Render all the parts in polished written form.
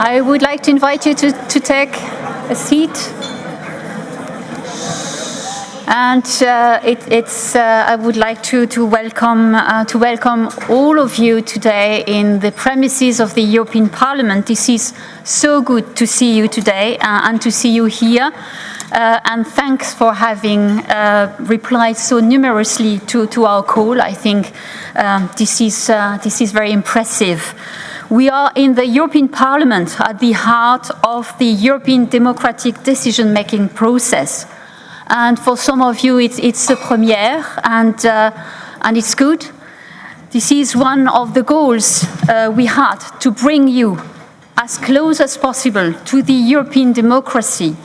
I would like to invite you to take a seat. And I would like to welcome all of you today in the premises of the European Parliament. This is so good to see you today and to see you here. And thanks for having replied so numerously to our call. I think this is very impressive. We are in the European Parliament at the heart of the European democratic decision-making process. And for some of you, it's a premiere, and it's good. This is one of the goals we had, to bring you as close as possible to the European democracy,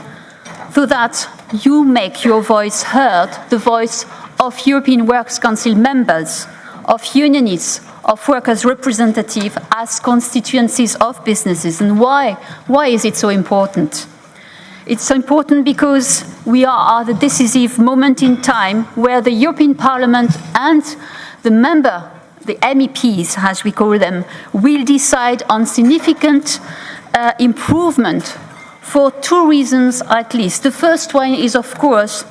so that you make your voice heard, the voice of European Works Council members, of unionists, of workers' representatives as constituencies of businesses. And why is it so important? It's so important because we are at the decisive moment in time where the European Parliament and the MEPs, as we call them, will decide on significant improvement for two reasons at least. The first one is, of course,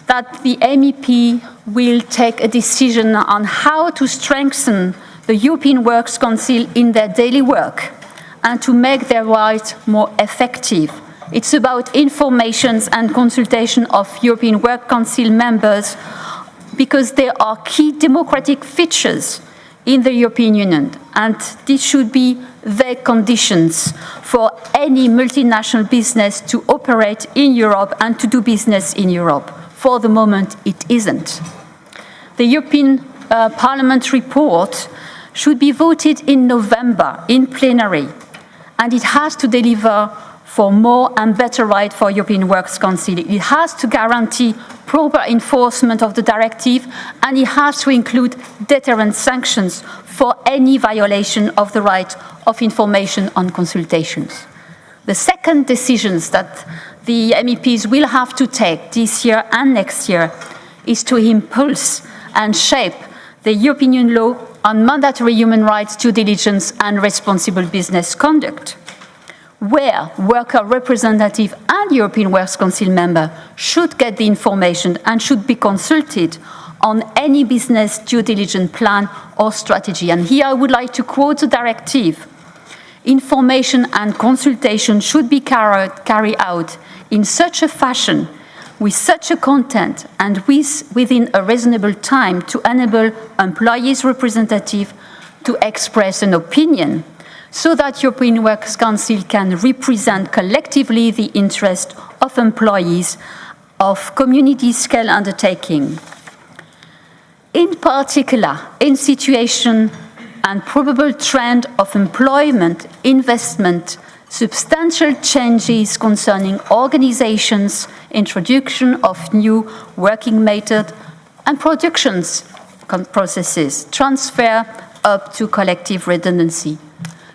that the MEP will take a decision on how to strengthen the European Works Council in their daily work and to make their rights more effective. It's about information and consultation of European Works Council members because they are key democratic features in the European Union, and this should be the conditions for any multinational business to operate in Europe and to do business in Europe. For the moment, it isn't. The European Parliament report should be voted in November in plenary, and it has to deliver for more and better rights for European Works Council. It has to guarantee proper enforcement of the directive, and it has to include deterrent sanctions for any violation of the right of information on consultations. The second decisions that the MEPs will have to take this year and next year is to impulse and shape the European Union law on mandatory human rights, due diligence and responsible business conduct, where worker representative and European Works Council member should get the information and should be consulted on any business due diligence plan or strategy. And here I would like to quote the directive. Information and consultation should be carried out in such a fashion, with such a content, and within a reasonable time to enable employees' representatives to express an opinion, so that European Works Council can represent collectively the interest of employees of community-scale undertaking. In particular, in situation and probable trend of employment, investment, substantial changes concerning organizations, introduction of new working method and productions processes, transfer up to collective redundancy.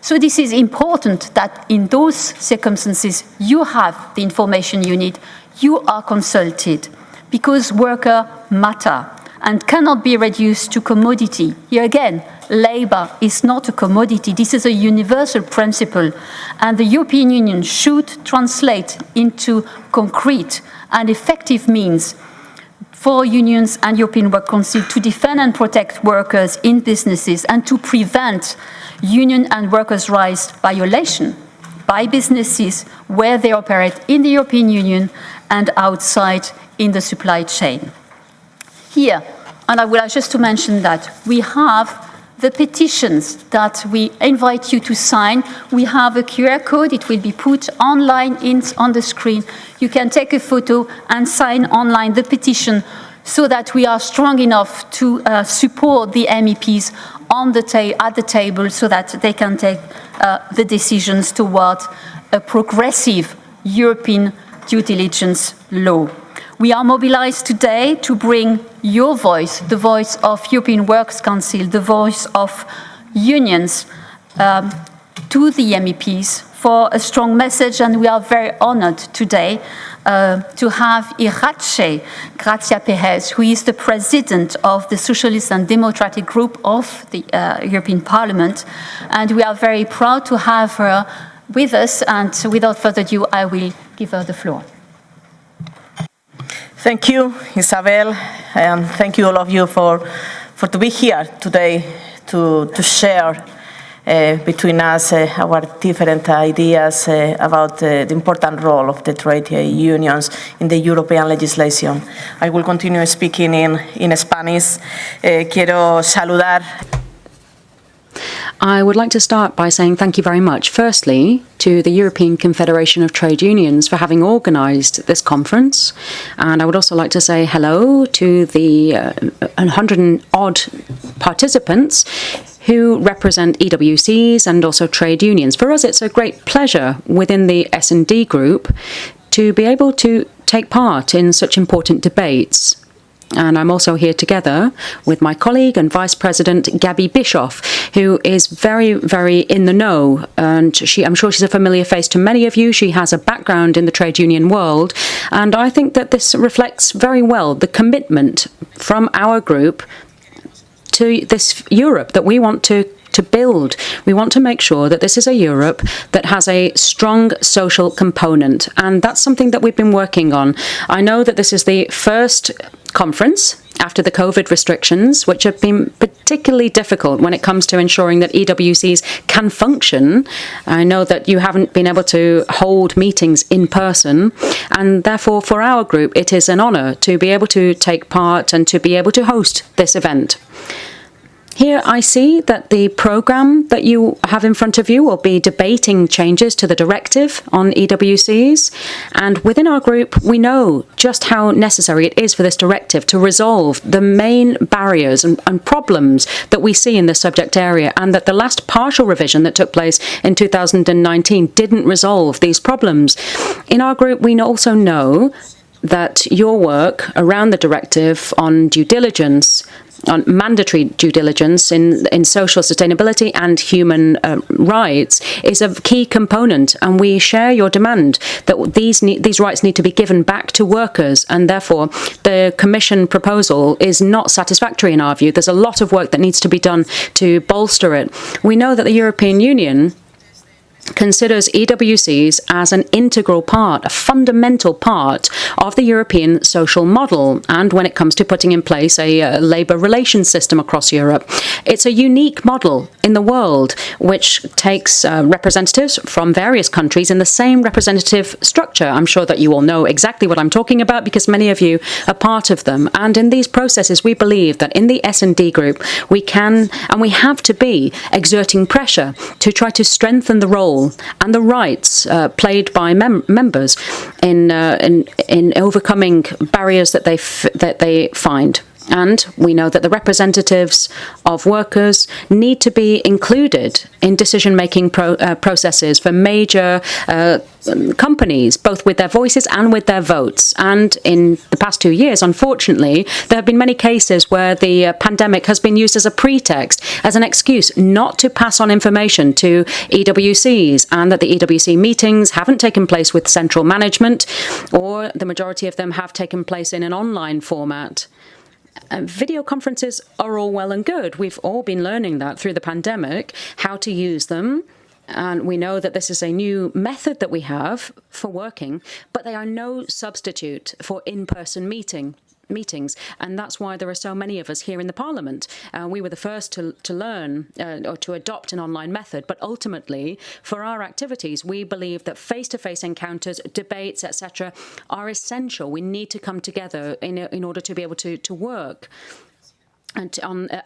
So this is important that in those circumstances you have the information you need, you are consulted, because workers matter and cannot be reduced to commodity. Here again, labor is not a commodity. This is a universal principle, and the European Union should translate into concrete and effective means for unions and European Works Council to defend and protect workers in businesses and to prevent union and workers' rights violation by businesses where they operate in the European Union and outside in the supply chain. Here, and I would like just to mention that we have the petitions that we invite you to sign. We have a QR code. It will be put online on the screen. You can take a photo and sign online the petition so that we are strong enough to support the MEPs at the table so that they can take the decisions toward a progressive European due diligence law. We are mobilized today to bring your voice, the voice of European Works Council, the voice of unions to the MEPs for a strong message, and we are very honored today to have Irache Gracia Perez, who is the president of the Socialist and Democratic Group of the European Parliament, and we are very proud to have her with us. And without further ado, I will give her the floor. Thank you, Isabel, and thank you all of you for to be here today to share between us our different ideas about the important role of the trade unions in the European legislation. I will continue speaking in Spanish. Quiero saludar. I would like to start by saying thank you very much, firstly, to the European Confederation of Trade Unions for having organised this conference. And I would also like to say hello to the 100 and odd participants who represent EWCs and also trade unions. For us, it's a great pleasure within the S&D group to be able to take part in such important debates. And I'm also here together with my colleague and Vice President Gabby Bischoff, who is very, very in the know. And I'm sure she's a familiar face to many of you. She has a background in the trade union world. And I think that this reflects very well the commitment from our group to this Europe that we want to build. We want to make sure that this is a Europe that has a strong social component. And that's something that we've been working on. I know that this is the first conference after the COVID restrictions, which have been particularly difficult when it comes to ensuring that EWCs can function. I know that you haven't been able to hold meetings in person, and therefore for our group it is an honour to be able to take part and to be able to host this event. Here I see that the programme that you have in front of you will be debating changes to the Directive on EWCs. And within our group, we know just how necessary it is for this directive to resolve the main barriers and problems that we see in this subject area, and that the last partial revision that took place in 2019 didn't resolve these problems. In our group, we also know that your work around the directive on due diligence, on mandatory due diligence in social sustainability and human rights is a key component, and we share your demand that these rights need to be given back to workers, and therefore the Commission proposal is not satisfactory in our view. There's a lot of work that needs to be done to bolster it. We know that the European Union considers EWCs as an integral part, a fundamental part of the European social model, and when it comes to putting in place a labour relations system across Europe. It's a unique model in the world which takes representatives from various countries in the same representative structure. I'm sure that you all know exactly what I'm talking about because many of you are part of them. And in these processes, we believe that in the S&D group, we can and we have to be exerting pressure to try to strengthen the role and the rights played by members in overcoming barriers that they find. And we know that the representatives of workers need to be included in decision-making processes for major companies, both with their voices and with their votes. And in the past 2 years, unfortunately, there have been many cases where the pandemic has been used as a pretext, as an excuse not to pass on information to EWCs, and that the EWC meetings haven't taken place with central management, or the majority of them have taken place in an online format. Video conferences are all well and good. We've all been learning that through the pandemic, how to use them. And we know that this is a new method that we have for working, but they are no substitute for in-person meetings, and that's why there are so many of us here in the Parliament. We were the first to learn or to adopt an online method, but ultimately for our activities we believe that face-to-face encounters, debates, etc. are essential. We need to come together in order to be able to work and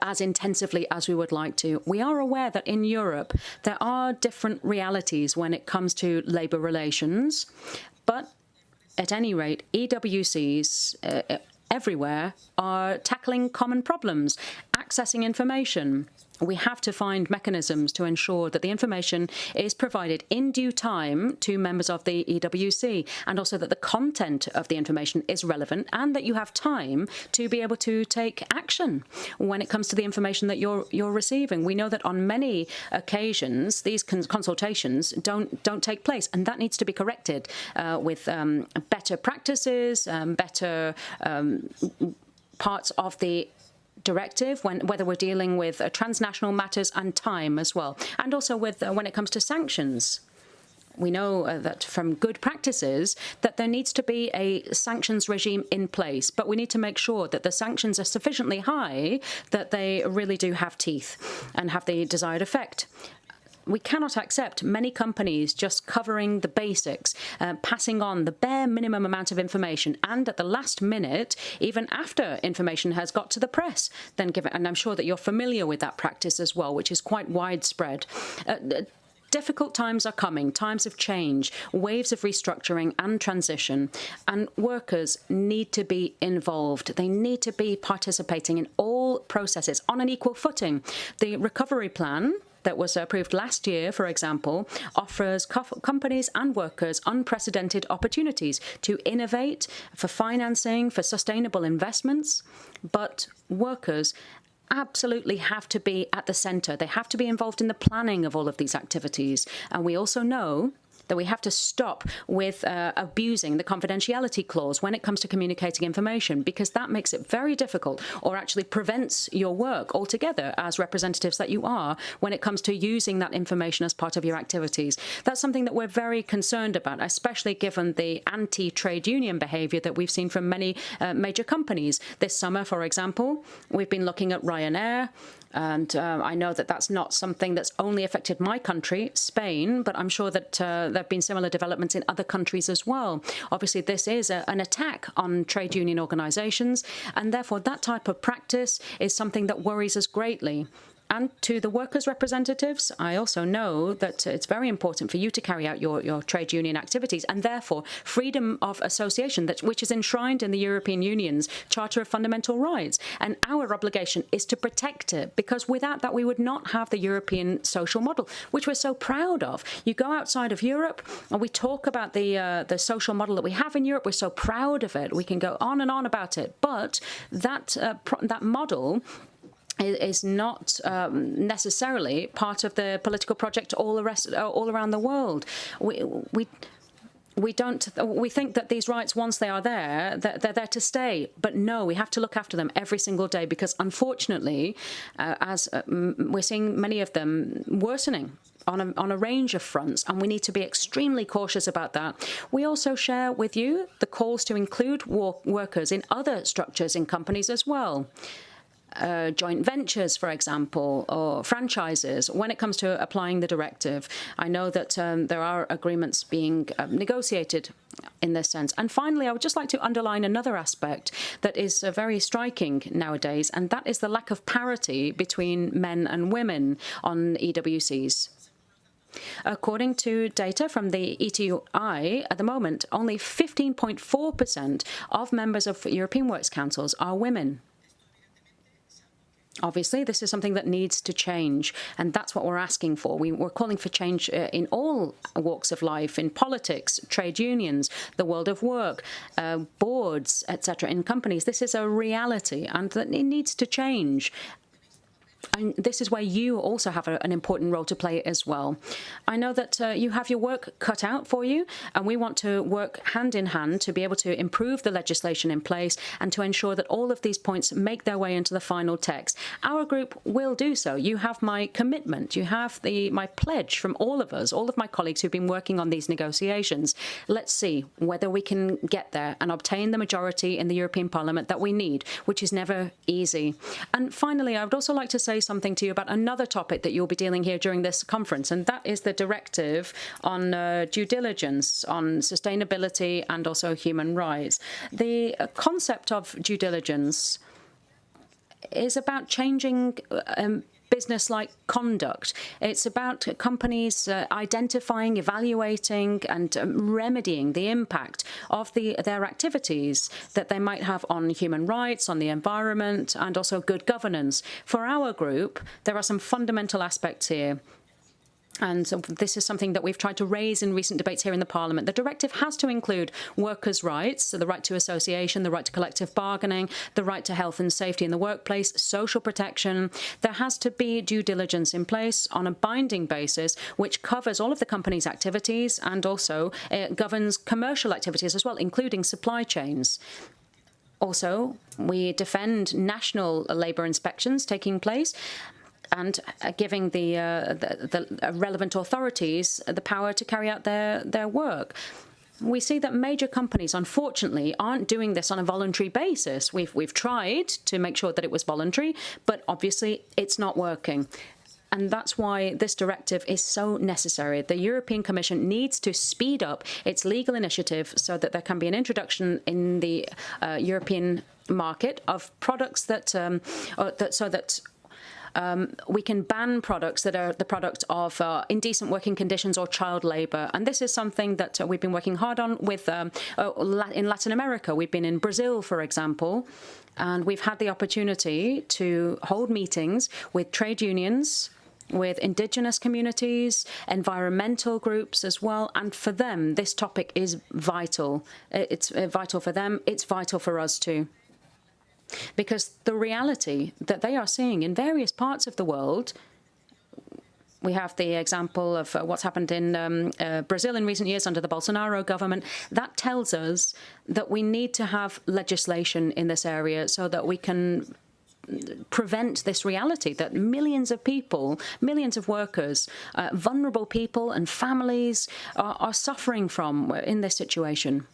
as intensively as we would like to. We are aware that in Europe there are different realities when it comes to labour relations, but at any rate EWCs everywhere are tackling common problems, accessing information. We have to find mechanisms to ensure that the information is provided in due time to members of the EWC, and also that the content of the information is relevant and that you have time to be able to take action when it comes to the information that you're receiving. We know that on many occasions these consultations don't take place, and that needs to be corrected with better practices, better parts of the directive, whether we're dealing with transnational matters and time as well, and also with when it comes to sanctions. We know that from good practices that there needs to be a sanctions regime in place, but we need to make sure that the sanctions are sufficiently high that they really do have teeth and have the desired effect. We cannot accept many companies just covering the basics, passing on the bare minimum amount of information, and at the last minute, even after information has got to the press, then give it. And I'm sure that you're familiar with that practice as well, which is quite widespread. Difficult times are coming, times of change, waves of restructuring and transition, and workers need to be involved. They need to be participating in all processes on an equal footing. The recovery plan that was approved last year, for example, offers companies and workers unprecedented opportunities to innovate for financing, for sustainable investments, but workers absolutely have to be at the centre. They have to be involved in the planning of all of these activities. And we also know that we have to stop with abusing the confidentiality clause when it comes to communicating information, because that makes it very difficult, or actually prevents your work altogether as representatives that you are when it comes to using that information as part of your activities. That's something that we're very concerned about, especially given the anti-trade union behaviour that we've seen from many major companies. This summer, for example, we've been looking at Ryanair, and I know that that's not something that's only affected my country, Spain, but I'm sure that there have been similar developments in other countries as well. Obviously, this is an attack on trade union organisations, and therefore that type of practice is something that worries us greatly. And to the workers' representatives, I also know that it's very important for you to carry out your trade union activities, and therefore freedom of association, which is enshrined in the European Union's Charter of Fundamental Rights. And our obligation is to protect it, because without that we would not have the European social model, which we're so proud of. You go outside of Europe and we talk about the social model that we have in Europe. We're so proud of it. We can go on and on about it. But that model is not necessarily part of the political project all around the world. We think that these rights, once they are there, they're there to stay. But no, we have to look after them every single day, because unfortunately, as we're seeing many of them worsening on a range of fronts, and we need to be extremely cautious about that. We also share with you the calls to include workers in other structures in companies as well. Joint ventures, for example, or franchises, when it comes to applying the directive. I know that there are agreements being negotiated in this sense. And finally, I would just like to underline another aspect that is very striking nowadays, and that is the lack of parity between men and women on EWCs. According to data from the ETUC, at the moment, only 15.4% of members of European Works Councils are women. Obviously, this is something that needs to change, and that's what we're asking for. We're calling for change in all walks of life, in politics, trade unions, the world of work, boards, etc., in companies. This is a reality, and that it needs to change. And this is where you also have an important role to play as well. I know that you have your work cut out for you, and we want to work hand in hand to be able to improve the legislation in place and to ensure that all of these points make their way into the final text. Our group will do so. You have my commitment. You have my pledge from all of us, all of my colleagues who've been working on these negotiations. Let's see whether we can get there and obtain the majority in the European Parliament that we need, which is never easy. And finally, I would also like to say something to you about another topic that you'll be dealing here during this conference, and that is the directive on due diligence, on sustainability and also human rights. The concept of due diligence is about changing business-like conduct. It's about companies identifying, evaluating and remedying the impact of their activities that they might have on human rights, on the environment, and also good governance. For our group, there are some fundamental aspects here. And so this is something that we've tried to raise in recent debates here in the Parliament. The directive has to include workers' rights, so the right to association, the right to collective bargaining, the right to health and safety in the workplace, social protection. There has to be due diligence in place on a binding basis, which covers all of the company's activities and also governs commercial activities as well, including supply chains. Also, we defend national labour inspections taking place. and giving the relevant authorities the power to carry out their work. We see that major companies, unfortunately, aren't doing this on a voluntary basis. We've tried to make sure that it was voluntary, but obviously it's not working. And that's why this directive is so necessary. The European Commission needs to speed up its legal initiative so that there can be an introduction in the European market of products that we can ban products that are the product of indecent working conditions or child labour. And this is something that we've been working hard on with in Latin America. We've been in Brazil, for example, and we've had the opportunity to hold meetings with trade unions, with indigenous communities, environmental groups as well. And for them, this topic is vital. It's vital for them. It's vital for us too. Because the reality that they are seeing in various parts of the world, we have the example of what's happened in Brazil in recent years under the Bolsonaro government, that tells us that we need to have legislation in this area so that we can prevent this reality that millions of people, millions of workers, vulnerable people and families are suffering from in this situation.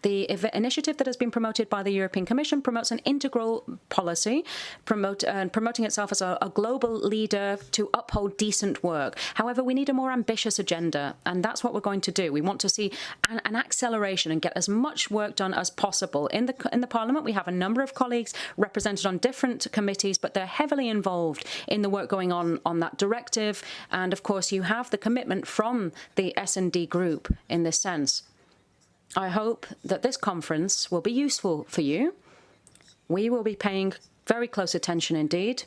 The initiative that has been promoted by the European Commission promotes an integral policy, promoting itself as a global leader to uphold decent work. However, we need a more ambitious agenda, and that's what we're going to do. We want to see an acceleration and get as much work done as possible. In the Parliament, we have a number of colleagues represented on different committees, but they're heavily involved in the work going on that directive. And of course, you have the commitment from the S&D group in this sense. I hope that this conference will be useful for you. We will be paying very close attention indeed.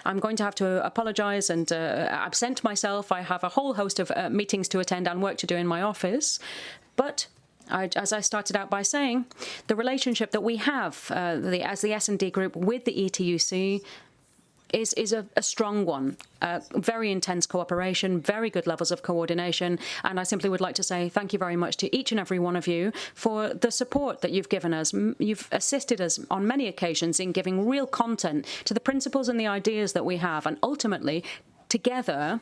I'm going to have to apologise and absent myself. I have a whole host of meetings to attend and work to do in my office. But as I started out by saying, the relationship that we have as the S&D group with the ETUC is a strong one. Very intense cooperation, very good levels of coordination. And I simply would like to say thank you very much to each and every one of you for the support that you've given us. You've assisted us on many occasions in giving real content to the principles and the ideas that we have. And ultimately, together,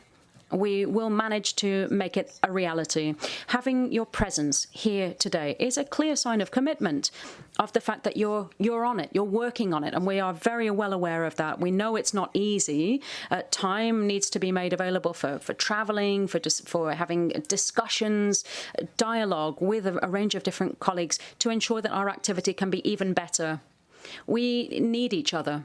we will manage to make it a reality. Having your presence here today is a clear sign of commitment, of the fact that you're on it, you're working on it, and we are very well aware of that. We know it's not easy. Time needs to be made available for travelling, for having discussions, dialogue with a range of different colleagues to ensure that our activity can be even better. We need each other.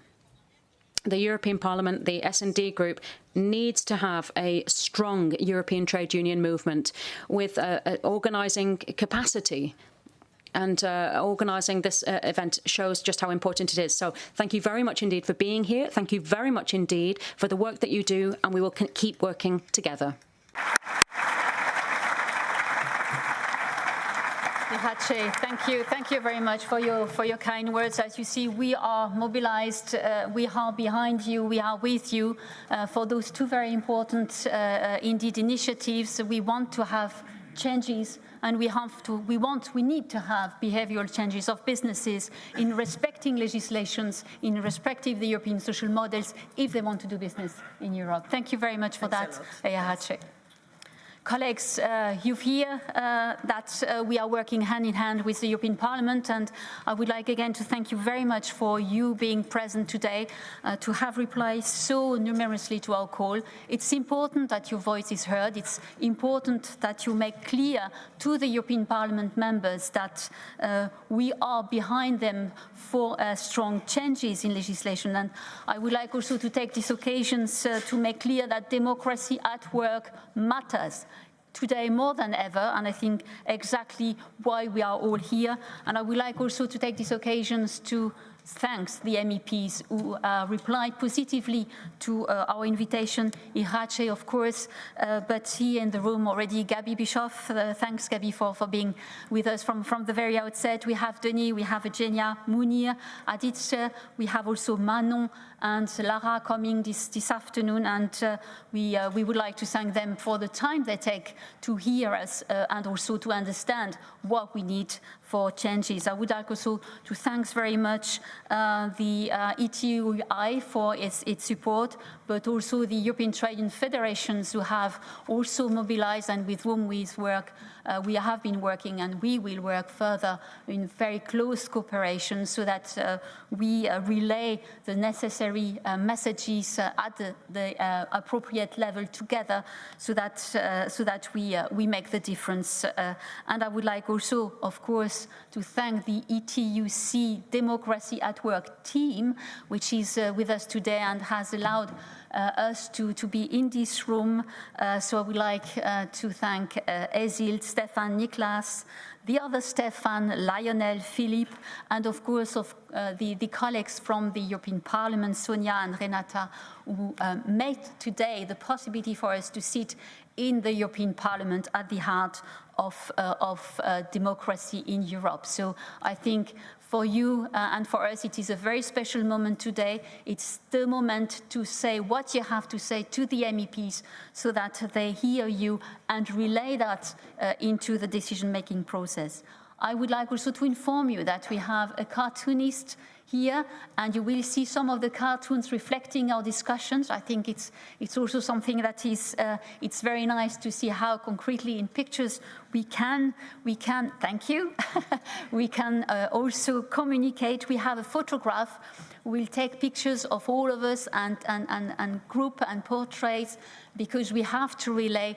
The European Parliament, the S&D group, needs to have a strong European trade union movement with organising capacity. And organising this event shows just how important it is. So thank you very much indeed for being here. Thank you very much indeed for the work that you do, and we will keep working together. Thank you very much for your kind words. As you see, we are mobilized, we are behind you, we are with you for those two very important indeed initiatives. We want to have changes, and we need to have behavioral changes of businesses in respecting legislations, in respecting the European social models if they want to do business in Europe. Thank you very much for that, Eyahache. Colleagues, you hear that we are working hand in hand with the European Parliament, and I would like again to thank you very much for you being present today, to have replied so numerously to our call. It's important that your voice is heard. It's important that you make clear to the European Parliament members that we are behind them for strong changes in legislation. And I would like also to take this occasion to make clear that democracy at work matters today more than ever, and I think exactly why we are all here. And I would like also to take these occasions to thank the MEPs who replied positively to our invitation. Irache, of course, but here in the room already, Gabby Bischoff. Thanks, Gabby, for being with us from the very outset. We have Denis, we have Eugenia, Munir, Aditya, we have also Manon and Lara coming this afternoon, and we would like to thank them for the time they take to hear us and also to understand what we need for changes. I would like also to thank very much the ETUC for its support, but also the European Trade Union Federations who have also mobilized and with whom we have been working and we will work further in very close cooperation so that we relay the necessary messages at the appropriate level together so that we make the difference. And I would like also, of course, to thank the ETUC Democracy at Work team, which is with us today and has allowed us to be in this room. So I would like to thank Ezild, Stefan, Niklas, the other Stefan, Lionel, Philippe, and of course the colleagues from the European Parliament, Sonia and Renata, who made today the possibility for us to sit in the European Parliament at the heart of democracy in Europe. So I think for you and for us, it is a very special moment today. It's the moment to say what you have to say to the MEPs so that they hear you and relay that into the decision-making process. I would like also to inform you that we have a cartoonist here, and you will see some of the cartoons reflecting our discussions. I think it's also something that is it's very nice to see how concretely in pictures we can thank you we can also communicate. We have a photograph. We'll take pictures of all of us and group and portraits, because we have to relay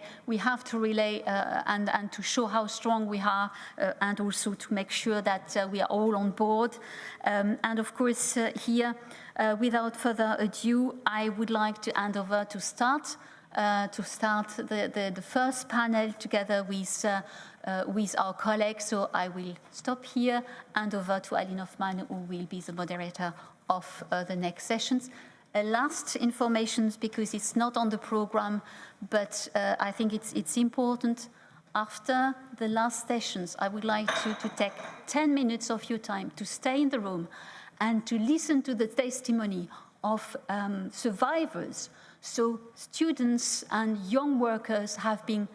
and to show how strong we are, and also to make sure that we are all on board. And of course, here, without further ado, I would like to hand over to start the first panel together with our colleagues. So I will stop here, hand over to Aline Hoffmann, who will be the moderator of the next sessions. Last information, because it's not on the program, but I think it's important. After the last sessions, I would like to take 10 minutes of your time to stay in the room and to listen to the testimony of survivors. So students and young workers have been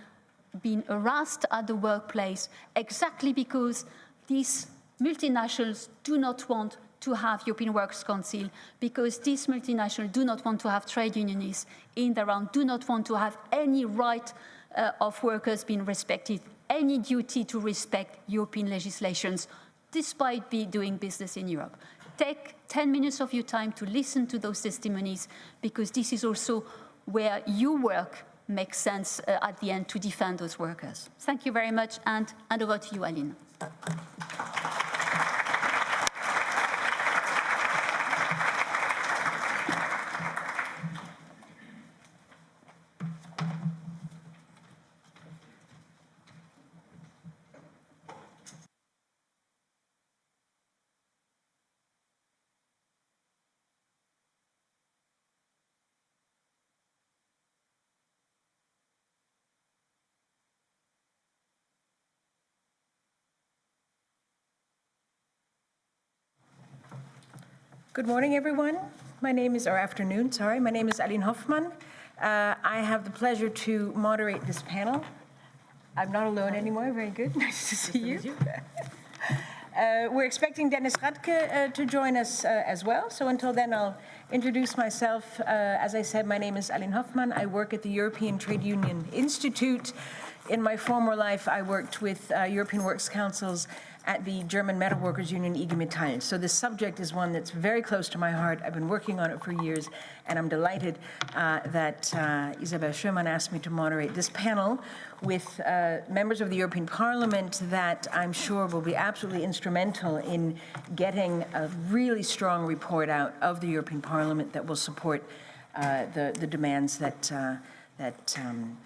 harassed at the workplace exactly because these multinationals do not want to have European Works Council, because these multinationals do not want to have trade unionists in their own, do not want to have any right of workers being respected, any duty to respect European legislations, despite doing business in Europe. Take 10 minutes of your time to listen to those testimonies, because this is also where your work makes sense at the end to defend those workers. Thank you very much, and hand over to you, Aline. Good morning, everyone. My name is Aline Hoffmann. I have the pleasure to moderate this panel. I'm not alone anymore. Very good. Nice to see you. We're expecting Dennis Radke to join us as well. So until then, I'll introduce myself. As I said, my name is Aline Hoffmann. I work at the European Trade Union Institute. In my former life, I worked with European Works Councils at the German Metal Workers Union, IG Metall. So this subject is one that's very close to my heart. I've been working on it for years, and I'm delighted that Isabel Schömann asked me to moderate this panel with members of the European Parliament that I'm sure will be absolutely instrumental in getting a really strong report out of the European Parliament that will support the demands that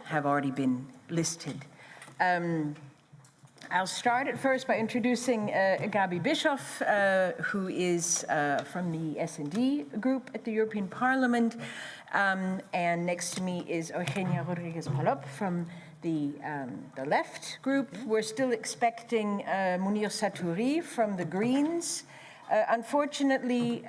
have already been listed. I'll start at first by introducing Gabby Bischoff, who is from the Snb group at the European Parliament. And next to me is Eugenia Rodriguez-Palop from the left group. We're still expecting Munir Satouri from the Greens. Unfortunately,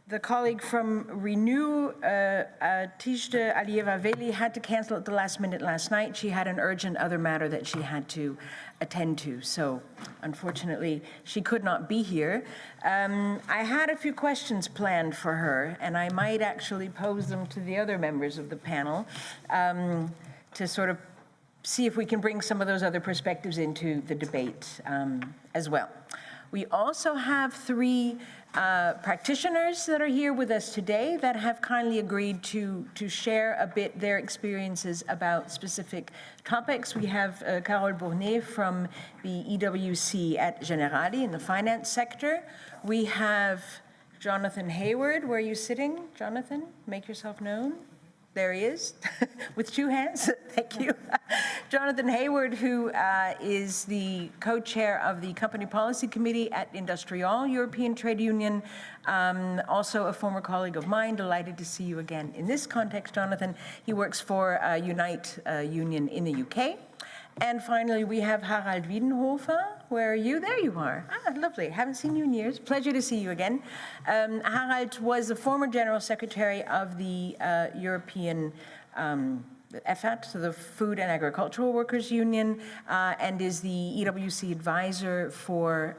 the colleague from Renew, Tijde Alieva-Veli, had to cancel at the last minute last night. She had an urgent other matter that she had to attend to. So unfortunately, she could not be here. I had a few questions planned for her, and I might actually pose them to the other members of the panel to sort of see if we can bring some of those other perspectives into the debate as well. We also have three practitioners that are here with us today that have kindly agreed to share a bit their experiences about specific topics. We have Carole Bournet from the EWC at Generali in the finance sector. We have Jonathan Hayward. Where are you sitting, Jonathan? Make yourself known. There he is, with two hands. Thank you. Jonathan Hayward, who is the co-chair of the Company Policy Committee at Industrial, European Trade Union, also a former colleague of mine. Delighted to see you again in this context, Jonathan. He works for Unite Union in the UK. And finally, we have Harald Wiedenhofer. Where are you? There you are. Lovely. Haven't seen you in years. Pleasure to see you again. Harald was the former General Secretary of the European EFAT, so the Food and Agricultural Workers Union, and is the EWC advisor for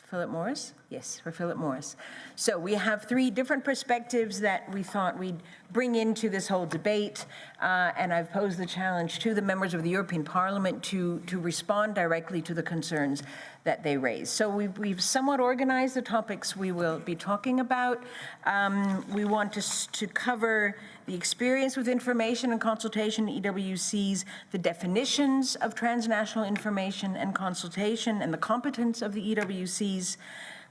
Philip Morris? Yes, for Philip Morris. So we have three different perspectives that we thought we'd bring into this whole debate, and I've posed the challenge to the members of the European Parliament to respond directly to the concerns that they raise. So we've somewhat organized the topics we will be talking about. We want to cover the experience with information and consultation in EWCs, the definitions of transnational information and consultation, and the competence of the EWCs,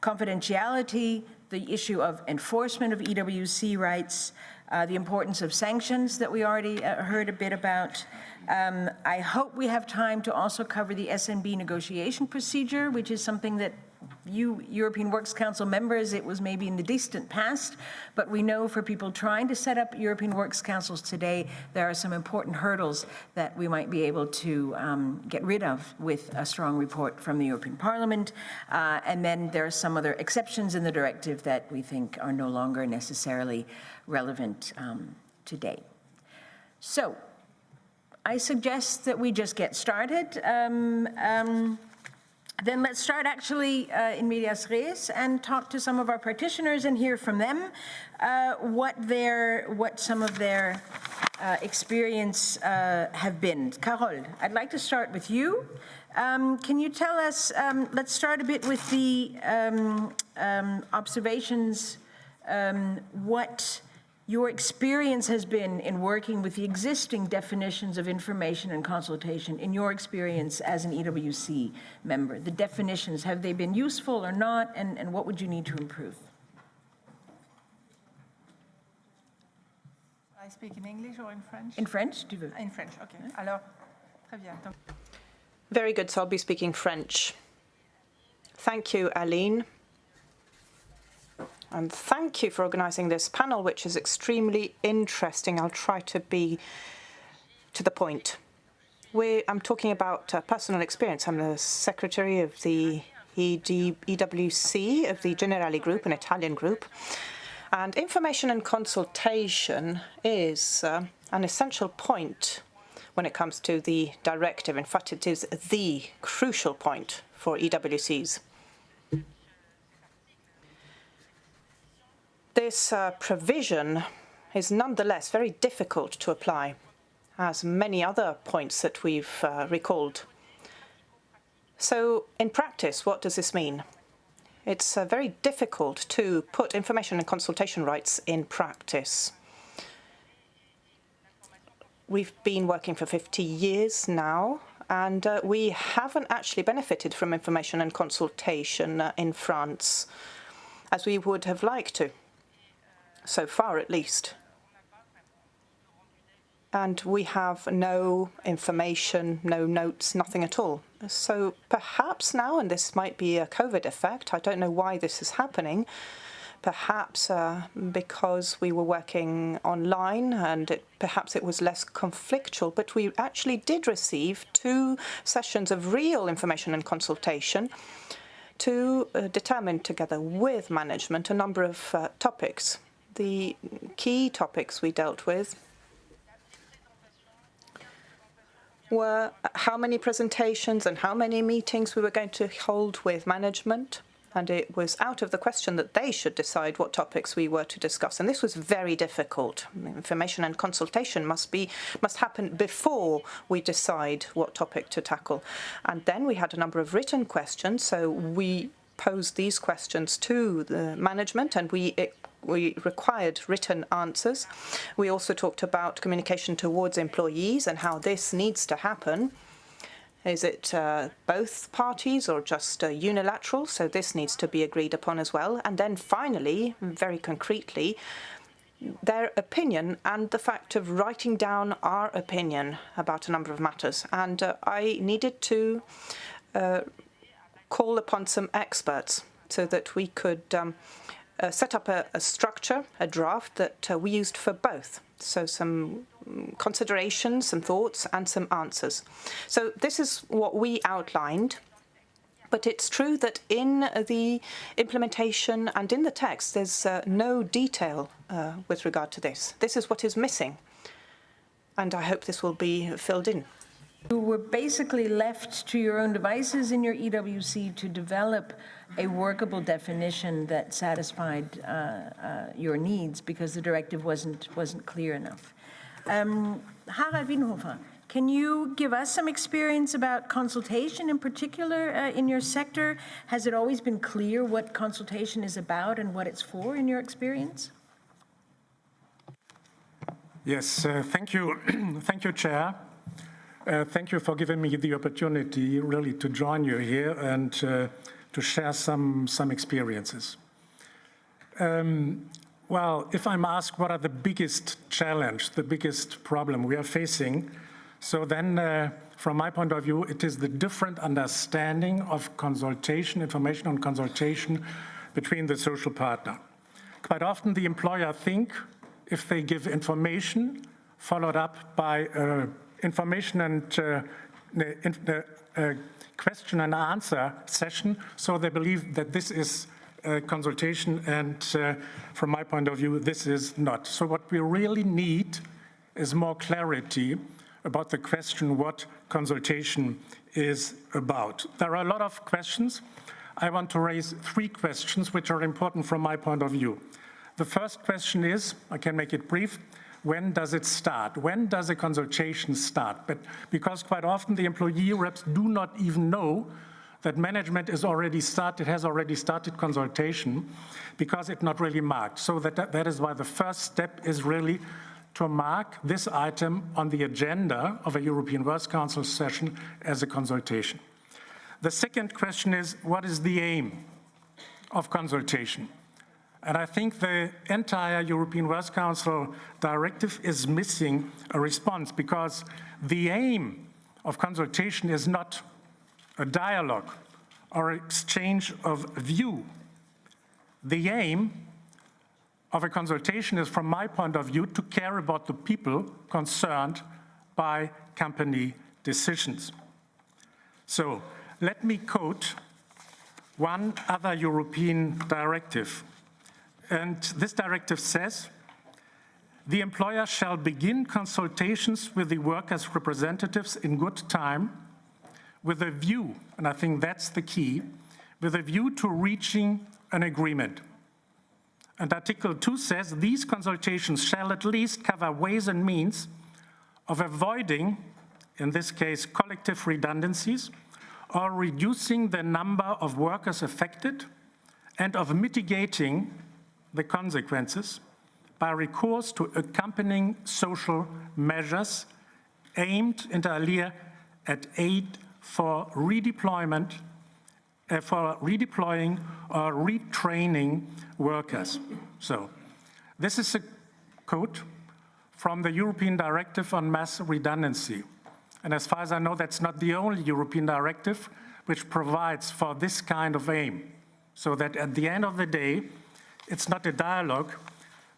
confidentiality, the issue of enforcement of EWC rights, the importance of sanctions that we already heard a bit about. I hope we have time to also cover the Snb negotiation procedure, which is something that you European Works Council members, it was maybe in the distant past, but we know for people trying to set up European Works Councils today, there are some important hurdles that we might be able to get rid of with a strong report from the European Parliament. And then there are some other exceptions in the directive that we think are no longer necessarily relevant today. So I suggest that we just get started. Then let's start actually in medias res and talk to some of our practitioners and hear from them what some of their experience have been. Carole, I'd like to start with you. Can you tell us, let's start a bit with the observations, what your experience has been in working with the existing definitions of information and consultation in your experience as an EWC member. The definitions, have they been useful or not, and what would you need to improve? I speak in English or in French? In French, tu veux? In French, okay. Alors, très bien. Donc... Very good, so I'll be speaking French. Thank you, Aline. And thank you for organising this panel, which is extremely interesting. I'll try to be to the point. I'm talking about personal experience. I'm the secretary of the EWC of the Generali Group, an Italian group. And information and consultation is an essential point when it comes to the directive. In fact, it is the crucial point for EWCs. This provision is nonetheless very difficult to apply, as many other points that we've recalled. So, in practice, what does this mean? It's very difficult to put information and consultation rights in practice. We've been working for 50 years now, and we haven't actually benefited from information and consultation in France, as we would have liked to. So far, at least. And we have no information, no notes, nothing at all. So perhaps now, and this might be a COVID effect, I don't know why this is happening, perhaps because we were working online and perhaps it was less conflictual, but we actually did receive 2 sessions of real information and consultation to determine together with management a number of topics. The key topics we dealt with were how many presentations and how many meetings we were going to hold with management. And it was out of the question that they should decide what topics we were to discuss. And this was very difficult. Information and consultation must happen before we decide what topic to tackle. And then we had a number of written questions. So we posed these questions to the management, and we required written answers. We also talked about communication towards employees and how this needs to happen. Is it both parties or just unilateral? So this needs to be agreed upon as well. And then finally, very concretely, their opinion and the fact of writing down our opinion about a number of matters. And I needed to call upon some experts so that we could set up a structure, a draft that we used for both. So some considerations, some thoughts, and some answers. So this is what we outlined. But it's true that in the implementation and in the text, there's no detail with regard to this. This is what is missing. And I hope this will be filled in. You were basically left to your own devices in your EWC to develop a workable definition that satisfied your needs because the directive wasn't clear enough. Harald Wiedenhofer, can you give us some experience about consultation in particular in your sector? Has it always been clear what consultation is about and what it's for in your experience? Yes, thank you. Thank you, Chair. Thank you for giving me the opportunity really to join you here and to share some experiences. Well, if I'm asked what are the biggest challenge, the biggest problem we are facing, so then from my point of view, it is the different understanding of consultation, information on consultation between the social partner. Quite often the employer think if they give information followed up by information and question and answer session, so they believe that this is consultation, and from my point of view, this is not. So what we really need is more clarity about the question what consultation is about. There are a lot of questions. I want to raise 3 questions which are important from my point of view. The first question is, I can make it brief, when does it start? When does a consultation start? But because quite often the employee reps do not even know that management has already started consultation because it's not really marked. So that is why the first step is really to mark this item on the agenda of a European Works Council session as a consultation. The second question is, what is the aim of consultation? And I think the entire European Works Council directive is missing a response, because the aim of consultation is not a dialogue or exchange of view. The aim of a consultation is, from my point of view, to care about the people concerned by company decisions. So let me quote one other European directive. And this directive says, the employer shall begin consultations with the workers' representatives in good time with a view, and I think that's the key, with a view to reaching an agreement. And Article 2 says these consultations shall at least cover ways and means of avoiding, in this case, collective redundancies, or reducing the number of workers affected, and of mitigating the consequences by recourse to accompanying social measures aimed inter alia at aid for redeployment, for redeploying or retraining workers. So this is a quote from the European Directive on Mass Redundancy. And as far as I know, that's not the only European directive which provides for this kind of aim. So that at the end of the day, it's not a dialogue,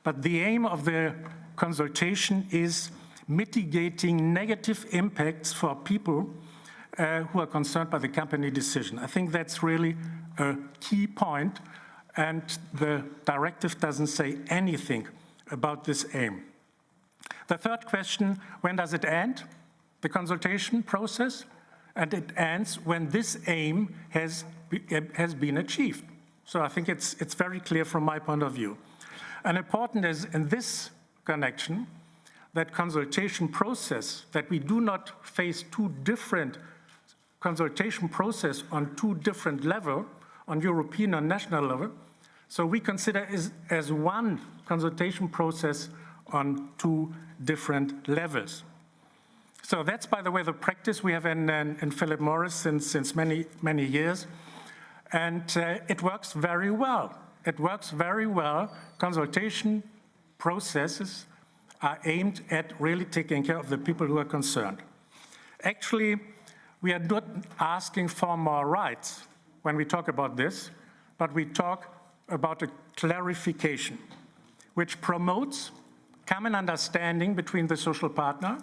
but the aim of the consultation is mitigating negative impacts for people who are concerned by the company decision. I think that's really a key point, and the directive doesn't say anything about this aim. The third question, when does it end? the consultation process, and it ends when this aim has been achieved. So I think it's very clear from my point of view. And important is in this connection that consultation process, that we do not face two different consultation process on two different levels, on European and national level. So we consider it as one consultation process on two different levels. So that's, by the way, the practice we have in Philip Morris since many years. And it works very well. It works very well. Consultation processes are aimed at really taking care of the people who are concerned. Actually, we are not asking for more rights when we talk about this, but we talk about a clarification which promotes common understanding between the social partner,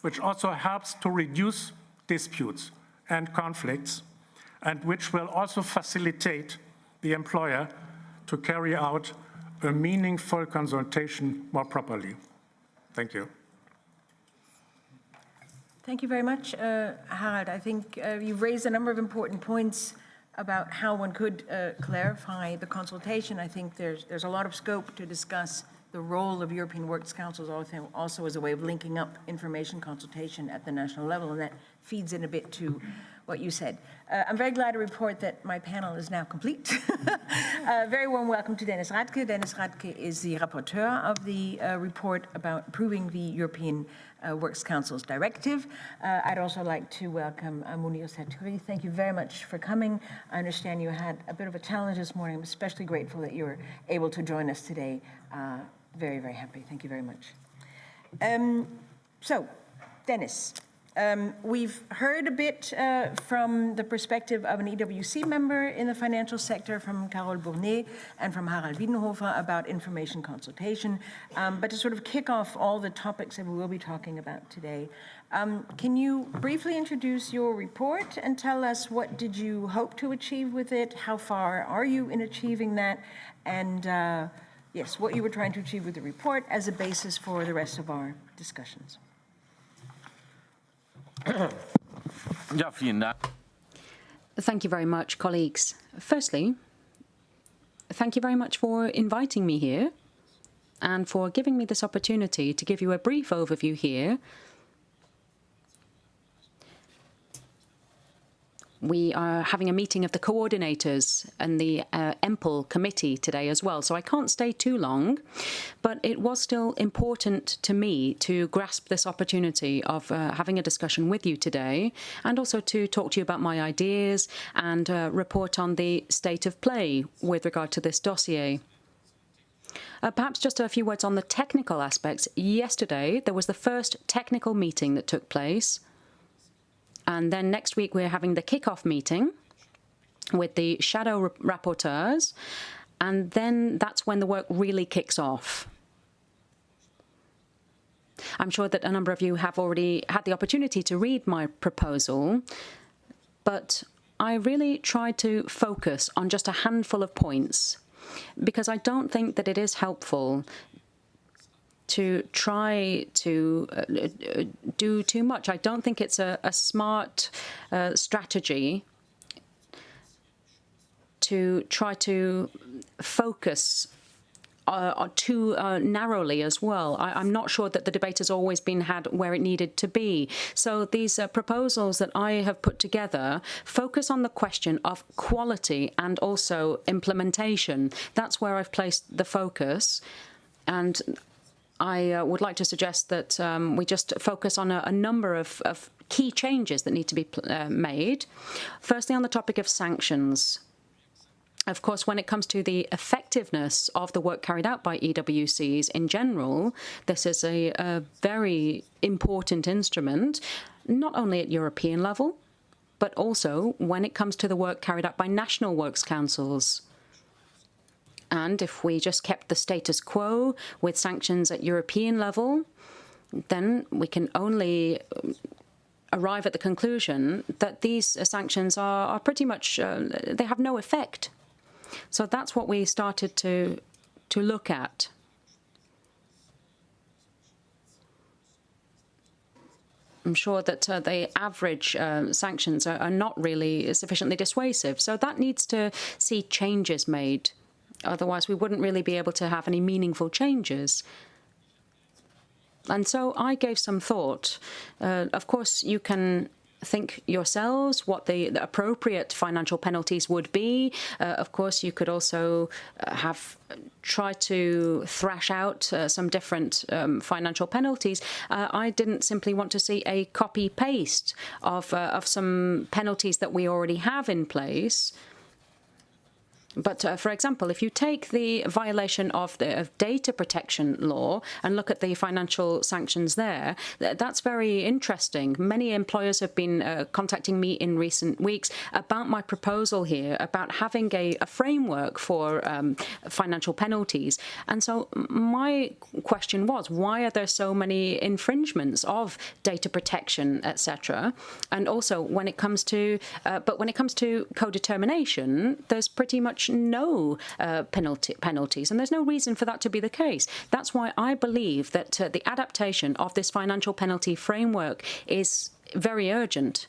which also helps to reduce disputes and conflicts, and which will also facilitate the employer to carry out a meaningful consultation more properly. Thank you. Thank you very much, Harald. I think you've raised a number of important points about how one could clarify the consultation. I think there's a lot of scope to discuss the role of European Works Councils also as a way of linking up information consultation at the national level, and that feeds in a bit to what you said. I'm very glad to report that my panel is now complete. Very warm welcome to Dennis Radke. Dennis Radke is the rapporteur of the report about approving the European Works Council's Directive. I'd also like to welcome Munir Satouri. Thank you very much for coming. I understand you had a bit of a challenge this morning. I'm especially grateful that you were able to join us today. Very, very happy. Thank you very much. So, Dennis, we've heard a bit from the perspective of an EWC member in the financial sector, from Carole Bournet and from Harald Wiedenhofer about information consultation. But to sort of kick off all the topics that we will be talking about today, can you briefly introduce your report and tell us what did you hope to achieve with it? How far are you in achieving that? And yes, what you were trying to achieve with the report as a basis for the rest of our discussions. Thank you very much, colleagues. Firstly, thank you very much for inviting me here and for giving me this opportunity to give you a brief overview here. We are having a meeting of the coordinators and the EMPL committee today as well, so I can't stay too long, but it was still important to me to grasp this opportunity of having a discussion with you today, and also to talk to you about my ideas and report on the state of play with regard to this dossier. Perhaps just a few words on the technical aspects. Yesterday, there was the first technical meeting that took place. And then next week, we're having the kick-off meeting with the shadow rapporteurs. And then that's when the work really kicks off. I'm sure that a number of you have already had the opportunity to read my proposal, but I really tried to focus on just a handful of points, because I don't think that it is helpful to try to do too much. I don't think it's a smart strategy to try to focus too narrowly as well. I'm not sure that the debate has always been had where it needed to be. So these proposals that I have put together focus on the question of quality and also implementation. That's where I've placed the focus. And I would like to suggest that we just focus on a number of key changes that need to be made. Firstly, on the topic of sanctions. Of course, when it comes to the effectiveness of the work carried out by EWCs in general, this is a very important instrument, not only at European level, but also when it comes to the work carried out by national works councils. And if we just kept the status quo with sanctions at European level, then we can only arrive at the conclusion that these sanctions are pretty much, they have no effect. So that's what we started to look at. I'm sure that the average sanctions are not really sufficiently dissuasive. So that needs to see changes made. Otherwise, we wouldn't really be able to have any meaningful changes. And so I gave some thought. Of course, you can think yourselves what the appropriate financial penalties would be. Of course, you could also try to thrash out some different financial penalties. I didn't simply want to see a copy-paste of some penalties that we already have in place. But, for example, if you take the violation of data protection law and look at the financial sanctions there, that's very interesting. Many employers have been contacting me in recent weeks about my proposal here, about having a framework for financial penalties. And so my question was, why are there so many infringements of data protection, etc.? And also, when it comes to co-determination, there's pretty much no penalties, and there's no reason for that to be the case. That's why I believe that the adaptation of this financial penalty framework is very urgent.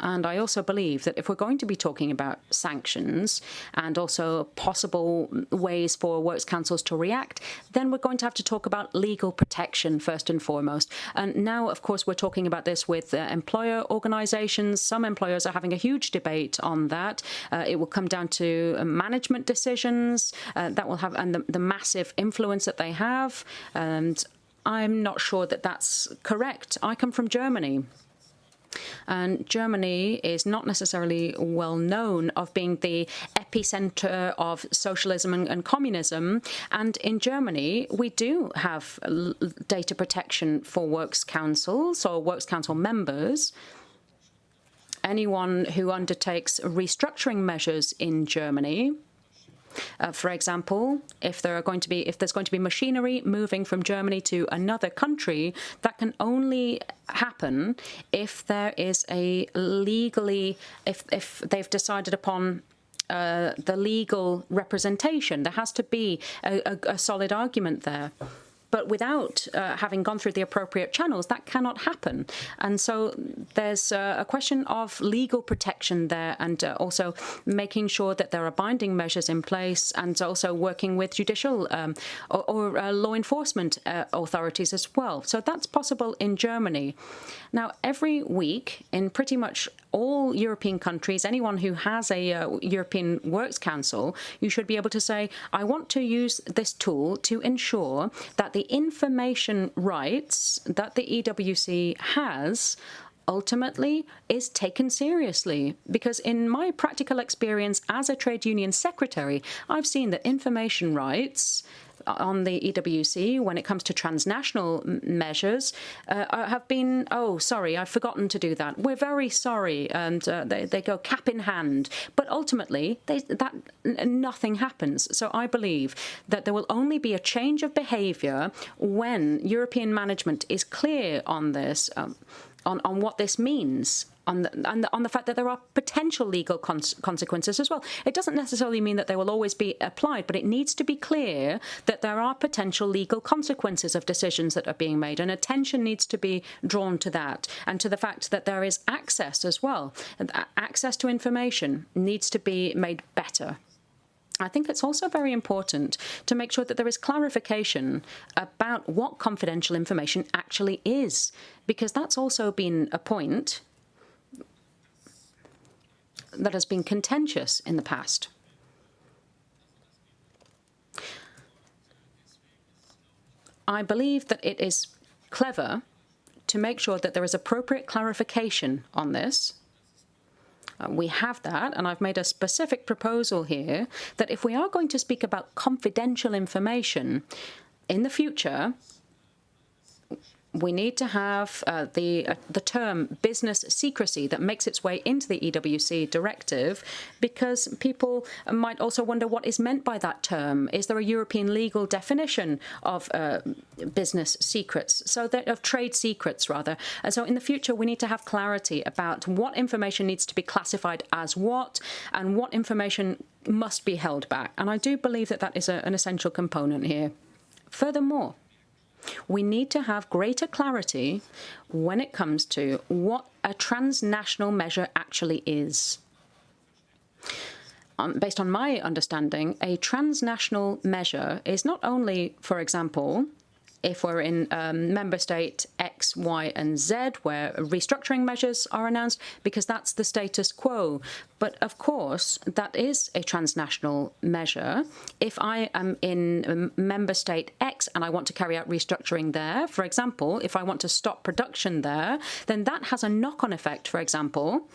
And I also believe that if we're going to be talking about sanctions and also possible ways for works councils to react, then we're going to have to talk about legal protection first and foremost. And now, of course, we're talking about this with employer organizations. Some employers are having a huge debate on that. It will come down to management decisions that will have, and the massive influence that they have. And I'm not sure that that's correct. I come from Germany. And Germany is not necessarily well known of being the epicenter of socialism and communism. And in Germany, we do have data protection for works councils or works council members. Anyone who undertakes restructuring measures in Germany, for example, if there's going to be machinery moving from Germany to another country, that can only happen if there is a if they've decided upon the legal representation. There has to be a solid argument there. But without having gone through the appropriate channels, that cannot happen. And so there's a question of legal protection there, and also making sure that there are binding measures in place, and also working with judicial or law enforcement authorities as well. So that's possible in Germany. Now, every week in pretty much all European countries, anyone who has a European Works Council, you should be able to say, I want to use this tool to ensure that the information rights that the EWC has ultimately is taken seriously. Because in my practical experience as a trade union secretary, I've seen that information rights on the EWC, when it comes to transnational measures, have been, oh, sorry, I've forgotten to do that. We're very sorry. And they go cap in hand. But ultimately, nothing happens. So I believe that there will only be a change of behavior when European management is clear on this, on what this means. On the fact that there are potential legal consequences as well. It doesn't necessarily mean that they will always be applied, but it needs to be clear that there are potential legal consequences of decisions that are being made, and attention needs to be drawn to that, and to the fact that there is access as well. Access to information needs to be made better. I think it's also very important to make sure that there is clarification about what confidential information actually is, because that's also been a point that has been contentious in the past. I believe that it is clever to make sure that there is appropriate clarification on this. We have that, and I've made a specific proposal here that if we are going to speak about confidential information in the future, we need to have the term business secrecy that makes its way into the EWC directive, because people might also wonder what is meant by that term. Is there a European legal definition of business secrets, of trade secrets, rather? And so in the future, we need to have clarity about what information needs to be classified as what, and what information must be held back. And I do believe that that is an essential component here. Furthermore, We need to have greater clarity when it comes to what a transnational measure actually is. Based on my understanding, a transnational measure is not only, for example, if we're in member state X, Y, and Z, where restructuring measures are announced, because that's the status quo. But of course, that is a transnational measure. If I am in member state X and I want to carry out restructuring there, for example, if I want to stop production there, then that has a knock-on effect, for example,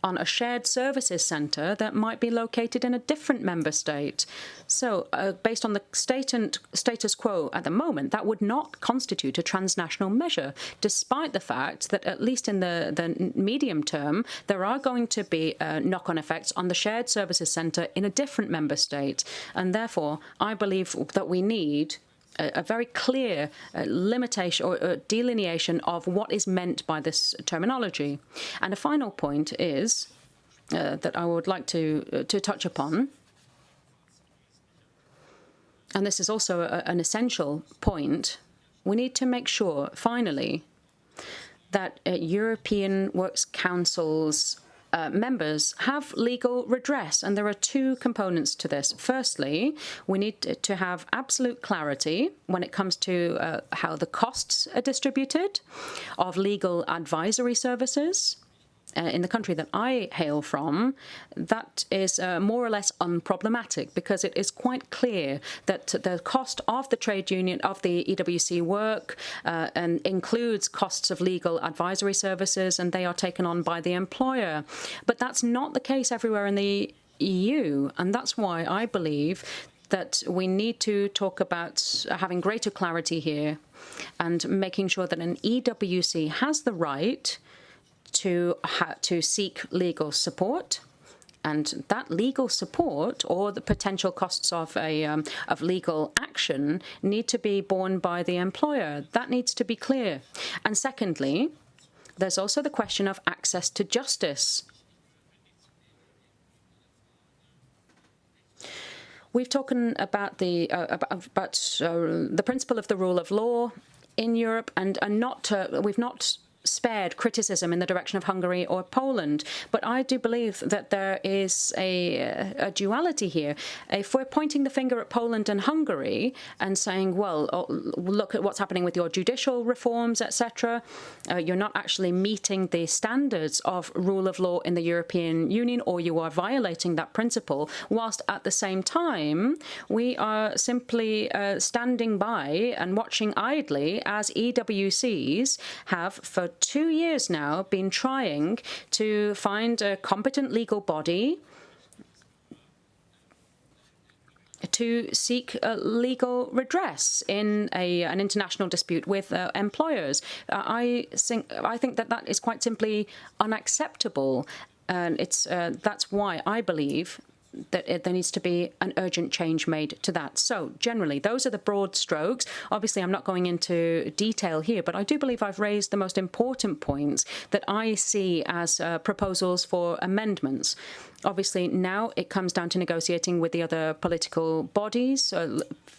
on a shared services centre that might be located in a different member state. So based on the status quo at the moment, that would not constitute a transnational measure, despite the fact that at least in the medium term, there are going to be knock-on effects on the shared services centre in a different member state. And therefore, I believe that we need a very clear limitation or delineation of what is meant by this terminology. And a final point is that I would like to touch upon, and this is also an essential point. We need to make sure, finally, that European Works Council's members have legal redress, and there are two components to this. Firstly, we need to have absolute clarity when it comes to how the costs are distributed of legal advisory services. In the country that I hail from, that is more or less unproblematic, because it is quite clear that the cost of the trade union, of the EWC work, and includes costs of legal advisory services, and they are taken on by the employer. But that's not the case everywhere in the EU, and that's why I believe that we need to talk about having greater clarity here and making sure that an EWC has the right to seek legal support, and that legal support or the potential costs of legal action need to be borne by the employer. That needs to be clear. And secondly, there's also the question of access to justice. We've talked about the principle of the rule of law in Europe, and we've not spared criticism in the direction of Hungary or Poland. But I do believe that there is a duality here. If we're pointing the finger at Poland and Hungary and saying, well, look at what's happening with your judicial reforms, etc., you're not actually meeting the standards of rule of law in the European Union, or you are violating that principle, whilst at the same time we are simply standing by and watching idly as EWCs have for 2 years now been trying to find a competent legal body to seek legal redress in an international dispute with employers. I think that is quite simply unacceptable, and that's why I believe that there needs to be an urgent change made to that. So generally, those are the broad strokes. Obviously, I'm not going into detail here, but I do believe I've raised the most important points that I see as proposals for amendments. Obviously, now it comes down to negotiating with the other political bodies,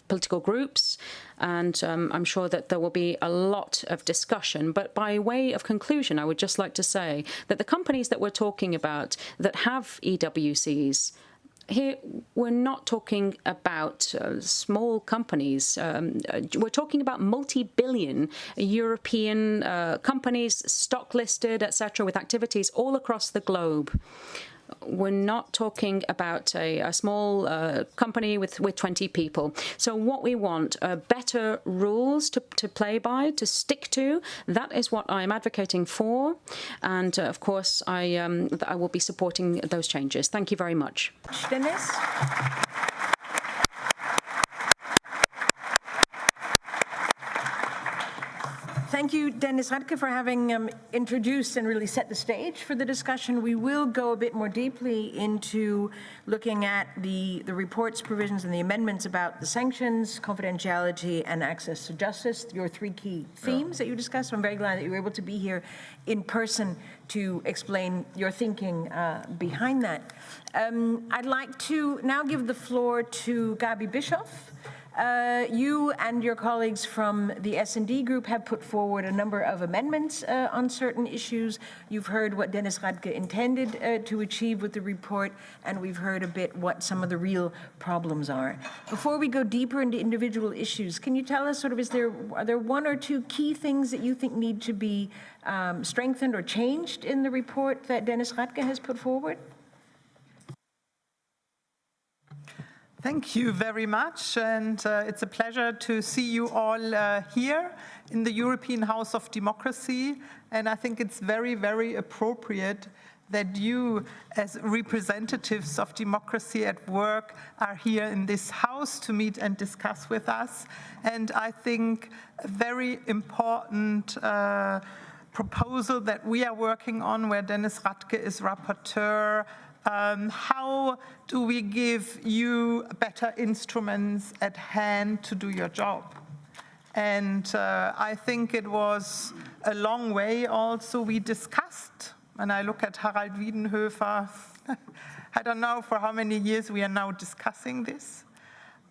political groups, and I'm sure that there will be a lot of discussion. But by way of conclusion, I would just like to say that the companies that we're talking about that have EWCs, here, we're not talking about small companies. We're talking about multi-billion European companies, stock listed, etc., with activities all across the globe. We're not talking about a small company with 20 people. So what we want are better rules to play by, to stick to. That is what I'm advocating for. And of course, I will be supporting those changes. Thank you very much. Dennis? Thank you, Dennis Radke, for having introduced and really set the stage for the discussion. We will go a bit more deeply into looking at the report's provisions and the amendments about the sanctions, confidentiality, and access to justice, your three key themes that you discussed. I'm very glad that you were able to be here in person to explain your thinking behind that. I'd like to now give the floor to Gabby Bischoff, You and your colleagues from the S&D group have put forward a number of amendments on certain issues. You've heard what Dennis Radke intended to achieve with the report, and we've heard a bit what some of the real problems are. Before we go deeper into individual issues, can you tell us are there one or two key things that you think need to be strengthened or changed in the report that Dennis Radke has put forward? Thank you very much, and it's a pleasure to see you all here in the European House of Democracy, and I think it's very, very appropriate that you, as representatives of democracy at work, are here in this house to meet and discuss with us. And I think a very important proposal that we are working on, where Dennis Radke is rapporteur, how do we give you better instruments at hand to do your job? And I think it was a long way also we discussed, and I look at Harald Wiedenhofer, I don't know for how many years we are now discussing this.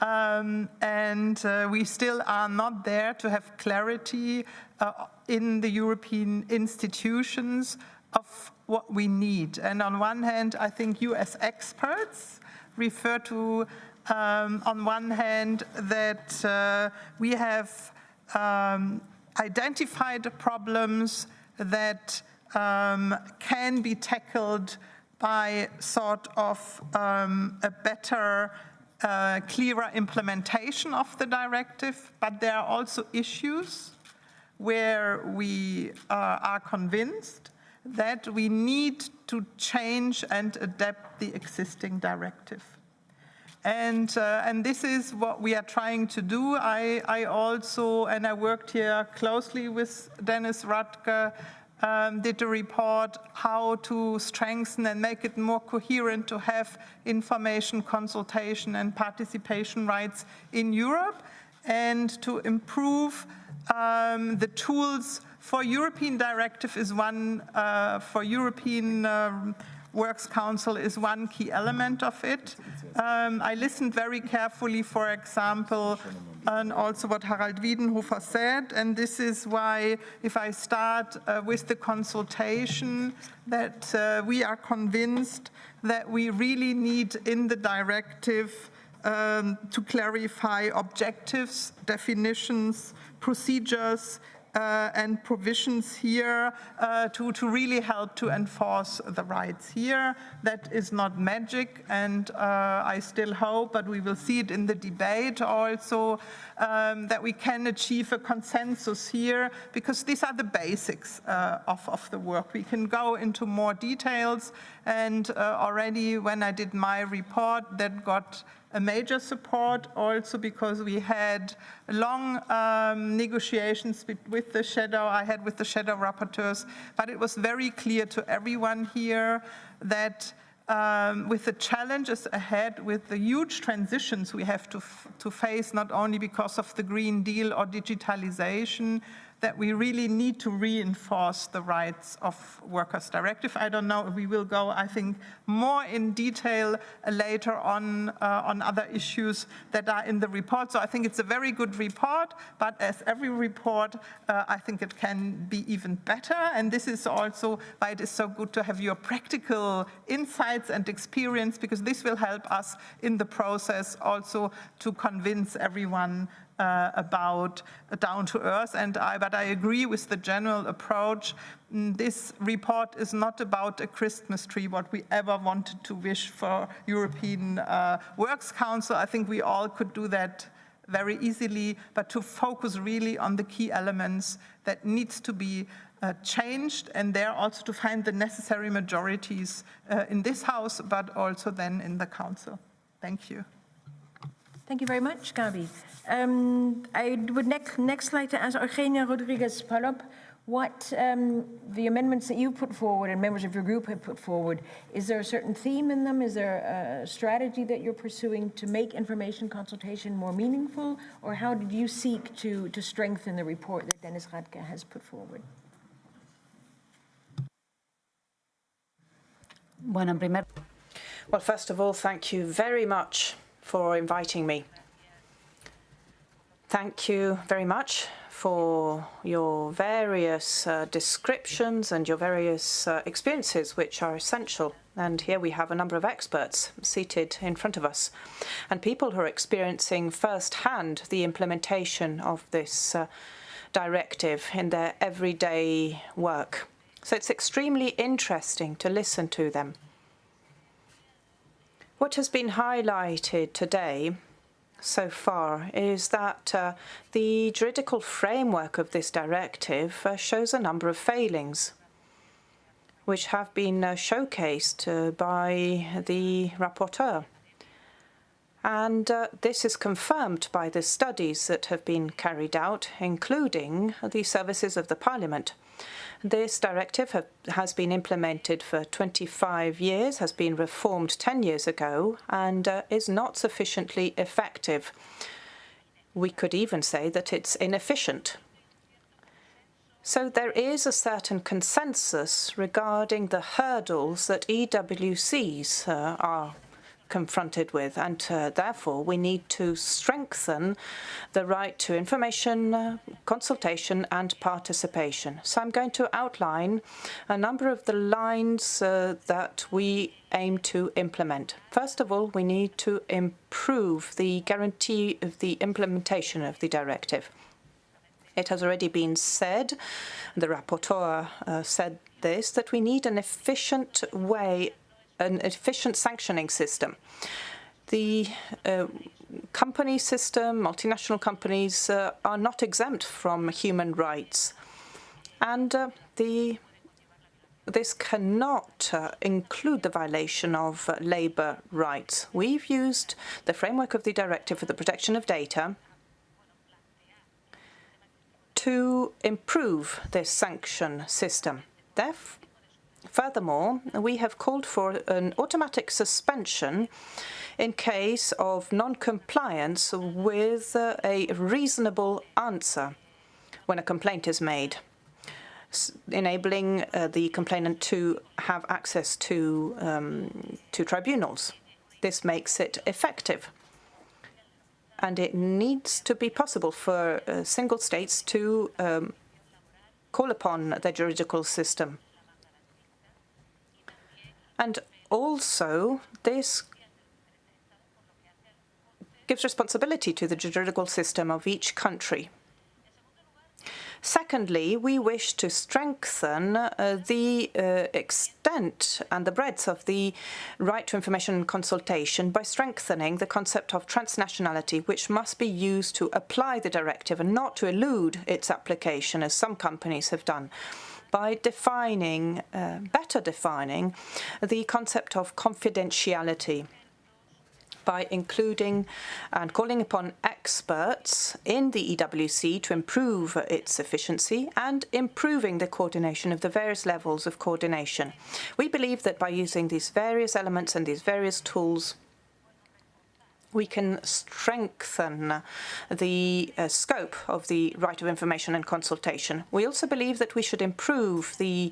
And we still are not there to have clarity in the European institutions of what we need. And on one hand, I think you as experts refer to, on one hand, that we have identified problems that can be tackled by sort of a better, clearer implementation of the directive, but there are also issues where we are convinced that we need to change and adapt the existing directive. And this is what we are trying to do. I also, and I worked here closely with Dennis Radke, did a report how to strengthen and make it more coherent to have information, consultation, and participation rights in Europe, and to improve the tools for European directive is one, for European Works Council is one key element of it. I listened very carefully, for example, and also what Harald Wiedenhofer said, and this is why, if I start with the consultation, that we are convinced that we really need in the directive to clarify objectives, definitions, procedures, and provisions here to really help to enforce the rights here. That is not magic, and I still hope, but we will see it in the debate also, that we can achieve a consensus here, because these are the basics of the work. We can go into more details, and already when I did my report, that got a major support also because we had long negotiations with the shadow, with the shadow rapporteurs, but it was very clear to everyone here that with the challenges ahead, with the huge transitions we have to face, not only because of the Green Deal or digitalization, that we really need to reinforce the rights of workers' directive. I don't know if we will go, I think, more in detail later on other issues that are in the report. So I think it's a very good report, but as every report, I think it can be even better. And this is also why it is so good to have your practical insights and experience, because this will help us in the process also to convince everyone about down to earth, but I agree with the general approach. This report is not about a Christmas tree, what we ever wanted to wish for European Works Council. I think we all could do that very easily, but to focus really on the key elements that needs to be changed, and there also to find the necessary majorities in this House, but also then in the Council. Thank you. Thank you very much, Gabi. I would next like to ask Eugenia Rodriguez-Palop what the amendments that you put forward and members of your group have put forward, is there a certain theme in them? Is there a strategy that you're pursuing to make information consultation more meaningful? Or how did you seek to strengthen the report that Dennis Radke has put forward? Well, first of all, thank you very much for inviting me. Thank you very much for your various descriptions and your various experiences, which are essential. And here we have a number of experts seated in front of us, and people who are experiencing firsthand the implementation of this directive in their everyday work. So it's extremely interesting to listen to them. What has been highlighted today so far is that the juridical framework of this directive shows a number of failings, which have been showcased by the rapporteur. And this is confirmed by the studies that have been carried out, including the services of the Parliament. This directive has been implemented for 25 years, has been reformed 10 years ago, and is not sufficiently effective. We could even say that it's inefficient. So there is a certain consensus regarding the hurdles that EWCs are confronted with, and therefore we need to strengthen the right to information, consultation and participation. So I'm going to outline a number of the lines that we aim to implement. First of all, we need to improve the guarantee of the implementation of the directive. It has already been said, the rapporteur said this, that we need an efficient way, an efficient sanctioning system. The company system, multinational companies are not exempt from human rights. And this cannot include the violation of labour rights. We've used the framework of the Directive for the Protection of Data to improve this sanction system. Furthermore, we have called for an automatic suspension in case of non-compliance with a reasonable answer when a complaint is made, enabling the complainant to have access to tribunals. This makes it effective. And it needs to be possible for single states to call upon their juridical system. And also, this gives responsibility to the juridical system of each country. Secondly, we wish to strengthen the extent and the breadth of the right to information and consultation by strengthening the concept of transnationality, which must be used to apply the directive and not to elude its application, as some companies have done, by defining, better defining the concept of confidentiality, by including and calling upon experts in the EWC to improve its efficiency and improving the coordination of the various levels of coordination. We believe that by using these various elements and these various tools, we can strengthen the scope of the right of information and consultation. We also believe that we should improve the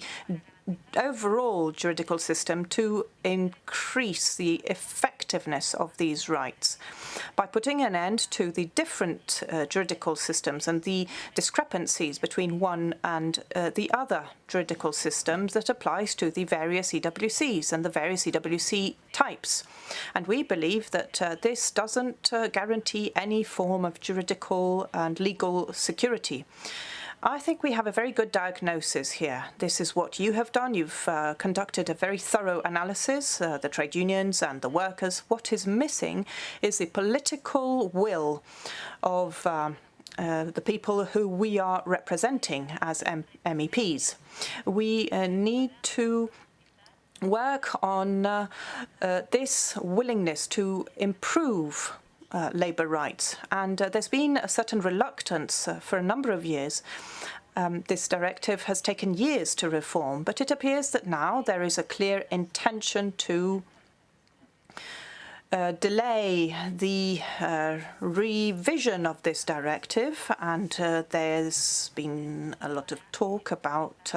overall juridical system to increase the effectiveness of these rights by putting an end to the different juridical systems and the discrepancies between one and the other juridical systems that applies to the various EWCs and the various EWC types. And we believe that this doesn't guarantee any form of juridical and legal security. I think we have a very good diagnosis here. This is what you have done. You've conducted a very thorough analysis, the trade unions and the workers. What is missing is the political will of the people who we are representing as MEPs. We need to work on this willingness to improve labour rights. And there's been a certain reluctance for a number of years. This directive has taken years to reform, but it appears that now there is a clear intention to delay the revision of this directive, and there's been a lot of talk about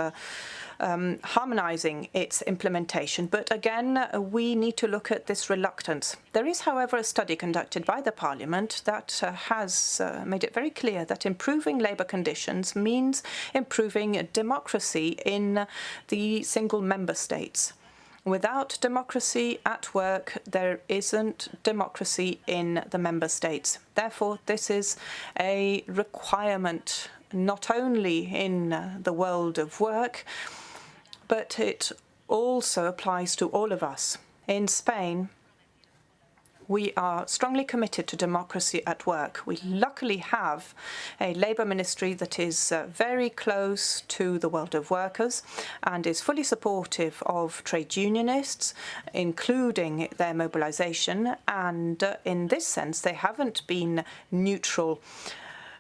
harmonising its implementation. But again, we need to look at this reluctance. There is, however, a study conducted by the Parliament that has made it very clear that improving labour conditions means improving democracy in the single member states. Without democracy at work, there isn't democracy in the member states. Therefore, this is a requirement not only in the world of work, but it also applies to all of us. In Spain, we are strongly committed to democracy at work. We luckily have a labour ministry that is very close to the world of workers and is fully supportive of trade unionists, including their mobilisation. And in this sense, they haven't been neutral,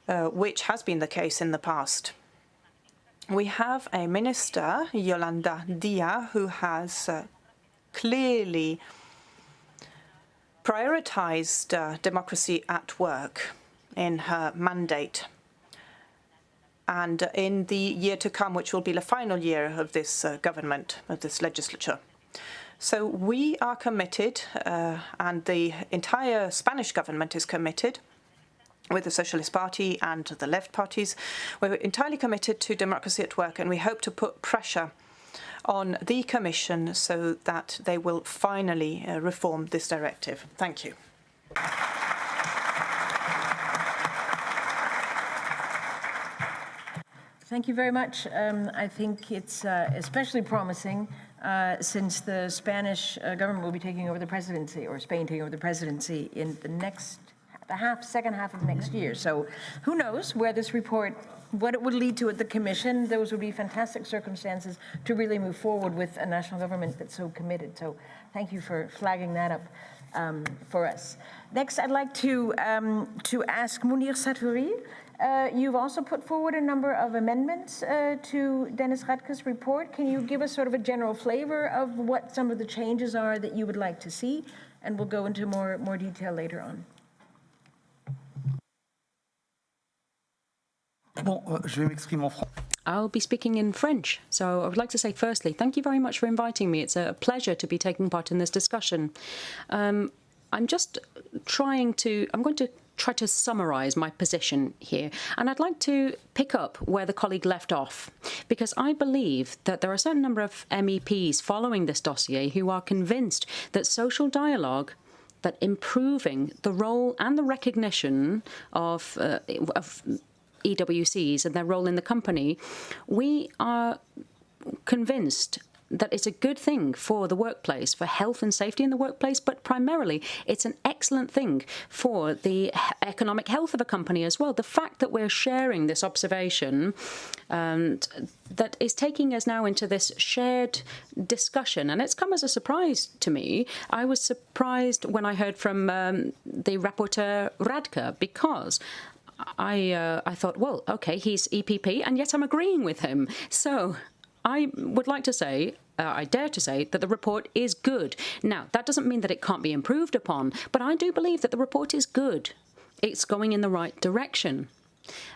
which has been the case in the past. We have a minister, Yolanda Díaz, who has clearly prioritised democracy at work in her mandate. And in the year to come, which will be the final year of this government, of this legislature. So we are committed, and the entire Spanish government is committed, with the Socialist Party and the left parties. We're entirely committed to democracy at work, and we hope to put pressure on the Commission so that they will finally reform this directive. Thank you. Thank you very much. I think it's especially promising since the Spanish government will be taking over the presidency, or Spain taking over the presidency in the second half of next year. So who knows where this report, what it would lead to at the Commission. Those would be fantastic circumstances to really move forward with a national government that's so committed. So thank you for flagging that up for us. Next, I'd like to ask Mounir Satouri. You've also put forward a number of amendments to Dennis Radke's report. Can you give us sort of a general flavor of what some of the changes are that you would like to see? And we'll go into more detail later on. I'll be speaking in French. So I would like to say, firstly, thank you very much for inviting me. It's a pleasure to be taking part in this discussion. I'm going to try to summarise my position here. And I'd like to pick up where the colleague left off, because I believe that there are a certain number of MEPs following this dossier who are convinced that social dialogue, that improving the role and the recognition of EWCs and their role in the company, we are convinced that it's a good thing for the workplace, for health and safety in the workplace, but primarily it's an excellent thing for the economic health of a company as well. The fact that we're sharing this observation and that is taking us now into this shared discussion, and it's come as a surprise to me. I was surprised when I heard from the rapporteur Radke, because I thought, well, okay, he's EPP, and yet I'm agreeing with him. So I would like to say, I dare to say, that the report is good. Now, that doesn't mean that it can't be improved upon, but I do believe that the report is good. It's going in the right direction.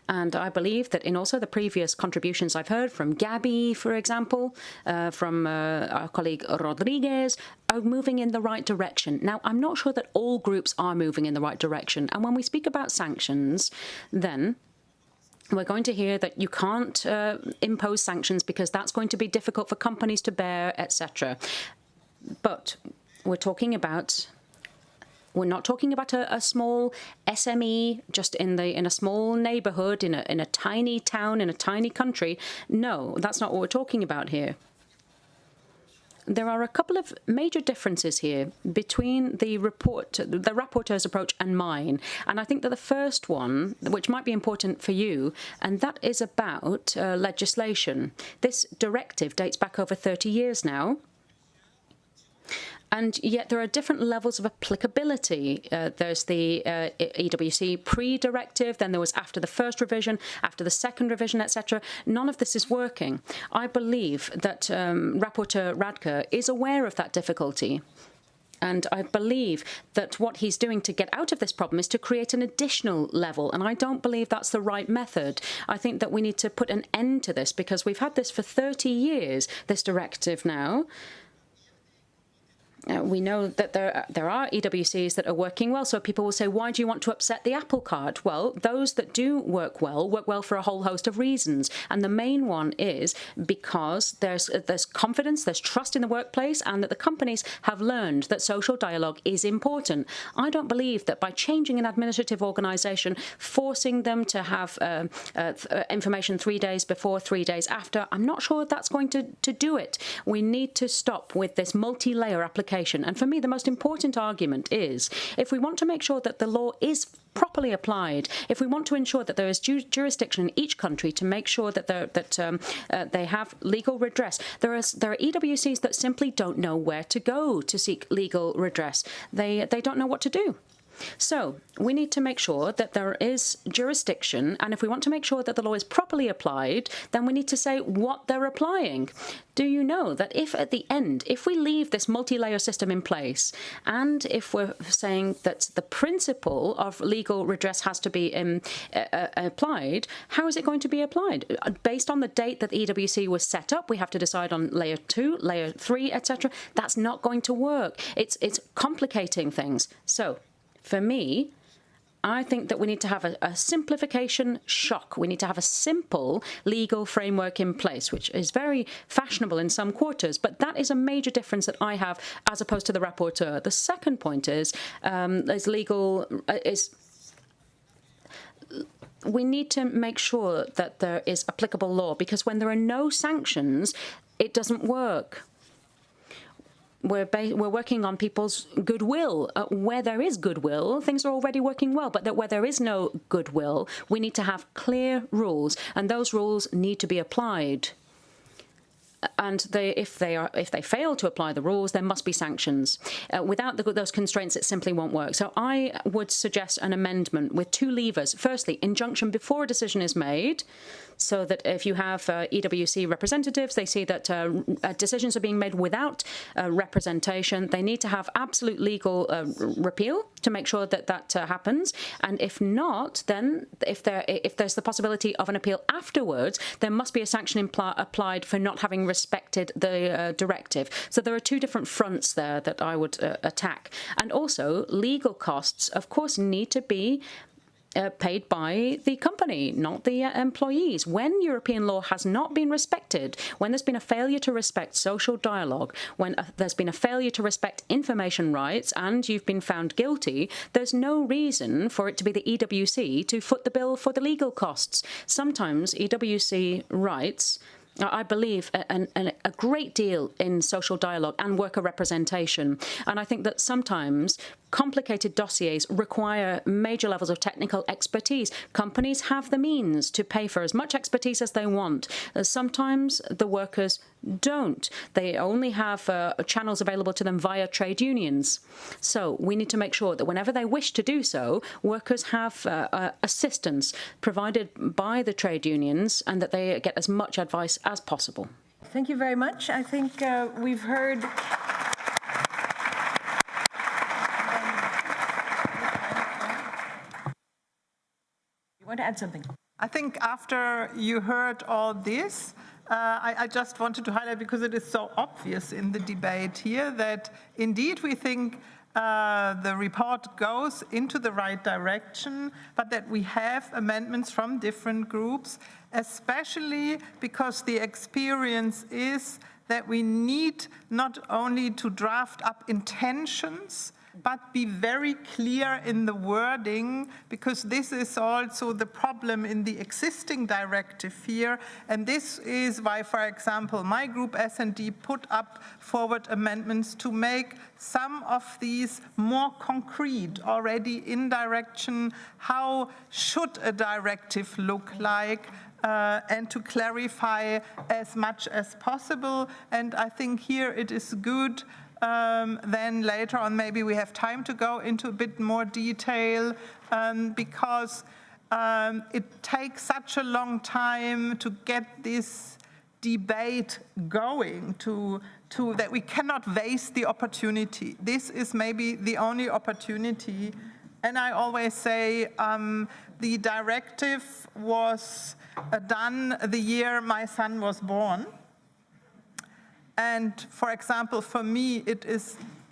And I believe that in also the previous contributions I've heard from Gabby, for example, from our colleague Rodriguez, are moving in the right direction. Now, I'm not sure that all groups are moving in the right direction. And when we speak about sanctions, then we're going to hear that you can't impose sanctions because that's going to be difficult for companies to bear, etc. But we're not talking about a small SME just in a small neighborhood, in a tiny town, in a tiny country. No, that's not what we're talking about here. There are a couple of major differences here between the rapporteur's approach and mine. And I think that the first one, which might be important for you, and that is about legislation. This directive dates back over 30 years now. And yet there are different levels of applicability. There's the EWC pre-directive, then there was after the first revision, after the second revision, etc. None of this is working. I believe that Rapporteur Radke is aware of that difficulty. And I believe that what he's doing to get out of this problem is to create an additional level. And I don't believe that's the right method. I think that we need to put an end to this because we've had this for 30 years, this directive now. We know that there are EWCs that are working well, so people will say, why do you want to upset the apple cart? Well, those that do work well for a whole host of reasons. And the main one is because there's confidence, there's trust in the workplace, and that the companies have learned that social dialogue is important. I don't believe that by changing an administrative organisation, forcing them to have information 3 days before, 3 days after, I'm not sure that's going to do it. We need to stop with this multi-layer application. And for me, the most important argument is if we want to make sure that the law is properly applied, if we want to ensure that there is jurisdiction in each country to make sure that they have legal redress, there are EWCs that simply don't know where to go to seek legal redress. They don't know what to do. So we need to make sure that there is jurisdiction, and if we want to make sure that the law is properly applied, then we need to say what they're applying. Do you know that if at the end, if we leave this multi-layer system in place, and if we're saying that the principle of legal redress has to be applied, how is it going to be applied? Based on the date that the EWC was set up, we have to decide on layer 2, layer 3, etc. That's not going to work. It's complicating things. So for me, I think that we need to have a simplification shock. We need to have a simple legal framework in place, which is very fashionable in some quarters, but that is a major difference that I have as opposed to the rapporteur. The second point is we need to make sure that there is applicable law, because when there are no sanctions, it doesn't work. We're working on people's goodwill. Where there is goodwill, things are already working well, but where there is no goodwill, we need to have clear rules, and those rules need to be applied. And if they fail to apply the rules, there must be sanctions. Without those constraints, it simply won't work. So I would suggest an amendment with 2 levers. Firstly, injunction before a decision is made, so that if you have EWC representatives, they see that decisions are being made without representation. They need to have absolute legal repeal to make sure that that happens. And if not, then if there's the possibility of an appeal afterwards, there must be a sanction applied for not having respected the directive. So there are 2 different fronts there that I would attack. And also, legal costs, of course, need to be paid by the company, not the employees. When European law has not been respected, when there's been a failure to respect social dialogue, when there's been a failure to respect information rights, and you've been found guilty, there's no reason for it to be the EWC to foot the bill for the legal costs. Sometimes EWC rights, I believe, a great deal in social dialogue and worker representation. And I think that sometimes complicated dossiers require major levels of technical expertise. Companies have the means to pay for as much expertise as they want. Sometimes the workers don't. They only have channels available to them via trade unions. So we need to make sure that whenever they wish to do so, workers have assistance provided by the trade unions, and that they get as much advice as possible. Thank you very much. I think we've heard... You want to add something? I think after you heard all this, I just wanted to highlight, because it is so obvious in the debate here, that indeed we think the report goes into the right direction, but that we have amendments from different groups, especially because the experience is that we need not only to draft up intentions, but be very clear in the wording, because this is also the problem in the existing directive here. And this is why, for example, my group SND put up forward amendments to make some of these more concrete already in direction. How should a directive look like? And to clarify as much as possible. And I think here it is good. Then later on, maybe we have time to go into a bit more detail, because it takes such a long time to get this debate going, to that we cannot waste the opportunity. This is maybe the only opportunity. And I always say the directive was done the year my son was born. And for example, for me,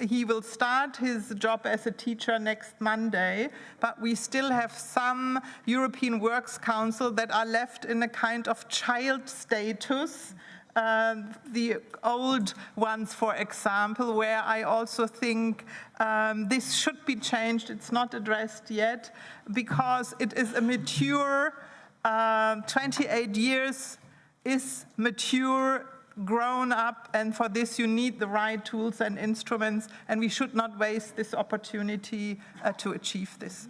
he will start his job as a teacher next Monday, but we still have some European Works Council that are left in a kind of child status. The old ones, for example, where I also think this should be changed. It's not addressed yet because it is a mature, 28 years is mature, grown up, and for this you need the right tools and instruments, and we should not waste this opportunity to achieve this.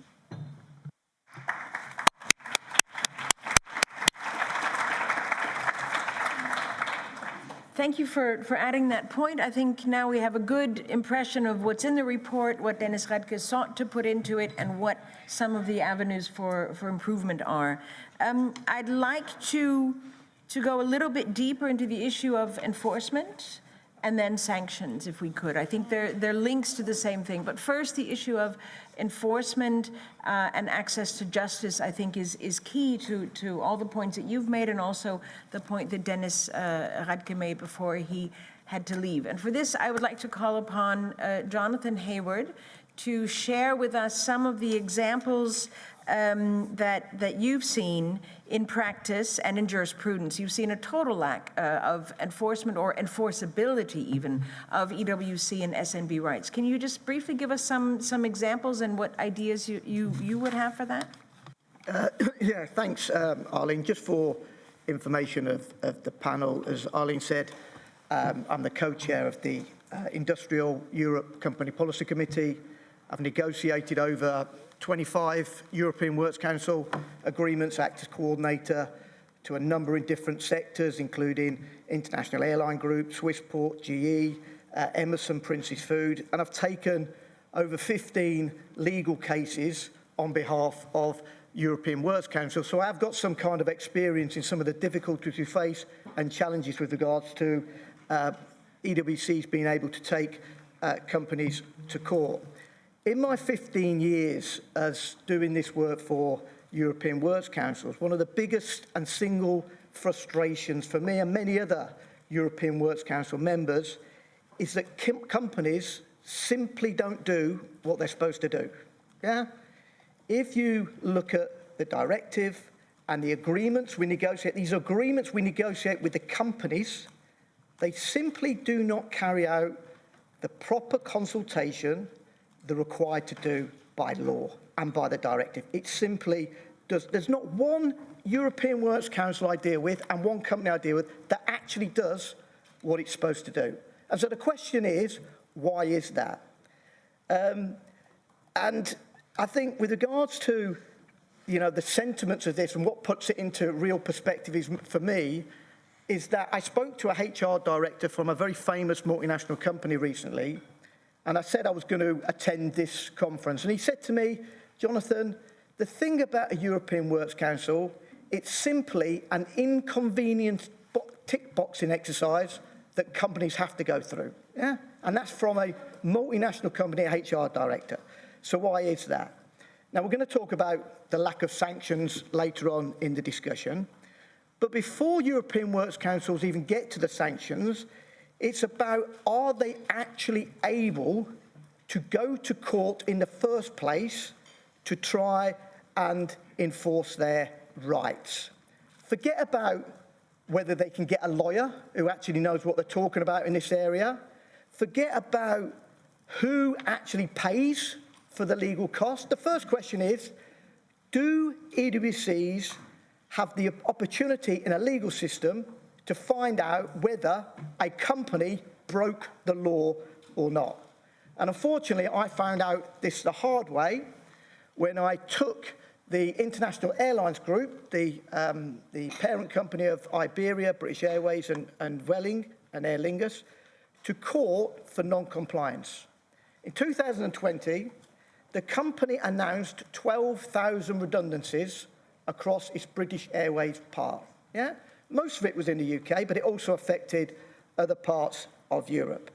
Thank you for adding that point. I think now we have a good impression of what's in the report, what Dennis Radke sought to put into it, and what some of the avenues for improvement are. I'd like to go a little bit deeper into the issue of enforcement and then sanctions, if we could. I think they're links to the same thing. But first, the issue of enforcement and access to justice, I think, is key to all the points that you've made and also the point that Dennis Radke made before he had to leave. And for this, I would like to call upon Jonathan Hayward to share with us some of the examples that you've seen in practice and in jurisprudence. You've seen a total lack of enforcement or enforceability even of EWC and SNB rights. Can you just briefly give us some examples and what ideas you would have for that? Yeah, thanks, Arlene. Just for information of the panel, as Arlene said, I'm the co-chair of the Industrial Europe Company Policy Committee. I've negotiated over 25 European Works Council agreements, act as coordinator to a number in different sectors, including International Airline Group, Swissport, GE, Emerson, Prince's Food, and I've taken over 15 legal cases on behalf of European Works Council. So I've got some kind of experience in some of the difficulties we face and challenges with regards to EWCs being able to take companies to court. In my 15 years as doing this work for European Works Councils, one of the biggest and single frustrations for me and many other European Works Council members is that companies simply don't do what they're supposed to do. Yeah? If you look at the directive and the agreements we negotiate, these agreements we negotiate with the companies, they simply do not carry out the proper consultation they're required to do by law and by the directive. It simply does. There's not one European Works Council I deal with and one company I deal with that actually does what it's supposed to do. And so the question is, why is that? And I think with regards to, the sentiments of this and what puts it into real perspective is, for me, is that I spoke to a HR director from a very famous multinational company recently, and I said I was going to attend this conference. And he said to me, Jonathan, the thing about a European Works Council, it's simply an inconvenient tick-boxing exercise that companies have to go through. Yeah? And that's from a multinational company HR director. So why is that? Now, we're going to talk about the lack of sanctions later on in the discussion. But before European Works Councils even get to the sanctions, it's about, are they actually able to go to court in the first place to try and enforce their rights? Forget about whether they can get a lawyer who actually knows what they're talking about in this area. Forget about who actually pays for the legal cost. The first question is, do EWCs have the opportunity in a legal system to find out whether a company broke the law or not? And unfortunately, I found out this the hard way when I took the International Airlines Group, the parent company of Iberia, British Airways and Vueling and Aer Lingus, to court for non-compliance. In 2020, the company announced 12,000 redundancies across its British Airways part. Yeah? Most of it was in the UK, but it also affected other parts of Europe.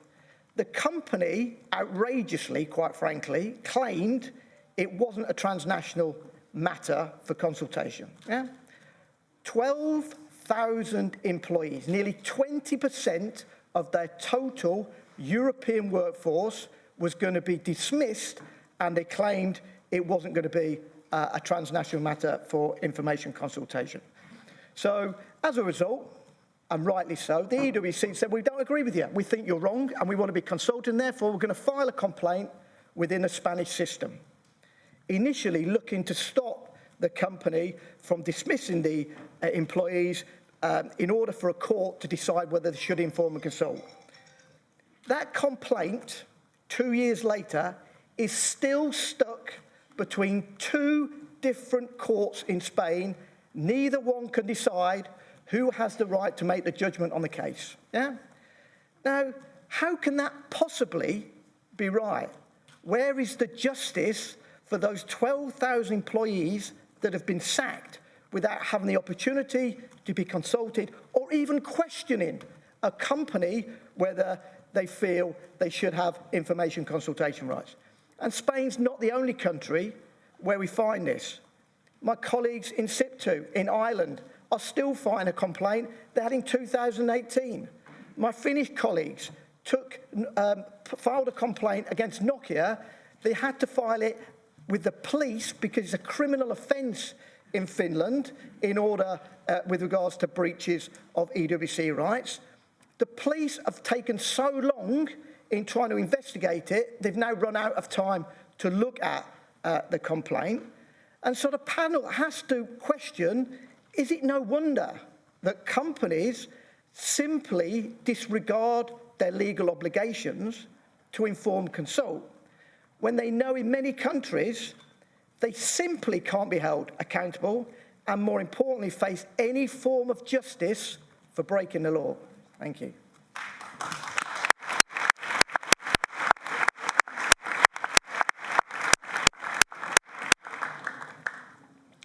The company, outrageously, quite frankly, claimed it wasn't a transnational matter for consultation. Yeah? 12,000 employees, nearly 20% of their total European workforce was going to be dismissed, and they claimed it wasn't going to be a transnational matter for information consultation. So, as a result, and rightly so, the EWC said, we don't agree with you. We think you're wrong, and we want to be consulted, and therefore we're going to file a complaint within the Spanish system. Initially looking to stop the company from dismissing the employees in order for a court to decide whether they should inform and consult. That complaint, 2 years later, is still stuck between two different courts in Spain. Neither one can decide who has the right to make the judgment on the case. Yeah? Now, how can that possibly be right? Where is the justice for those 12,000 employees that have been sacked without having the opportunity to be consulted or even questioning a company whether they feel they should have information consultation rights? And Spain's not the only country where we find this. My colleagues in SIP2 in Ireland are still filing a complaint they had in 2018. My Finnish colleagues filed a complaint against Nokia. They had to file it with the police because it's a criminal offence in Finland in order with regards to breaches of EWC rights. The police have taken so long in trying to investigate it, they've now run out of time to look at the complaint. And so the panel has to question, is it no wonder that companies simply disregard their legal obligations to inform consult when they know in many countries they simply can't be held accountable and, more importantly, face any form of justice for breaking the law? Thank you.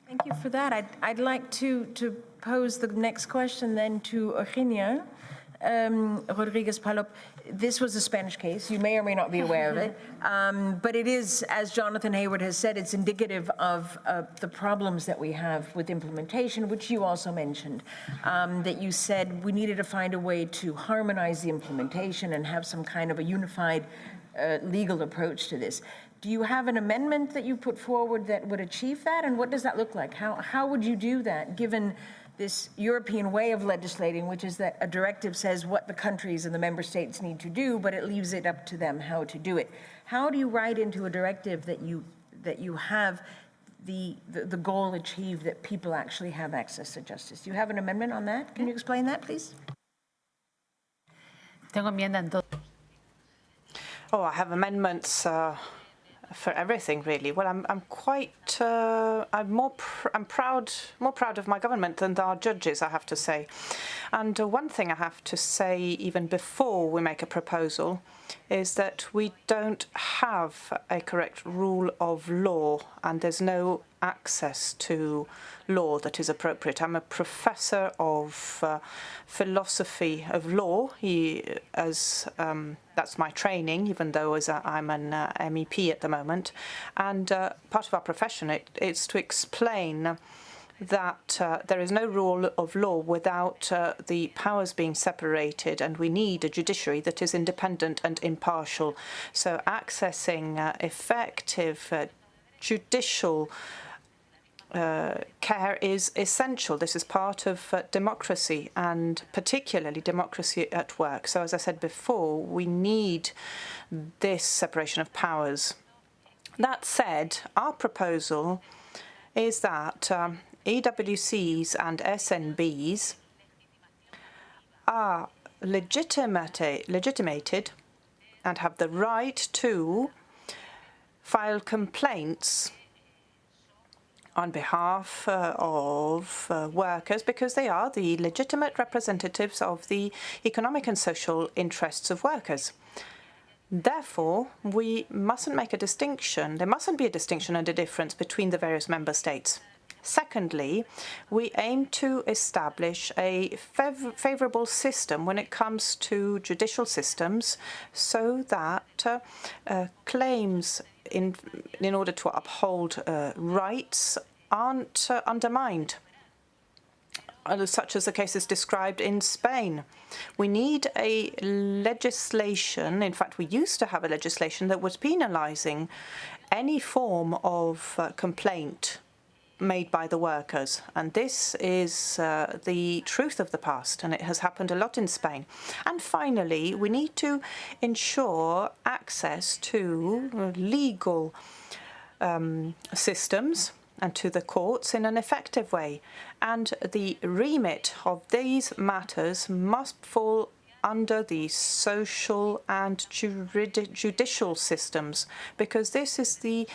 Thank you for that. I'd like to pose the next question then to Eugenia Rodriguez-Palop. This was a Spanish case. You may or may not be aware of it. But it is, as Jonathan Hayward has said, it's indicative of the problems that we have with implementation, which you also mentioned, that you said we needed to find a way to harmonize the implementation and have some kind of a unified legal approach to this. Do you have an amendment that you put forward that would achieve that? And what does that look like? How would you do that, given this European way of legislating, which is that a directive says what the countries and the member states need to do, but it leaves it up to them how to do it? How do you write into a directive that you have the goal achieved, that people actually have access to justice? Do you have an amendment on that? Can you explain that, please? Oh, I have amendments for everything, really. Well, I'm proud of my government than our judges, I have to say. And one thing I have to say, even before we make a proposal, is that we don't have a correct rule of law, and there's no access to law that is appropriate. I'm a professor of philosophy of law, that's my training, even though I'm an MEP at the moment. And part of our profession is to explain that there is no rule of law without the powers being separated, and we need a judiciary that is independent and impartial. So accessing effective judicial care is essential. This is part of democracy, and particularly democracy at work. So as I said before, we need this separation of powers. That said, our proposal is that EWCs and Smbs are legitimated and have the right to file complaints on behalf of workers, because they are the legitimate representatives of the economic and social interests of workers. Therefore, we mustn't make a distinction. There mustn't be a distinction and a difference between the various member states. Secondly, we aim to establish a favourable system when it comes to judicial systems so that claims in order to uphold rights aren't undermined, such as the cases described in Spain. We need a legislation, in fact, we used to have a legislation that was penalising any form of complaint made by the workers. And this is the truth of the past, and it has happened a lot in Spain. And finally, we need to ensure access to legal systems and to the courts in an effective way. And the remit of these matters must fall under the social and judicial systems, because this is the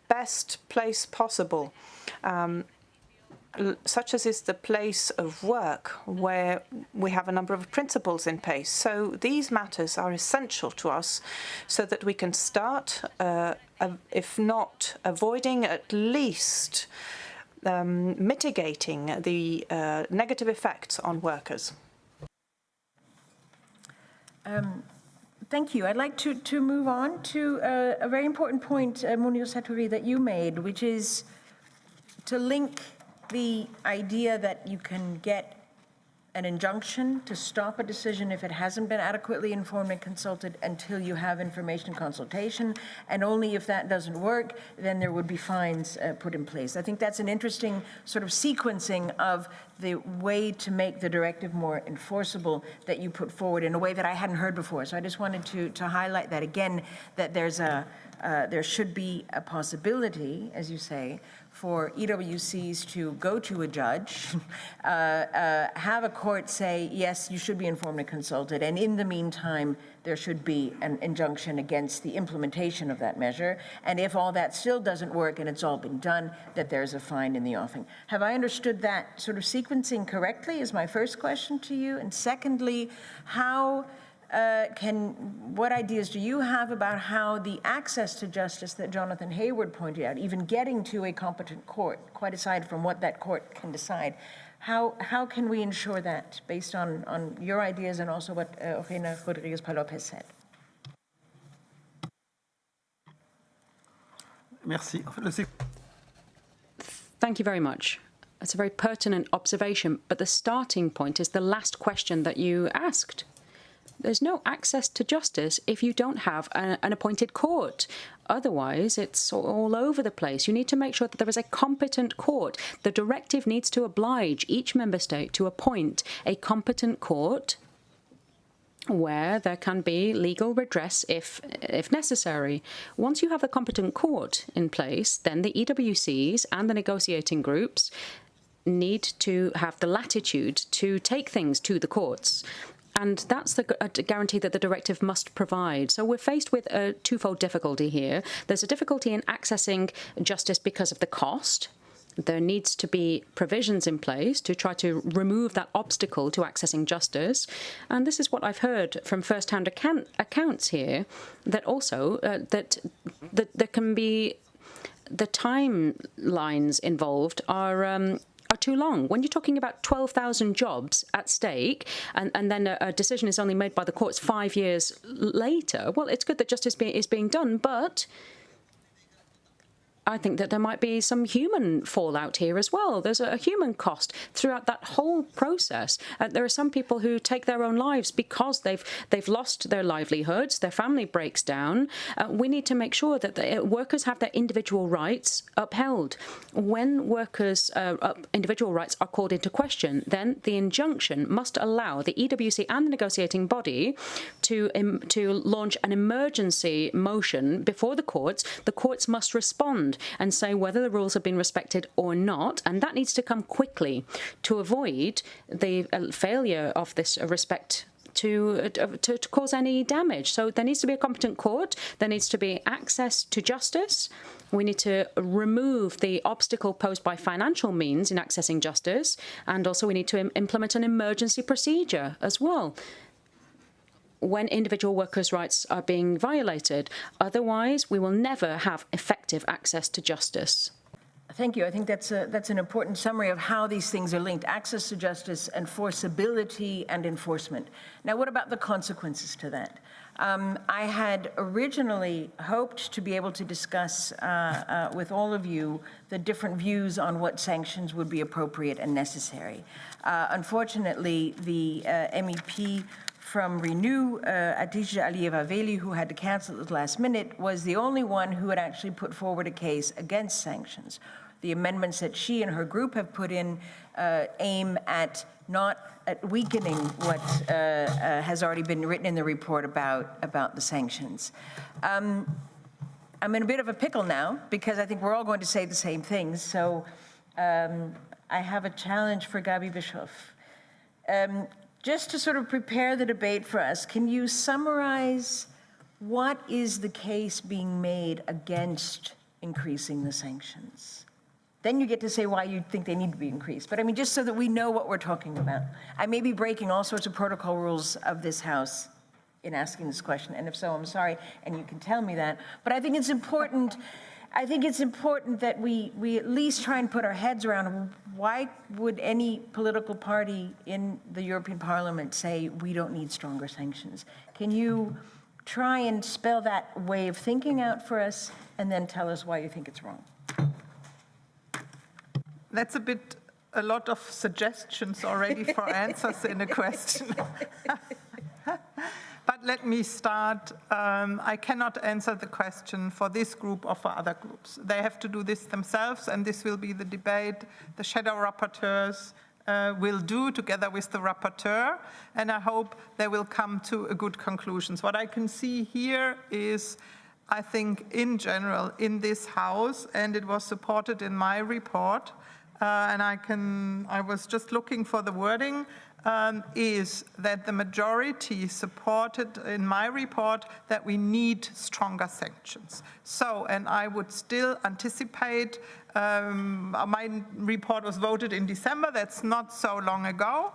best place possible, such as is the place of work where we have a number of principles in place. So these matters are essential to us so that we can start, if not avoiding, at least mitigating the negative effects on workers. Thank you. I'd like to move on to a very important point, Munir Satouri, that you made, which is to link the idea that you can get an injunction to stop a decision if it hasn't been adequately informed and consulted until you have information consultation, and only if that doesn't work, then there would be fines put in place. I think that's an interesting sort of sequencing of the way to make the directive more enforceable that you put forward in a way that I hadn't heard before. So I just wanted to highlight that again, that there should be a possibility, as you say, for EWCs to go to a judge, have a court say, yes, you should be informed and consulted, and in the meantime, there should be an injunction against the implementation of that measure. And if all that still doesn't work and it's all been done, that there's a fine in the offing. Have I understood that sort of sequencing correctly is my first question to you. And secondly, what ideas do you have about how the access to justice that Jonathan Hayward pointed out, even getting to a competent court, quite aside from what that court can decide, how can we ensure that based on your ideas and also what Eugenia Rodriguez-Palop has said? Merci. Thank you very much. That's a very pertinent observation, but the starting point is the last question that you asked. There's no access to justice if you don't have an appointed court. Otherwise, it's all over the place. You need to make sure that there is a competent court. The directive needs to oblige each member state to appoint a competent court where there can be legal redress if necessary. Once you have a competent court in place, then the EWCs and the negotiating groups need to have the latitude to take things to the courts. And that's the guarantee that the directive must provide. So we're faced with a twofold difficulty here. There's a difficulty in accessing justice because of the cost. There needs to be provisions in place to try to remove that obstacle to accessing justice. And this is what I've heard from first-hand accounts here, that also that there can be the timelines involved are too long. When you're talking about 12,000 jobs at stake, and then a decision is only made by the courts 5 years later, well, it's good that justice is being done, but I think that there might be some human fallout here as well. There's a human cost throughout that whole process. There are some people who take their own lives because they've lost their livelihoods, their family breaks down. We need to make sure that the workers have their individual rights upheld. When workers' individual rights are called into question, then the injunction must allow the EWC and the negotiating body to launch an emergency motion before the courts. The courts must respond and say whether the rules have been respected or not, and that needs to come quickly to avoid the failure of this respect to cause any damage. So there needs to be a competent court, there needs to be access to justice, we need to remove the obstacle posed by financial means in accessing justice, and also we need to implement an emergency procedure as well when individual workers' rights are being violated. Otherwise, we will never have effective access to justice. Thank you. I think that's an important summary of how these things are linked: access to justice, enforceability, and enforcement. Now, what about the consequences to that? I had originally hoped to be able to discuss with all of you the different views on what sanctions would be appropriate and necessary. Unfortunately, the MEP from Renew, Hatice Alieva-Veli, who had to cancel at the last minute, was the only one who had actually put forward a case against sanctions. The amendments that she and her group have put in aim at not at weakening what has already been written in the report about the sanctions. I'm in a bit of a pickle now because I think we're all going to say the same things. So I have a challenge for Gabby Bischoff. Just to sort of prepare the debate for us, can you summarize what is the case being made against increasing the sanctions? Then you get to say why you think they need to be increased. But I mean, just so that we know what we're talking about. I may be breaking all sorts of protocol rules of this House in asking this question, and if so, I'm sorry, and you can tell me that. But I think it's important, that we at least try and put our heads around why would any political party in the European Parliament say we don't need stronger sanctions? Can you try and spell that way of thinking out for us and then tell us why you think it's wrong? That's a lot of suggestions already for answers in a question. But let me start. I cannot answer the question for this group or for other groups. They have to do this themselves, and this will be the debate the shadow rapporteurs will do together with the rapporteur, and I hope they will come to a good conclusions. What I can see here is, I think in general in this House, and it was supported in my report, and I was just looking for the wording, is that the majority supported in my report that we need stronger sanctions. So, and I would still anticipate, my report was voted in December, that's not so long ago,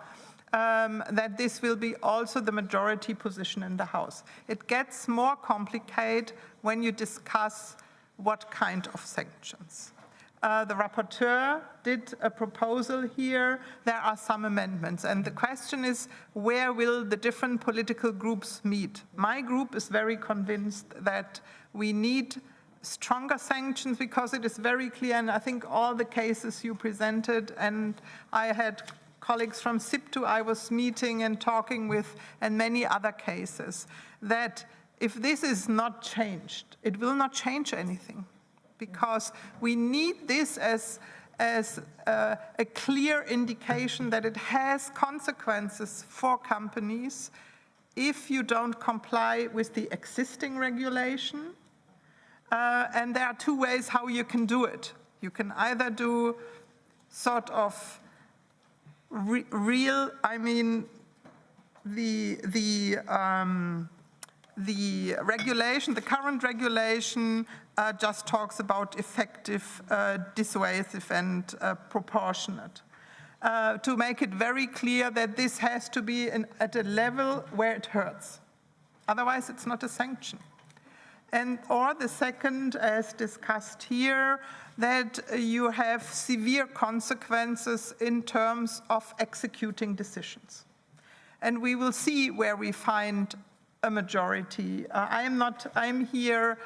that this will be also the majority position in the House. It gets more complicated when you discuss what kind of sanctions. The rapporteur did a proposal here. There are some amendments. And the question is, where will the different political groups meet? My group is very convinced that we need stronger sanctions because it is very clear, and I think all the cases you presented, and I had colleagues from SIPTU I was meeting and talking with, and many other cases, that if this is not changed, it will not change anything. Because we need this as a clear indication that it has consequences for companies if you don't comply with the existing regulation. And there are two ways how you can do it. You can either do sort of real, I mean, the regulation, the current regulation just talks about effective, dissuasive, and proportionate. To make it very clear that this has to be at a level where it hurts. Otherwise, it's not a sanction. Or the second, as discussed here, that you have severe consequences in terms of executing decisions. And we will see where we find a majority. I'm here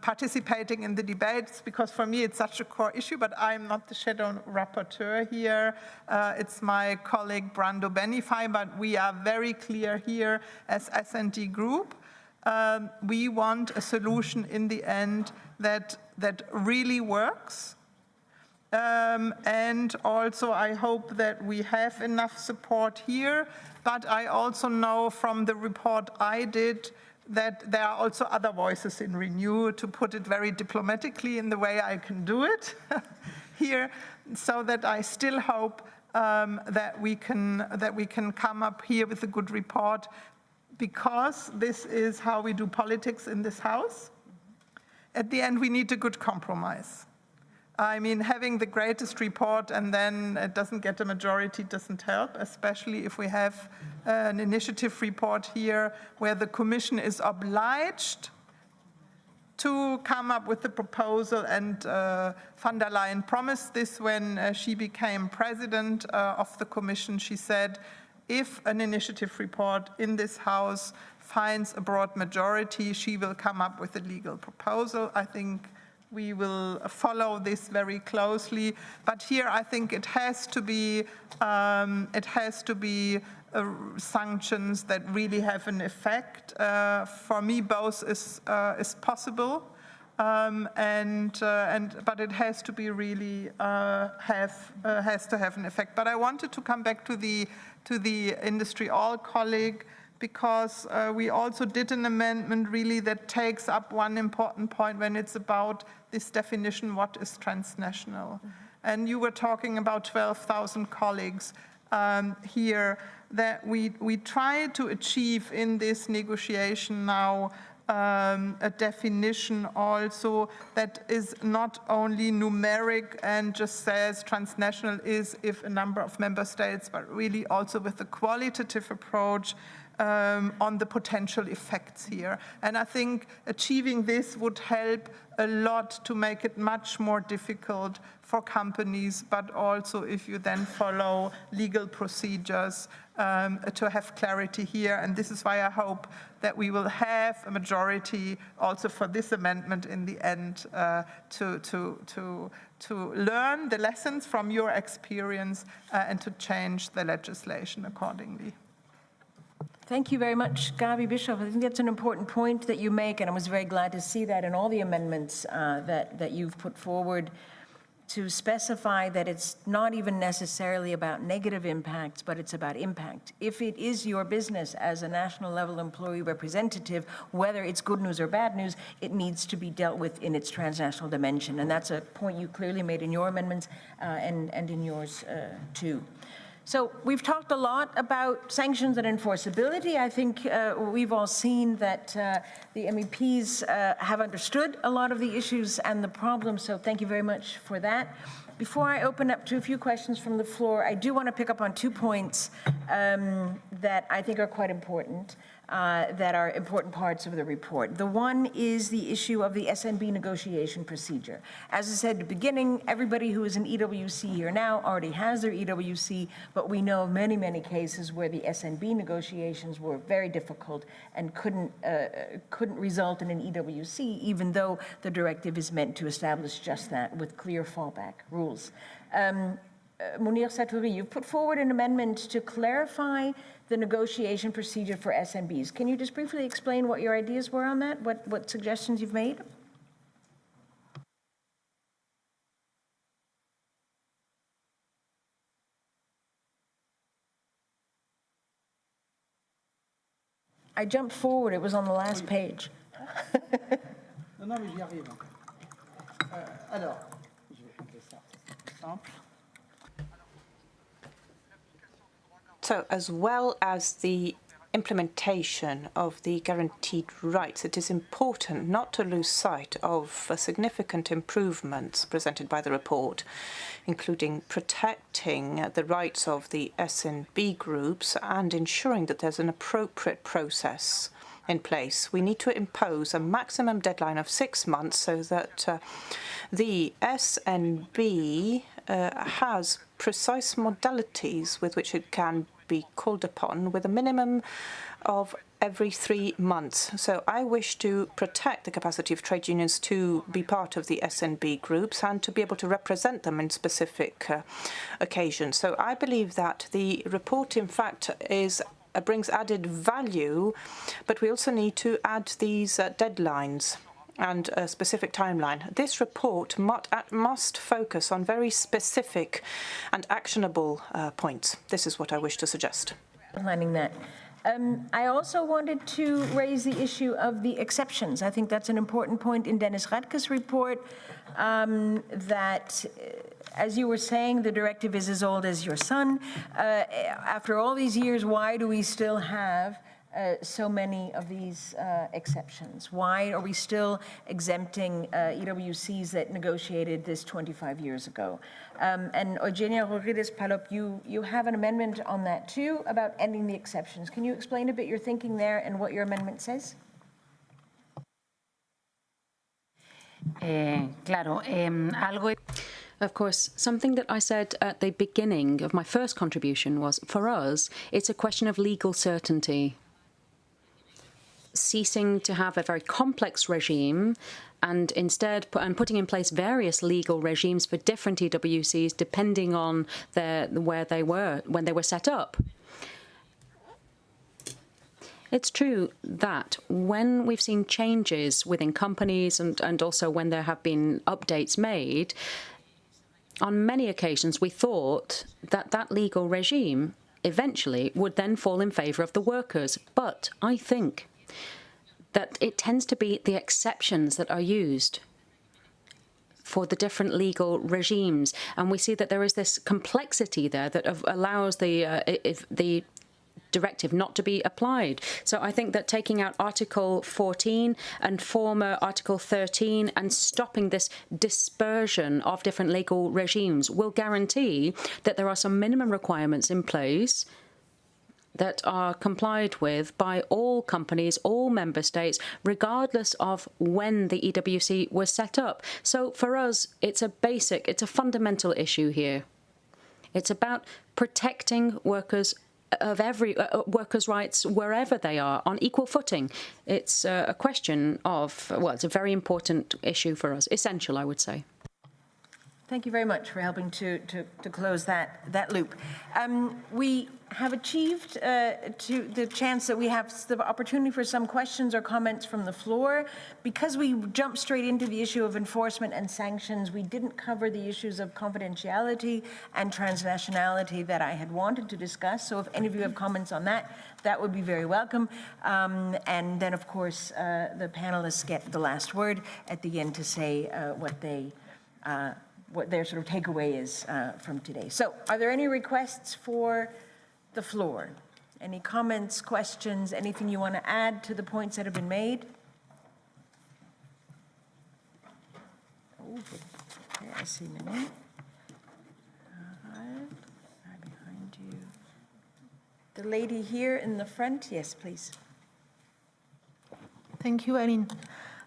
participating in the debates because for me it's such a core issue, but I'm not the shadow rapporteur here. It's my colleague Brando Benify, but we are very clear here as S&D group. We want a solution in the end that really works. And also I hope that we have enough support here, but I also know from the report I did that there are also other voices in Renew, to put it very diplomatically in the way I can do it here, so that I still hope that we can come up here with a good report, because this is how we do politics in this House. At the end, we need a good compromise. I mean, having the greatest report and then it doesn't get a majority doesn't help, especially if we have an initiative report here where the Commission is obliged to come up with the proposal, and von der Leyen promised this when she became president of the Commission. She said, if an initiative report in this House finds a broad majority, she will come up with a legal proposal. I think we will follow this very closely, but here I think it has to be sanctions that really have an effect. For me, both is possible, but it has to be really has to have an effect. But I wanted to come back to the industry all colleague, because we also did an amendment really that takes up one important point when it's about this definition, what is transnational. And you were talking about 12,000 colleagues here, that we try to achieve in this negotiation now a definition also that is not only numeric and just says transnational is if a number of member states, but really also with a qualitative approach on the potential effects here. And I think achieving this would help a lot to make it much more difficult for companies, but also if you then follow legal procedures to have clarity here. And this is why I hope that we will have a majority also for this amendment in the end to learn the lessons from your experience and to change the legislation accordingly. Thank you very much, Gabby Bischoff. I think that's an important point that you make, and I was very glad to see that in all the amendments that you've put forward, to specify that it's not even necessarily about negative impacts, but it's about impact. If it is your business as a national level employee representative, whether it's good news or bad news, it needs to be dealt with in its transnational dimension. And that's a point you clearly made in your amendments and in yours too. So we've talked a lot about sanctions and enforceability. I think we've all seen that the MEPs have understood a lot of the issues and the problems, so thank you very much for that. Before I open up to a few questions from the floor, I do want to pick up on 2 points that I think are quite important, that are important parts of the report. The one is the issue of the Snb negotiation procedure. As I said at the beginning, everybody who is an EWC here now already has their EWC, but we know of many, many cases where the Snb negotiations were very difficult and couldn't result in an EWC, even though the directive is meant to establish just that with clear fallback rules. Mounir Satouri, you've put forward an amendment to clarify the negotiation procedure for Smbs. Can you just briefly explain what your ideas were on that, what suggestions you've made? I jumped forward, it was on the last page. Non, mais j'y arrive. Alors, je vais compter ça. Simple. So, as well as the implementation of the guaranteed rights, it is important not to lose sight of significant improvements presented by the report, including protecting the rights of the Snb groups and ensuring that there's an appropriate process in place. We need to impose a maximum deadline of 6 months so that the Snb has precise modalities with which it can be called upon, with a minimum of every 3 months. So I wish to protect the capacity of trade unions to be part of the Snb groups and to be able to represent them in specific occasions. So I believe that the report, in fact, brings added value, but we also need to add these deadlines and a specific timeline. This report must focus on very specific and actionable points. This is what I wish to suggest. Planning that. I also wanted to raise the issue of the exceptions. I think that's an important point in Dennis Radke's report, that, as you were saying, the directive is as old as your son. After all these years, why do we still have so many of these exceptions? Why are we still exempting EWCs that negotiated this 25 years ago? And Eugenia Rodriguez-Palop, you have an amendment on that too, about ending the exceptions. Can you explain a bit your thinking there and what your amendment says? Of course, something that I said at the beginning of my first contribution was, for us, it's a question of legal certainty. Ceasing to have a very complex regime and instead putting in place various legal regimes for different EWCs depending on where they were when they were set up. It's true that when we've seen changes within companies and also when there have been updates made, on many occasions we thought that that legal regime eventually would then fall in favour of the workers. But I think that it tends to be the exceptions that are used for the different legal regimes. And we see that there is this complexity there that allows the directive not to be applied. So I think that taking out Article 14 and former Article 13 and stopping this dispersion of different legal regimes will guarantee that there are some minimum requirements in place that are complied with by all companies, all member states, regardless of when the EWC was set up. So for us, it's a fundamental issue here. It's about protecting workers' rights wherever they are on equal footing. It's a question of, well, it's a very important issue for us, essential, I would say. Thank you very much for helping to close that loop. We have achieved to the chance that we have the opportunity for some questions or comments from the floor. Because we jumped straight into the issue of enforcement and sanctions, we didn't cover the issues of confidentiality and transnationality that I had wanted to discuss. So if any of you have comments on that, that would be very welcome. And then, of course, the panelists get the last word at the end to say what their sort of takeaway is from today. So are there any requests for the floor? Any comments, questions, anything you want to add to the points that have been made? Oh, okay, I see Mene. Right behind you. The lady here in the front, yes, please. Thank you, Aline.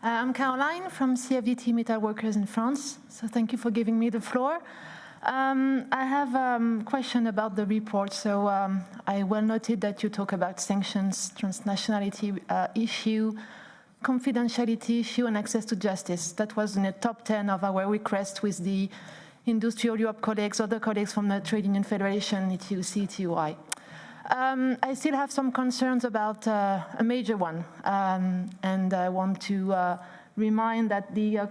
I'm Caroline from CFDT Metal Workers in France, so thank you for giving me the floor. I have a question about the report. So I well noted that you talk about sanctions, transnationality issue, confidentiality issue, and access to justice. That was in the top 10 of our request with the Industrial Europe colleagues, other colleagues from the Trade Union Federation, ETUC, ETUI. I still have some concerns about a major one, and I want to remind that the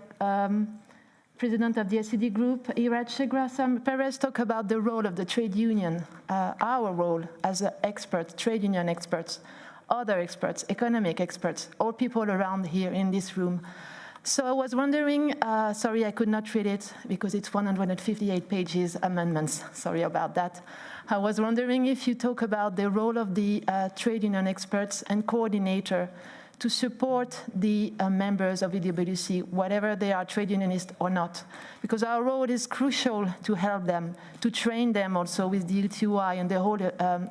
president of the SED group, Irad Shegra-Perez, talked about the role of the trade union, our role as experts, trade union experts, other experts, economic experts, all people around here in this room. So I was wondering, sorry I could not read it because it's 158 pages amendments, sorry about that. I was wondering if you talk about the role of the trade union experts and coordinator to support the members of EWC, whatever they are, trade unionists or not, because our role is crucial to help them, to train them also with the ETUI and the whole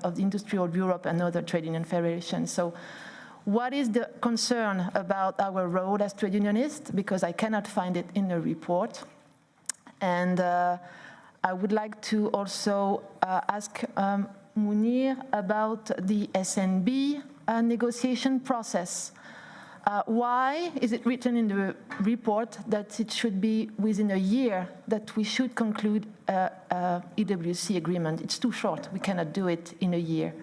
of the Industrial Europe and other trade union federations. So what is the concern about our role as trade unionists? Because I cannot find it in the report. And I would like to also ask Munir about the Snb negotiation process. Why is it written in the report that it should be within a year that we should conclude a EWC agreement? It's too short. We cannot do it in a year.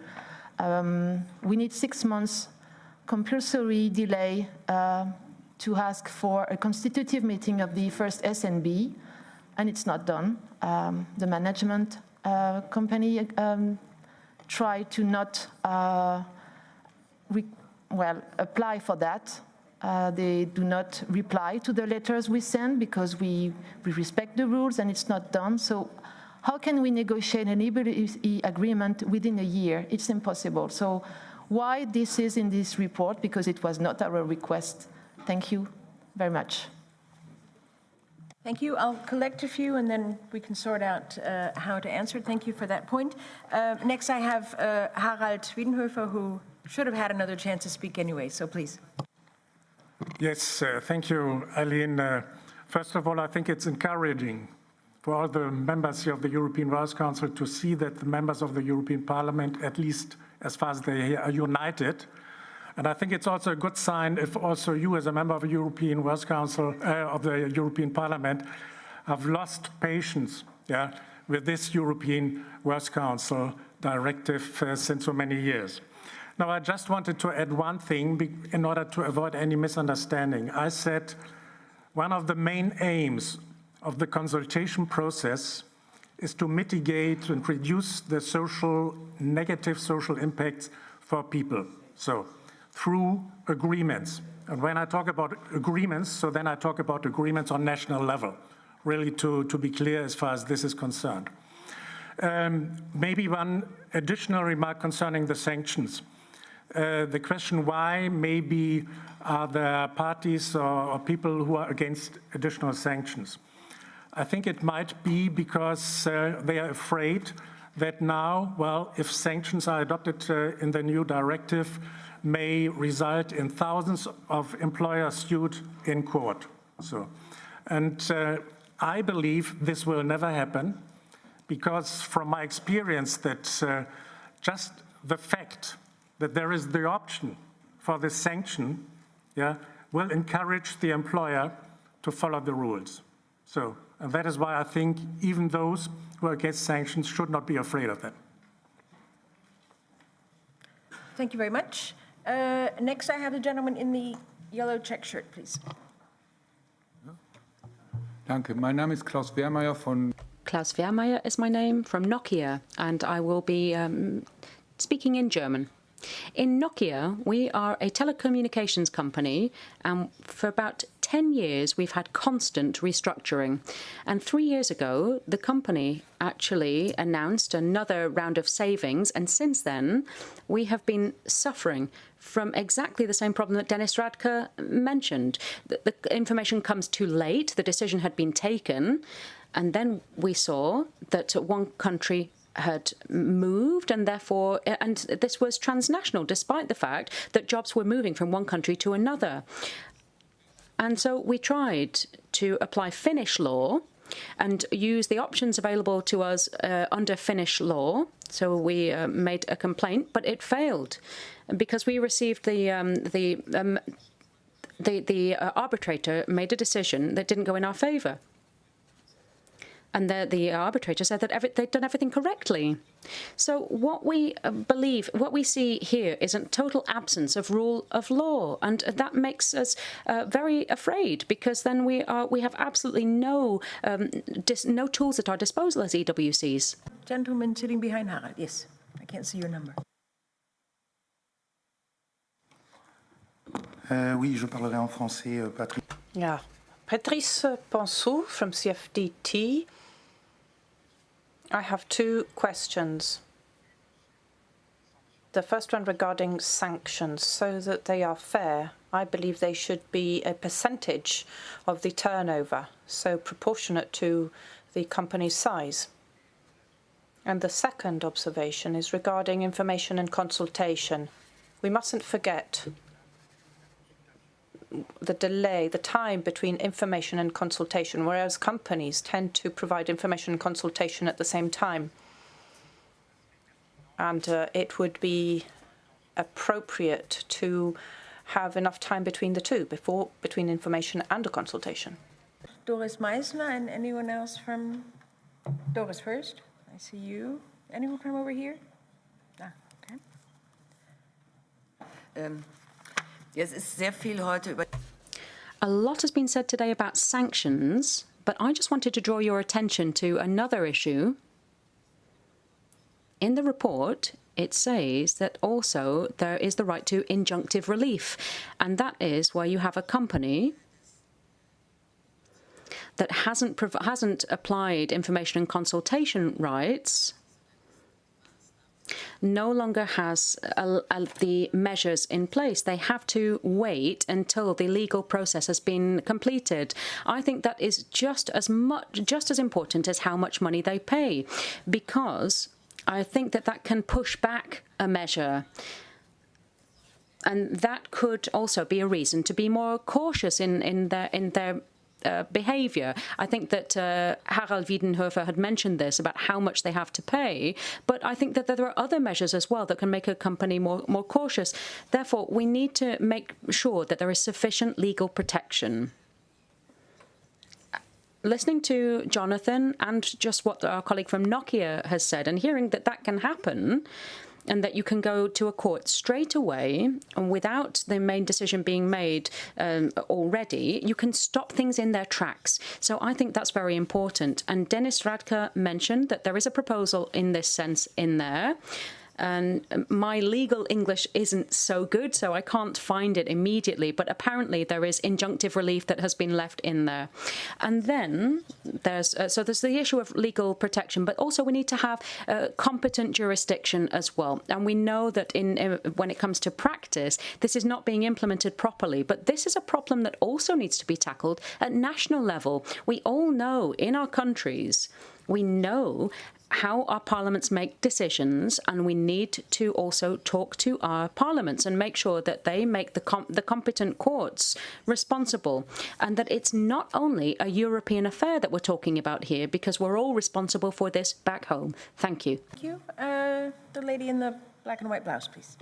We need 6 months compulsory delay to ask for a constitutive meeting of the first Snb, and it's not done. The management company tried to not apply for that. They do not reply to the letters we send because we respect the rules and it's not done. So how can we negotiate an EWC agreement within a year? It's impossible. So why this is in this report? Because it was not our request. Thank you very much. Thank you. I'll collect a few and then we can sort out how to answer. Thank you for that point. Next I have Harald Wiedenhofer, who should have had another chance to speak anyway, so please. Yes, thank you, Aline. First of all, I think it's encouraging for all the members here of the European Works Council to see that the members of the European Parliament, at least as far as they are united. And I think it's also a good sign if also you, as a member of the European Works Council, of the European Parliament, have lost patience with this European Works Council directive since so many years. Now, I just wanted to add one thing in order to avoid any misunderstanding. I said one of the main aims of the consultation process is to mitigate and reduce the negative social impacts for people. So, through agreements. And when I talk about agreements, then I talk about agreements on national level, really to be clear as far as this is concerned. Maybe one additional remark concerning the sanctions. The question why maybe are there parties or people who are against additional sanctions? I think it might be because they are afraid that now, well, if sanctions are adopted in the new directive, may result in thousands of employers sued in court. I believe this will never happen because from my experience that just the fact that there is the option for this sanction will encourage the employer to follow the rules. And that is why I think even those who are against sanctions should not be afraid of them. Thank you very much. Next, I have the gentleman in the yellow check shirt, please. Danke. Mein Name ist Klaus Wehrmeier von... Klaus Wehrmeier is my name, from Nokia, and I will be speaking in German. In Nokia, we are a telecommunications company, and for about 10 years we've had constant restructuring. And 3 years ago, the company actually announced another round of savings, and since then we have been suffering from exactly the same problem that Dennis Radke mentioned. The information comes too late, the decision had been taken, and then we saw that one country had moved, and therefore, and this was transnational, despite the fact that jobs were moving from one country to another. And so we tried to apply Finnish law and use the options available to us under Finnish law. So we made a complaint, but it failed because we received the arbitrator made a decision that didn't go in our favour. And the arbitrator said that they'd done everything correctly. So what we believe, what we see here is a total absence of rule of law, and that makes us very afraid because then we have absolutely no tools at our disposal as EWCs. Gentleman sitting behind Harald, yes. I can't see your number. Oui, je parlerai en français, Patrick. Yeah. Patrice Pensou from CFDT. I have two questions. The first one regarding sanctions, so that they are fair. I believe they should be a percentage of the turnover, so proportionate to the company's size. And the second observation is regarding information and consultation. We mustn't forget the delay, the time between information and consultation, whereas companies tend to provide information and consultation at the same time. And it would be appropriate to have enough time between the two, between information and a consultation. Doris Meisner and anyone else from... Doris first. I see you. Anyone from over here? Ah, okay. A lot has been said today about sanctions, but I just wanted to draw your attention to another issue. In the report, it says that also there is the right to injunctive relief, and that is where you have a company that hasn't applied information and consultation rights, no longer has the measures in place. They have to wait until the legal process has been completed. I think that is just as important as how much money they pay, because I think that can push back a measure. And that could also be a reason to be more cautious in their behaviour. I think that Harald Wiedenhofer had mentioned this about how much they have to pay, but I think that there are other measures as well that can make a company more cautious. Therefore, we need to make sure that there is sufficient legal protection. Listening to Jonathan and just what our colleague from Nokia has said, and hearing that that can happen, and that you can go to a court straight away and without the main decision being made already, you can stop things in their tracks. So I think that's very important. And Dennis Radke mentioned that there is a proposal in this sense in there. And my legal English isn't so good, so I can't find it immediately. But apparently there is injunctive relief that has been left in there. And then there's the issue of legal protection, but also we need to have competent jurisdiction as well. And we know that when it comes to practice, this is not being implemented properly. But this is a problem that also needs to be tackled at national level. We all know in our countries, we know how our parliaments make decisions, and we need to also talk to our parliaments and make sure that they make the competent courts responsible, and that it's not only a European affair that we're talking about here, because we're all responsible for this back home. Thank you. Thank you. The lady in the black and white blouse, please.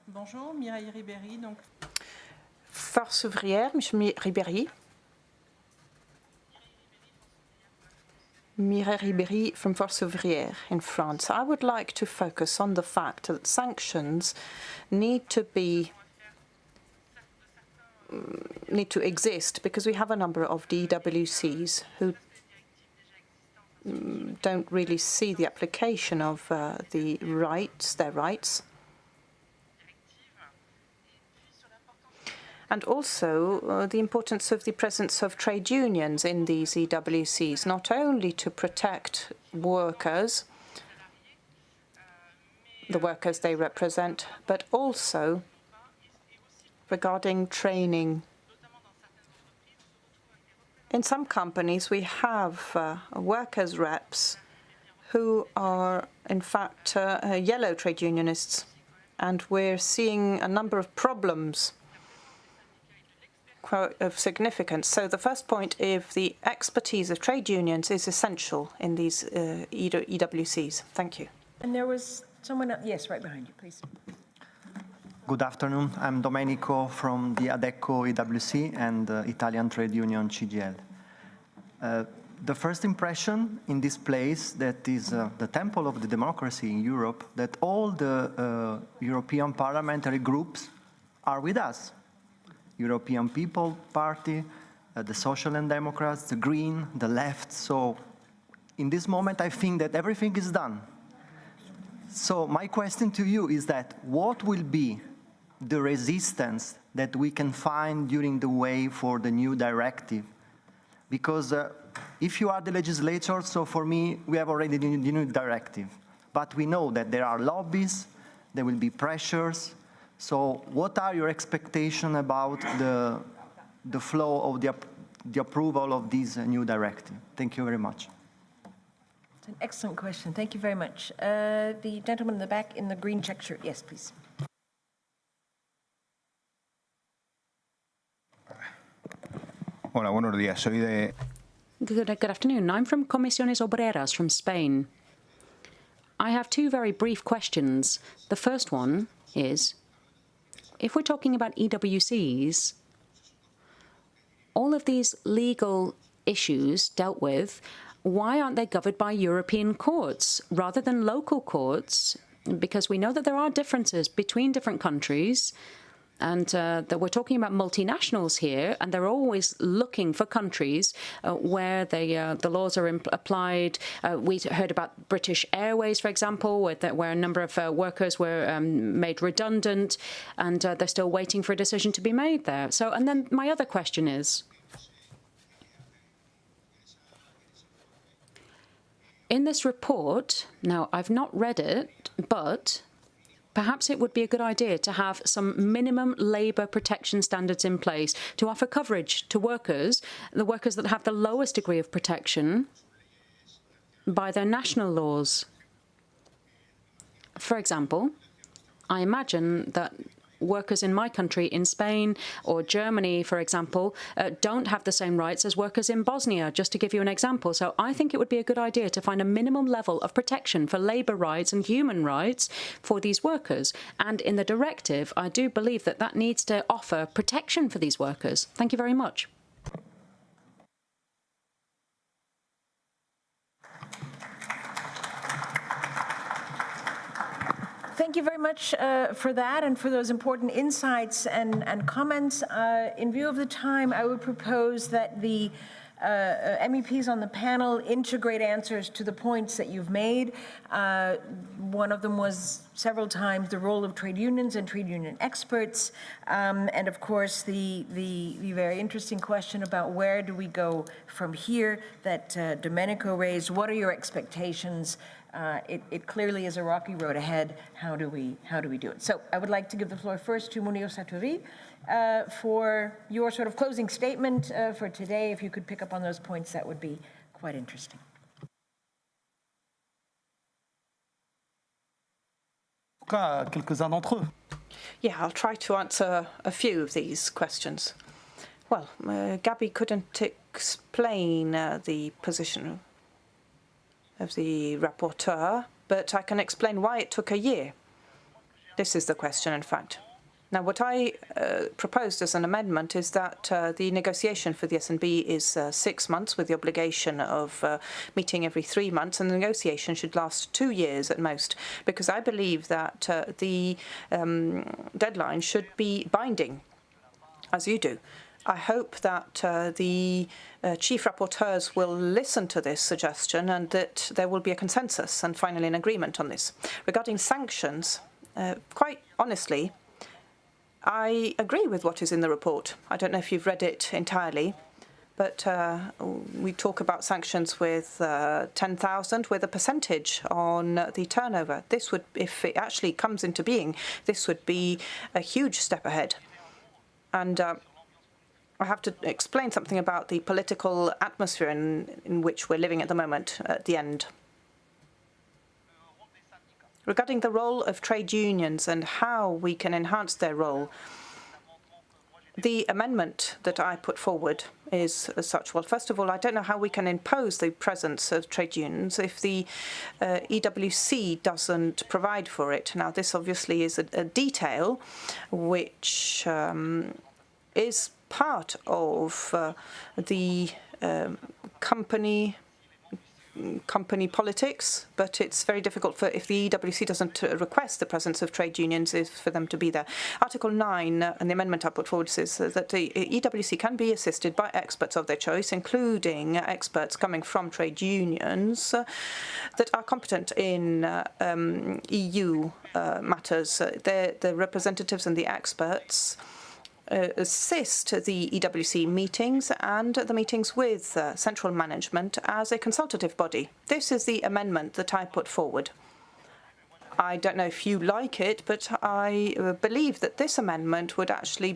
Bonjour, Mireille Ribéry. Donc... Force ouvrière, Monsieur Ribéry. Mireille Ribéry from Force Ouvrière in France. I would like to focus on the fact that sanctions need to exist because we have a number of DWCs who don't really see the application of their rights. And also the importance of the presence of trade unions in these EWCs, not only to protect workers, the workers they represent, but also regarding training. In some companies, we have workers' reps who are, in fact, yellow trade unionists, and we're seeing a number of problems of significance. So the first point is the expertise of trade unions is essential in these EWCs. Thank you. And there was someone else, yes, right behind you, please. Good afternoon. I'm Domenico from the Adecco EWC and Italian trade union CGL. The first impression in this place that is the temple of the democracy in Europe, that all the European parliamentary groups are with us. European People Party, the Social and Democrats, the Green, the Left. So in this moment, I think that everything is done. So my question to you is that what will be the resistance that we can find during the way for the new directive? Because if you are the legislature, so for me, we have already the new directive. But we know that there are lobbies, there will be pressures. So what are your expectations about the flow of the approval of this new directive? Thank you very much. It's an excellent question. Thank you very much. The gentleman in the back in the green check shirt. Yes, please. Hola, buenos días. Soy de... Good afternoon. I'm from Comisiones Obreras from Spain. I have two very brief questions. The first one is, if we're talking about EWCs, all of these legal issues dealt with, why aren't they governed by European courts rather than local courts? Because we know that there are differences between different countries, and that we're talking about multinationals here, and they're always looking for countries where the laws are applied. We heard about British Airways, for example, where a number of workers were made redundant, and they're still waiting for a decision to be made there. So, and then my other question is, in this report, now I've not read it, but perhaps it would be a good idea to have some minimum labour protection standards in place to offer coverage to workers, the workers that have the lowest degree of protection by their national laws. For example, I imagine that workers in my country, in Spain or Germany, for example, don't have the same rights as workers in Bosnia, just to give you an example. So I think it would be a good idea to find a minimum level of protection for labour rights and human rights for these workers. And in the directive, I do believe that that needs to offer protection for these workers. Thank you very much. Thank you very much for that and for those important insights and comments. In view of the time, I would propose that the MEPs on the panel integrate answers to the points that you've made. One of them was several times the role of trade unions and trade union experts, and of course the very interesting question about where do we go from here that Domenico raised. What are your expectations? It clearly is a rocky road ahead. How do we do it? So I would like to give the floor first to Munir Satouri for your sort of closing statement for today. If you could pick up on those points, that would be quite interesting. Yeah, I'll try to answer a few of these questions. Well, Gabby couldn't explain the position of the rapporteur, but I can explain why it took a year. This is the question, in fact. Now, what I proposed as an amendment is that the negotiation for the Snb is 6 months with the obligation of meeting every 3 months, and the negotiation should last 2 years at most, because I believe that the deadline should be binding, as you do. I hope that the chief rapporteurs will listen to this suggestion and that there will be a consensus and finally an agreement on this. Regarding sanctions, quite honestly, I agree with what is in the report. I don't know if you've read it entirely, but we talk about sanctions with 10,000 with a percentage on the turnover. This would, if it actually comes into being, this would be a huge step ahead. And I have to explain something about the political atmosphere in which we're living at the moment at the end. Regarding the role of trade unions and how we can enhance their role, the amendment that I put forward is as such. Well, first of all, I don't know how we can impose the presence of trade unions if the EWC doesn't provide for it. Now, this obviously is a detail which is part of the company politics, but it's very difficult for, if the EWC doesn't request the presence of trade unions, is for them to be there. Article 9 and the amendment I put forward says that the EWC can be assisted by experts of their choice, including experts coming from trade unions that are competent in EU matters. The representatives and the experts assist the EWC meetings and the meetings with central management as a consultative body. This is the amendment that I put forward. I don't know if you like it, but I believe that this amendment would actually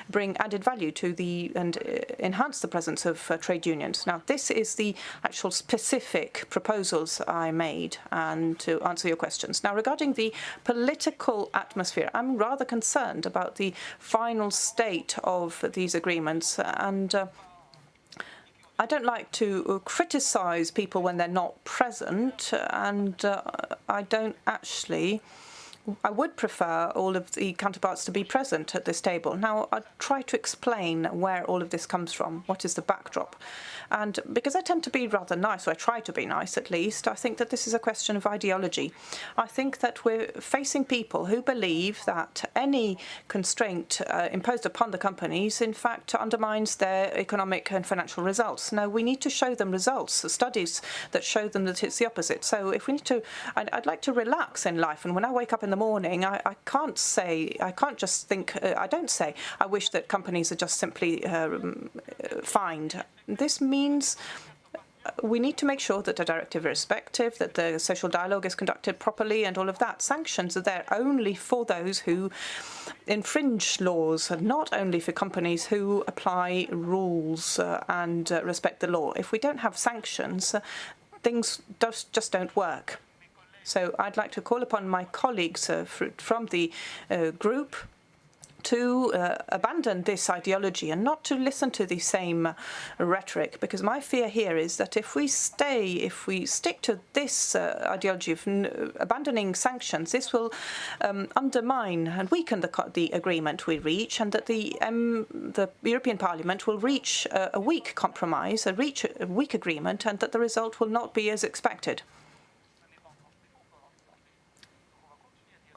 bring added value to and enhance the presence of trade unions. Now, this is the actual specific proposals I made, and to answer your questions. Now, regarding the political atmosphere, I'm rather concerned about the final state of these agreements, and I don't like to criticize people when they're not present, and I would prefer all of the counterparts to be present at this table. Now, I'll try to explain where all of this comes from, what is the backdrop. And because I tend to be rather nice, or I try to be nice at least, I think that this is a question of ideology. I think that we're facing people who believe that any constraint imposed upon the companies, in fact, undermines their economic and financial results. Now, we need to show them results, studies that show them that it's the opposite. So if we need to, I'd like to relax in life. And when I wake up in the morning, I can't just think, I don't say, I wish that companies are just simply fined. This means we need to make sure that the directive is effective, that the social dialogue is conducted properly, and all of that. Sanctions are there only for those who infringe laws, and not only for companies who apply rules and respect the law. If we don't have sanctions, things just don't work. So I'd like to call upon my colleagues from the group to abandon this ideology and not to listen to the same rhetoric, because my fear here is that if we stick to this ideology of abandoning sanctions, this will undermine and weaken the agreement we reach, and that the European Parliament will reach a weak compromise, reach a weak agreement, and that the result will not be as expected.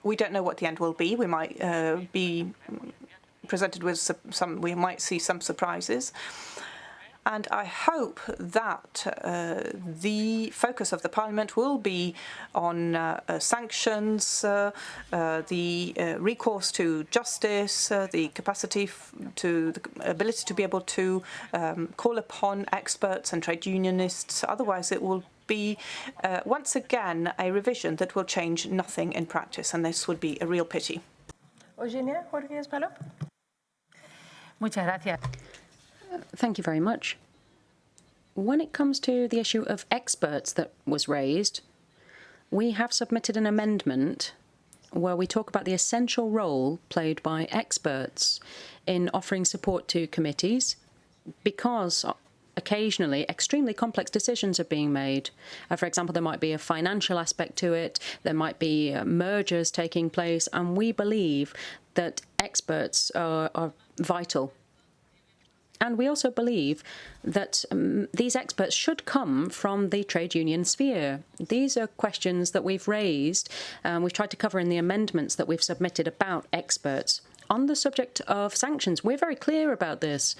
We don't know what the end will be. We might be presented with we might see some surprises. And I hope that the focus of the Parliament will be on sanctions, the recourse to justice, the capacity the ability to be able to call upon experts and trade unionists. Otherwise, it will be once again a revision that will change nothing in practice, and this would be a real pity. Eugenia Rodriguez Palo. Muchas gracias. Thank you very much. When it comes to the issue of experts that was raised, we have submitted an amendment where we talk about the essential role played by experts in offering support to committees, because occasionally extremely complex decisions are being made. For example, there might be a financial aspect to it, there might be mergers taking place, and we believe that experts are vital. And we also believe that these experts should come from the trade union sphere. These are questions that we've raised, we've tried to cover in the amendments that we've submitted about experts. On the subject of sanctions, we're very clear about this.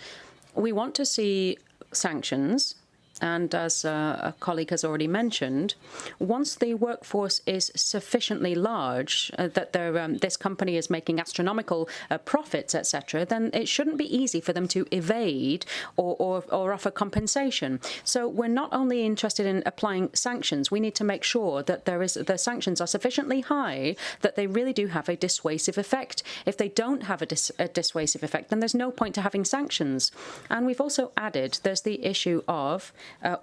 We want to see sanctions, and as a colleague has already mentioned, once the workforce is sufficiently large, that this company is making astronomical profits, etc., then it shouldn't be easy for them to evade or offer compensation. So we're not only interested in applying sanctions, we need to make sure that the sanctions are sufficiently high that they really do have a dissuasive effect. If they don't have a dissuasive effect, then there's no point to having sanctions. And we've also added, there's the issue of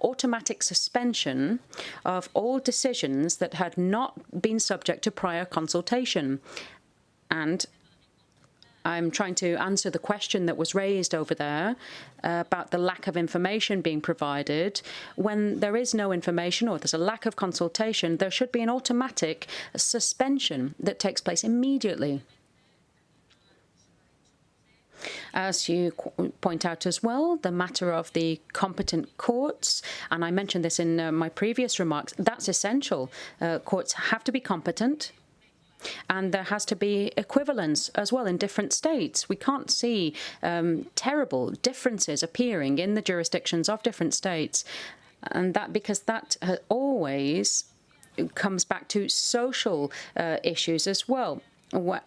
automatic suspension of all decisions that had not been subject to prior consultation. And I'm trying to answer the question that was raised over there about the lack of information being provided. When there is no information or there's a lack of consultation, there should be an automatic suspension that takes place immediately. As you point out as well, the matter of the competent courts, and I mentioned this in my previous remarks, that's essential. Courts have to be competent, and there has to be equivalence as well in different states. We can't see terrible differences appearing in the jurisdictions of different states, and because that always comes back to social issues as well.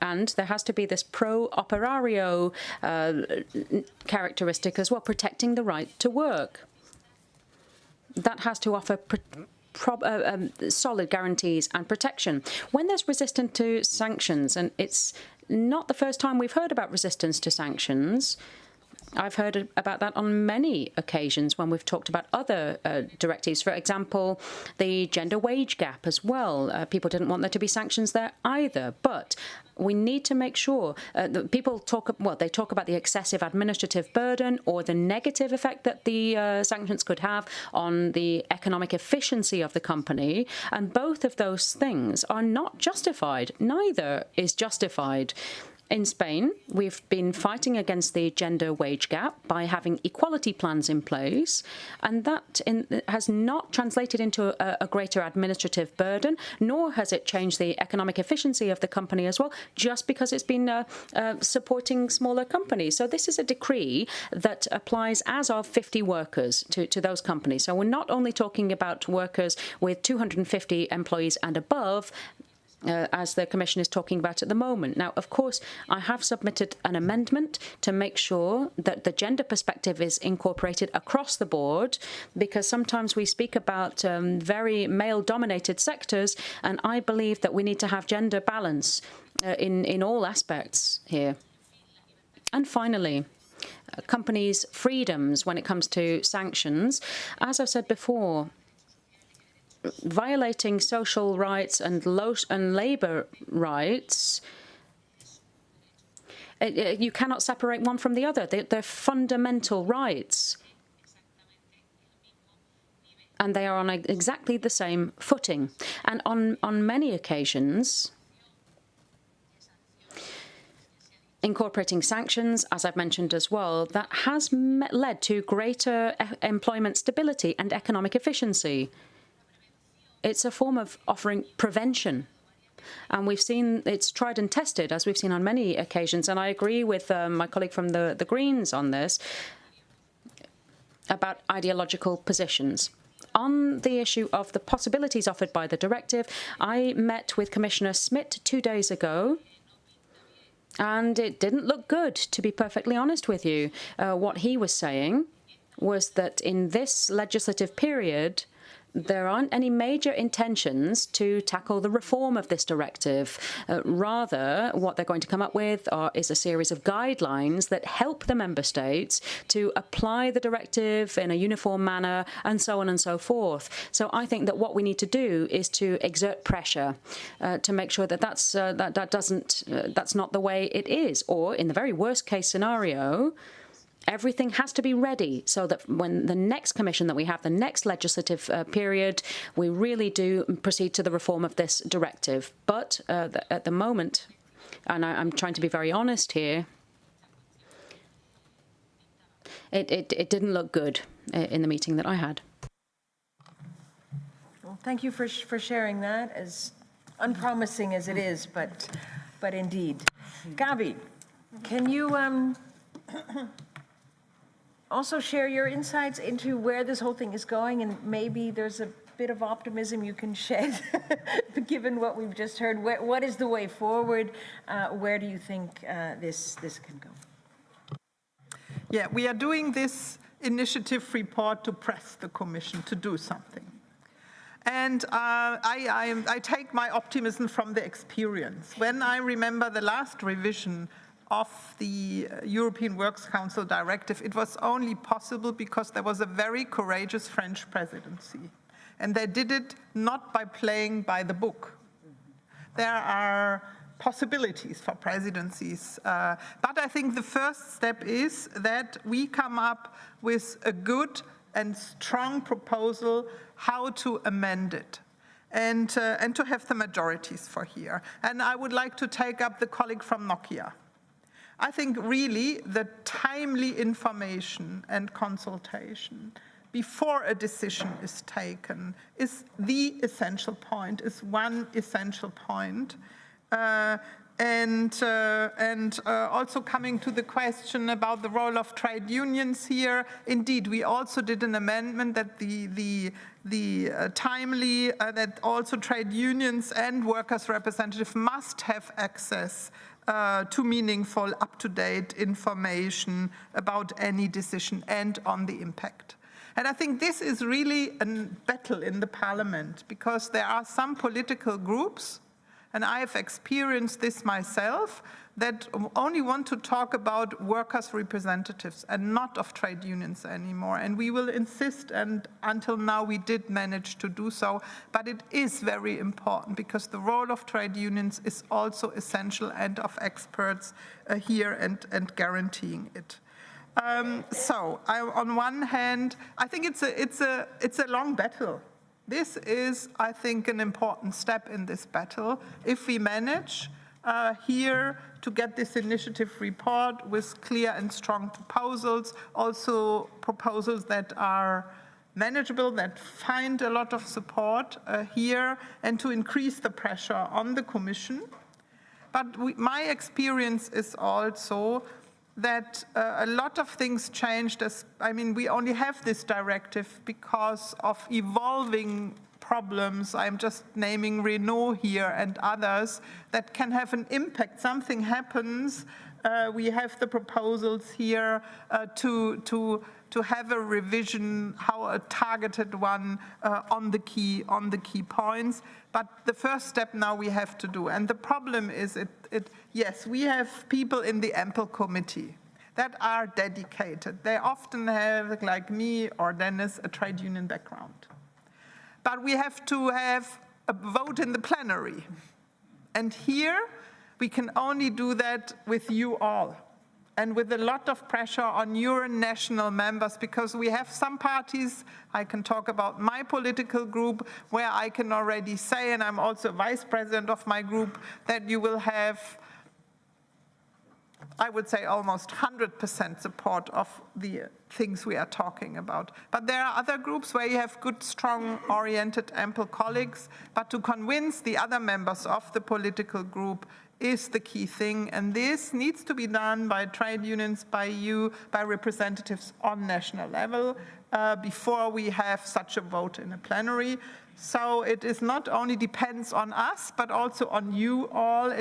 And there has to be this pro operario characteristic as well, protecting the right to work. That has to offer solid guarantees and protection. When there's resistance to sanctions, and it's not the first time we've heard about resistance to sanctions, I've heard about that on many occasions when we've talked about other directives. For example, the gender wage gap as well. People didn't want there to be sanctions there either. But we need to make sure that people talk about the excessive administrative burden or the negative effect that the sanctions could have on the economic efficiency of the company. And both of those things are not justified. Neither is justified. In Spain, we've been fighting against the gender wage gap by having equality plans in place, and that has not translated into a greater administrative burden, nor has it changed the economic efficiency of the company as well, just because it's been supporting smaller companies. So this is a decree that applies as of 50 workers to those companies. So we're not only talking about workers with 250 employees and above, as the Commission is talking about at the moment. Now, of course, I have submitted an amendment to make sure that the gender perspective is incorporated across the board, because sometimes we speak about very male-dominated sectors, and I believe that we need to have gender balance in all aspects here. And finally, companies' freedoms when it comes to sanctions. As I've said before, violating social rights and labour rights You cannot separate one from the other. They're fundamental rights. And they are on exactly the same footing. And on many occasions, incorporating sanctions, as I've mentioned as well, that has led to greater employment stability and economic efficiency. It's a form of offering prevention. And we've seen it's tried and tested, as we've seen on many occasions. And I agree with my colleague from the Greens on this, about ideological positions. On the issue of the possibilities offered by the directive, I met with Commissioner Schmidt 2 days ago, and it didn't look good, to be perfectly honest with you. What he was saying was that in this legislative period, there aren't any major intentions to tackle the reform of this directive. Rather, what they're going to come up with is a series of guidelines that help the member states to apply the directive in a uniform manner, and so on and so forth. So I think that what we need to do is to exert pressure to make sure that that's not the way it is. Or, in the very worst case scenario, everything has to be ready so that when the next commission that we have, the next legislative period, we really do proceed to the reform of this directive. But at the moment, and I'm trying to be very honest here, it didn't look good in the meeting that I had. Well, thank you for sharing that, as unpromising as it is, but indeed. Gabby, can you also share your insights into where this whole thing is going, and maybe there's a bit of optimism you can shed, given what we've just heard. What is the way forward? Where do you think this can go? Yeah, we are doing this initiative report to press the Commission to do something. And I take my optimism from the experience. When I remember the last revision of the European Works Council Directive, it was only possible because there was a very courageous French presidency. And they did it not by playing by the book. There are possibilities for presidencies. But I think the first step is that we come up with a good and strong proposal how to amend it. And to have the majorities for here. And I would like to take up the colleague from Nokia. I think really the timely information and consultation before a decision is taken is the essential point, is one essential point. Also coming to the question about the role of trade unions here, indeed, we also did an amendment that that also trade unions and workers' representatives must have access to meaningful, up-to-date information about any decision and on the impact. And I think this is really a battle in the parliament, because there are some political groups, and I have experienced this myself, that only want to talk about workers' representatives and not of trade unions anymore. And we will insist, and until now we did manage to do so, but it is very important because the role of trade unions is also essential, and of experts here and guaranteeing it. On one hand, I think it's a long battle. This is, I think, an important step in this battle. If we manage here to get this initiative report with clear and strong proposals, also proposals that are manageable, that find a lot of support here, and to increase the pressure on the Commission. But my experience is also that a lot of things changed. We only have this directive because of evolving problems. I'm just naming Renault here and others that can have an impact. Something happens. We have the proposals here to have a revision, how a targeted one on the key points. But the first step now we have to do. And the problem is, yes, we have people in the ample committee that are dedicated. They often have, like me or Dennis, a trade union background. But we have to have a vote in the plenary. And here, we can only do that with you all, and with a lot of pressure on your national members, because we have some parties, I can talk about my political group, where I can already say, and I'm also vice president of my group, that you will have, I would say, almost 100% support of the things we are talking about. But there are other groups where you have good, strong, oriented, ample colleagues, but to convince the other members of the political group is the key thing, and this needs to be done by trade unions, by you, by representatives on national level before we have such a vote in a plenary. So it is not only depends on us, but also on you all,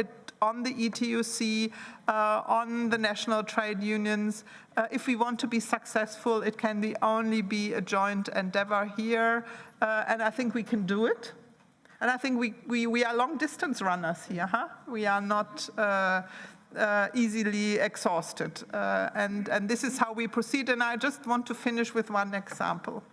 on the ETUC, on the national trade unions. If we want to be successful, it can only be a joint endeavor here, and I think we can do it. And I think we are long-distance runners here, huh? We are not easily exhausted. And this is how we proceed, and I just want to finish with one example.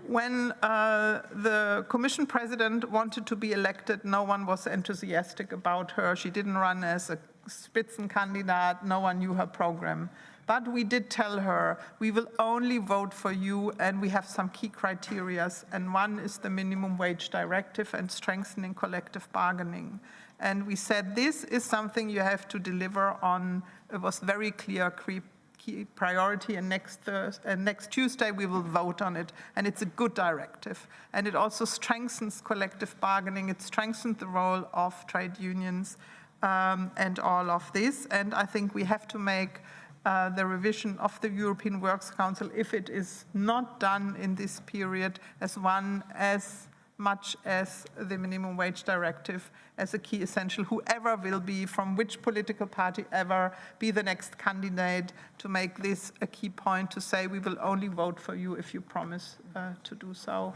When the Commission President wanted to be elected, no one was enthusiastic about her. She didn't run as a Spitzenkandidat, no one knew her program. But we did tell her, we will only vote for you, and we have some key criteria, and one is the minimum wage directive and strengthening collective bargaining. And we said, this is something you have to deliver on. It was very clear key priority, and next Tuesday we will vote on it, and it's a good directive. And it also strengthens collective bargaining, it strengthens the role of trade unions, and all of this. And I think we have to make the revision of the European Works Council, if it is not done in this period, as much as the minimum wage directive, as a key essential, whoever will be, from which political party ever be the next candidate, to make this a key point, to say we will only vote for you if you promise to do so.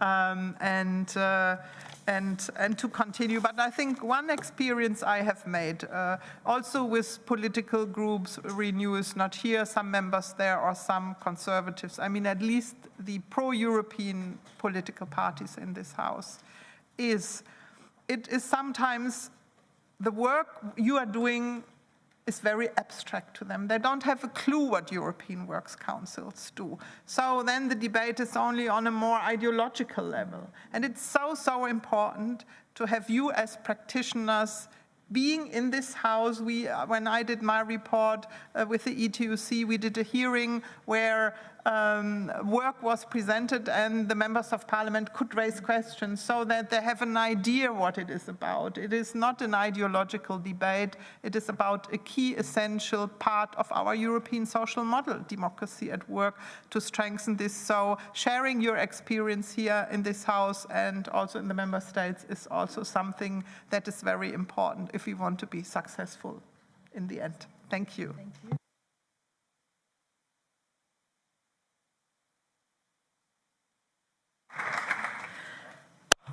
And to continue. But I think one experience I have made, also with political groups, Renew is not here, some members there, or some conservatives, I mean, at least the pro-European political parties in this House, it is sometimes the work you are doing is very abstract to them. They don't have a clue what European Works Councils do. So then the debate is only on a more ideological level. And it's so important to have you as practitioners being in this House. When I did my report with the ETUC, we did a hearing where work was presented and the members of parliament could raise questions so that they have an idea what it is about. It is not an ideological debate. It is about a key essential part of our European social model, democracy at work, to strengthen this. So sharing your experience here in this House and also in the member states is also something that is very important if we want to be successful in the end. Thank you. Thank you.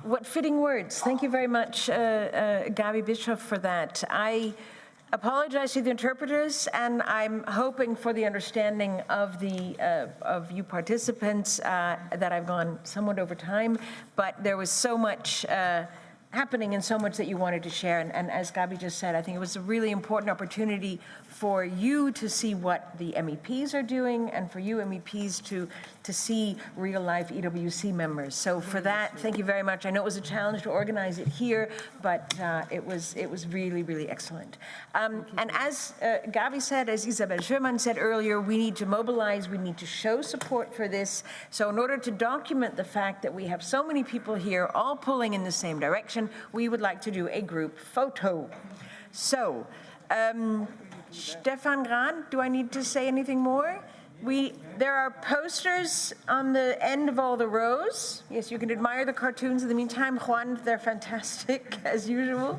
What fitting words. Thank you very much, Gabby Bischoff, for that. I apologize to the interpreters, and I'm hoping for the understanding of you participants that I've gone somewhat over time, but there was so much happening and so much that you wanted to share. And as Gabby just said, I think it was a really important opportunity for you to see what the MEPs are doing and for you MEPs to see real life EWC members. So for that, thank you very much. I know it was a challenge to organize it here, but it was really, really excellent. And as Gabby said, as Isabel Schürmann said earlier, we need to mobilize, we need to show support for this. So in order to document the fact that we have so many people here all pulling in the same direction, we would like to do a group photo. So, Stefan Grahn, do I need to say anything more? There are posters on the end of all the rows. Yes, you can admire the cartoons in the meantime. Juan, they're fantastic, as usual.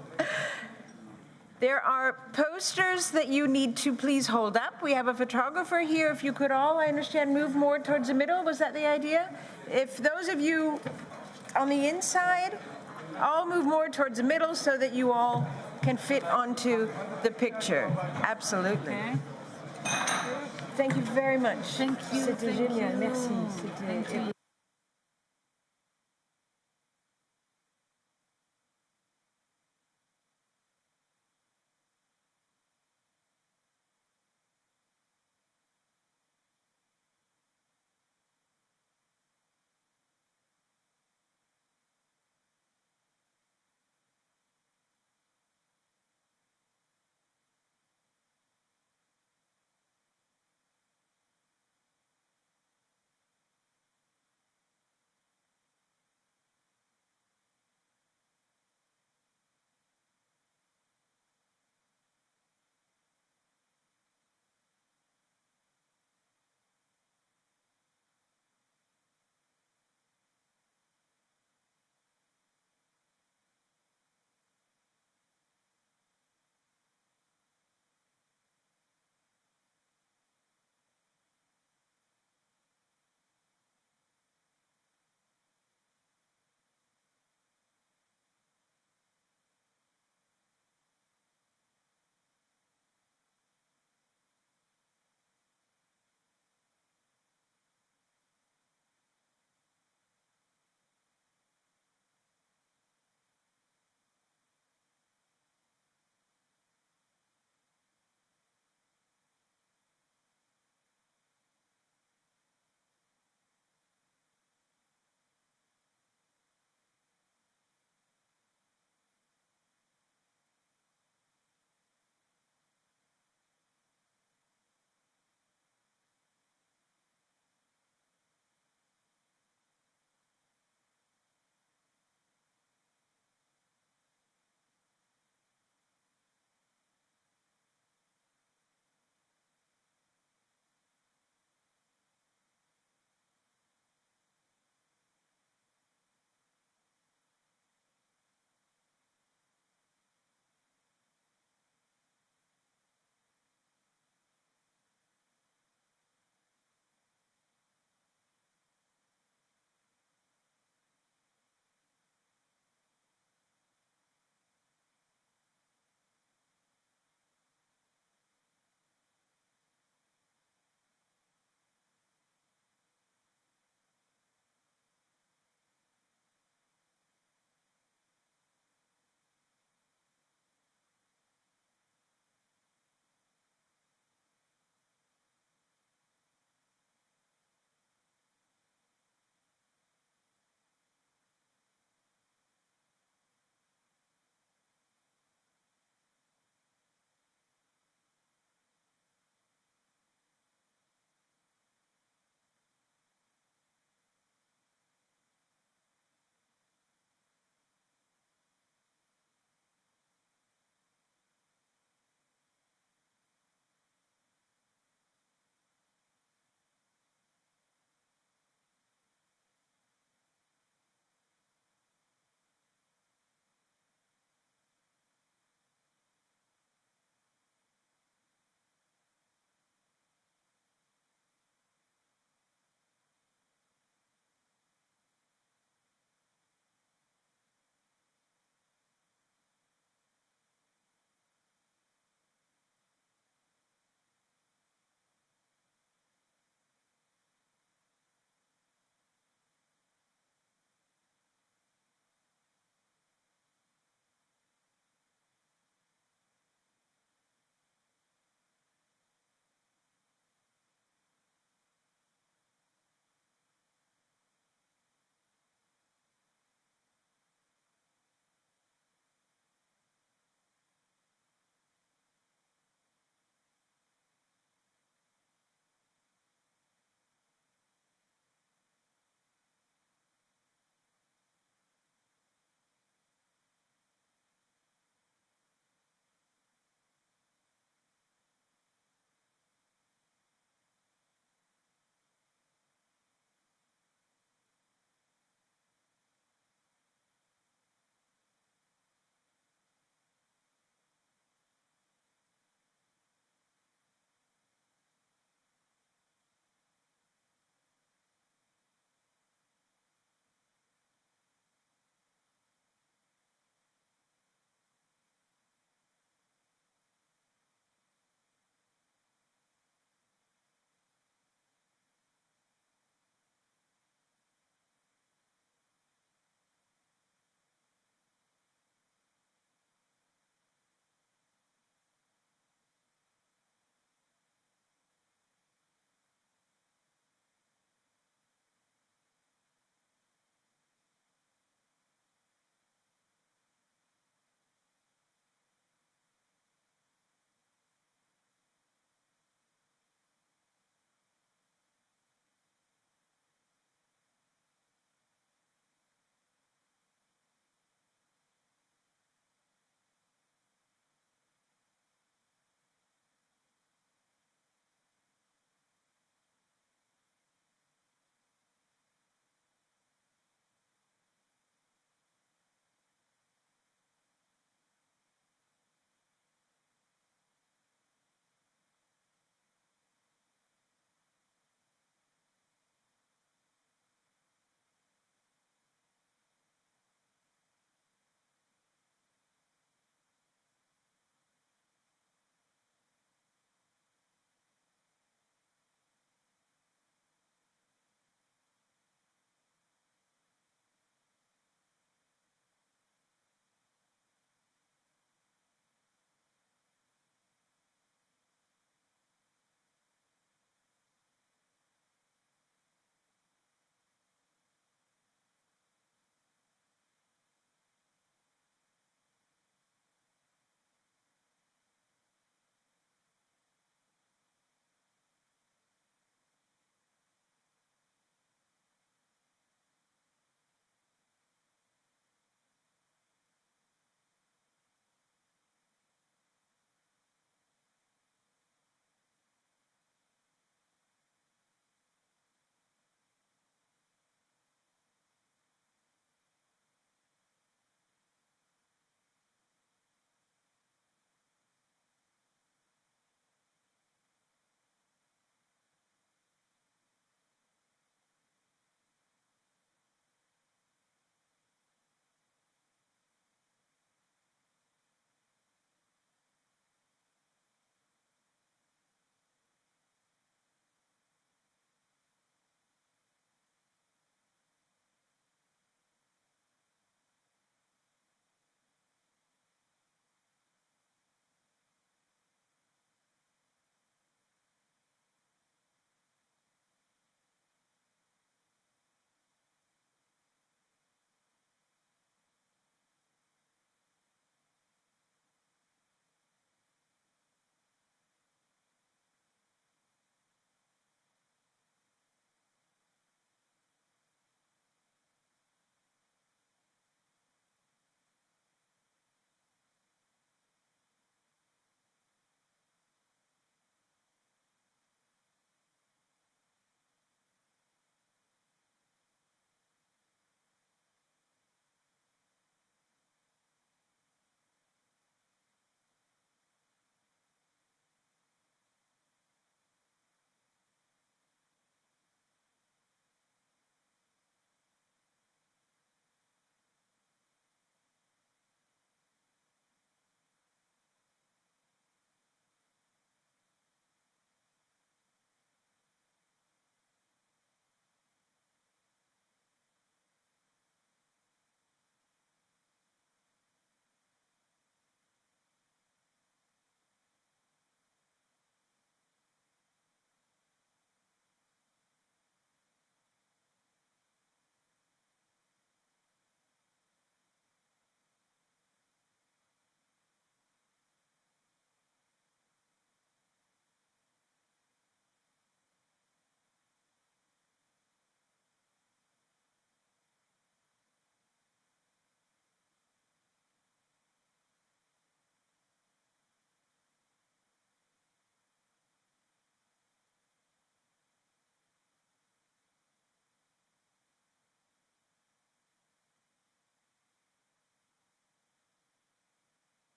There are posters that you need to please hold up. We have a photographer here. If you could all, I understand, move more towards the middle. Was that the idea? If those of you on the inside, all move more towards the middle so that you all can fit onto the picture. Absolutely. Okay. Thank you very much. Thank you. C'était génial. Merci.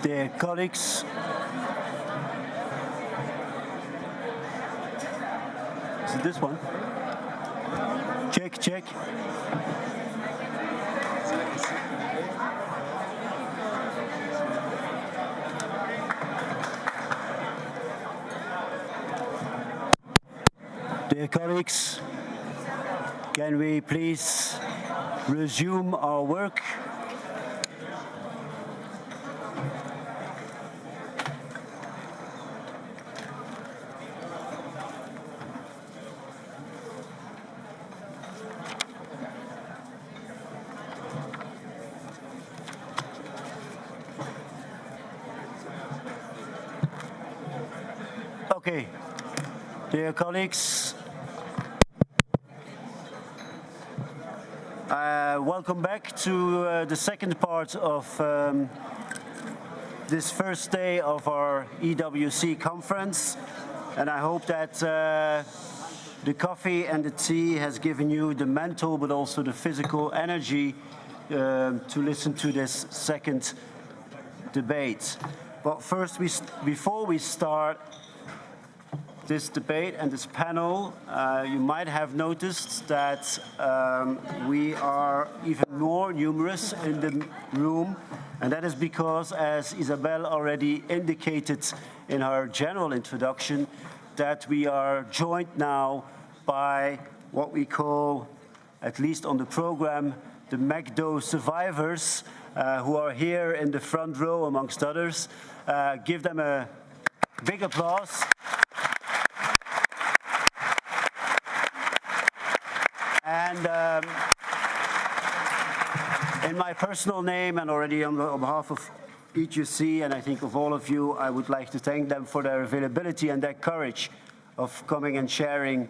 Dear colleagues, is it this one? Check, check. Dear colleagues, can we please resume our work? Okay, dear colleagues, welcome back to the second part of this first day of our EWC conference, and I hope that the coffee and the tea has given you the mental but also the physical energy to listen to this second debate. But first, before we start this debate and this panel, you might have noticed that we are even more numerous in the room, and that is because, as Isabel already indicated in her general introduction, that we are joined now by what we call, at least on the program, the McDo survivors, who are here in the front row amongst others. Give them a big applause. And in my personal name and already on behalf of ETUC and I think of all of you, I would like to thank them for their availability and their courage of coming and sharing,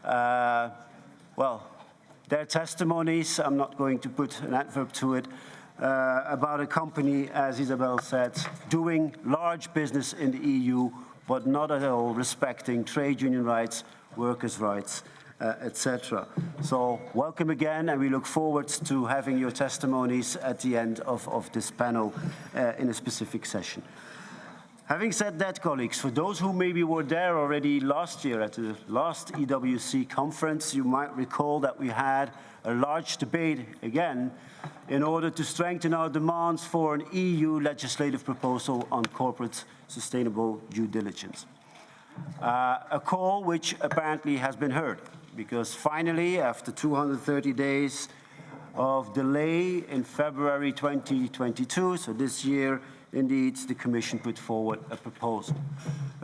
well, their testimonies. I'm not going to put an adverb to it, about a company, as Isabel said, doing large business in the EU, but not at all respecting trade union rights, workers' rights, etc. So welcome again, and we look forward to having your testimonies at the end of this panel in a specific session. Having said that, colleagues, for those who maybe were there already last year at the last EWC conference, you might recall that we had a large debate again in order to strengthen our demands for an EU legislative proposal on corporate sustainable due diligence. A call which apparently has been heard, because finally, after 230 days of delay in February 2022, so this year, indeed, the Commission put forward a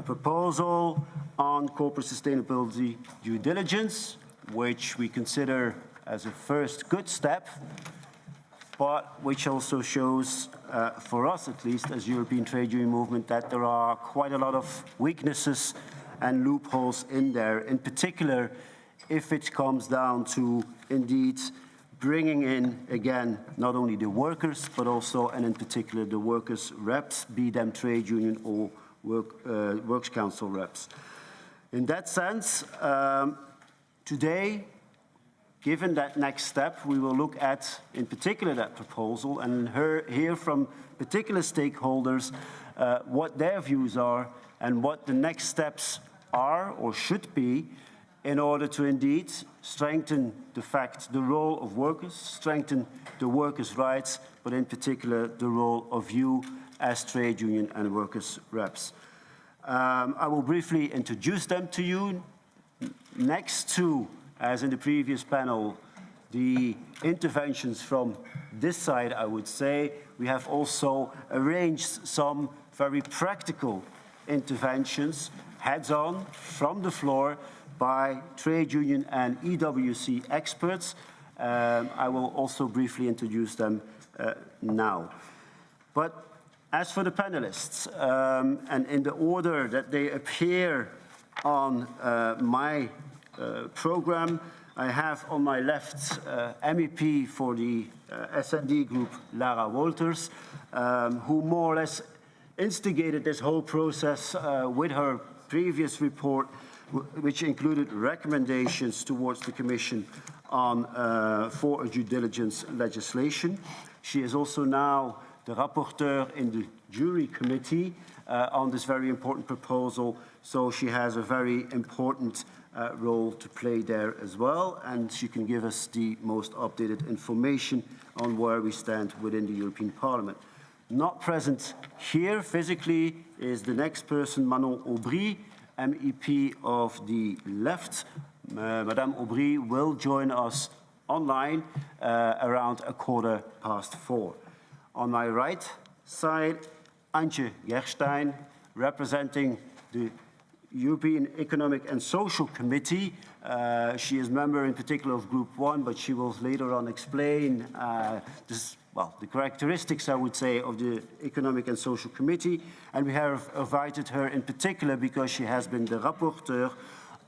proposal on corporate sustainability due diligence, which we consider as a first good step, but which also shows, for us at least, as European Trade Union Movement, that there are quite a lot of weaknesses and loopholes in there, in particular, if it comes down to, indeed, bringing in, again, not only the workers, but also, and in particular, the workers' reps, be them trade union or works council reps. In that sense, today, given that next step, we will look at, in particular, that proposal and hear from particular stakeholders what their views are and what the next steps are or should be in order to indeed strengthen the role of workers, strengthen the workers' rights, but in particular the role of you as trade union and workers' reps. I will briefly introduce them to you. Next to, as in the previous panel, the interventions from this side, I would say, we have also arranged some very practical interventions, heads-on, from the floor, by trade union and EWC experts. I will also briefly introduce them now. But as for the panelists, and in the order that they appear on my program, I have on my left MEP for the SND group, Lara Wolters, who more or less instigated this whole process with her previous report, which included recommendations towards the Commission on for due diligence legislation. She is also now the rapporteur in the jury committee on this very important proposal, so she has a very important role to play there as well, and she can give us the most updated information on where we stand within the European Parliament. Not present here physically is the next person, Manon Aubry, MEP of the Left. Madame Aubry will join us online around 4:15. On my right side, Antje Gerstein, representing the European Economic and Social Committee. She is member in particular of Group 1, but she will later on explain the characteristics, I would say, of the Economic and Social Committee. And we have invited her in particular because she has been the rapporteur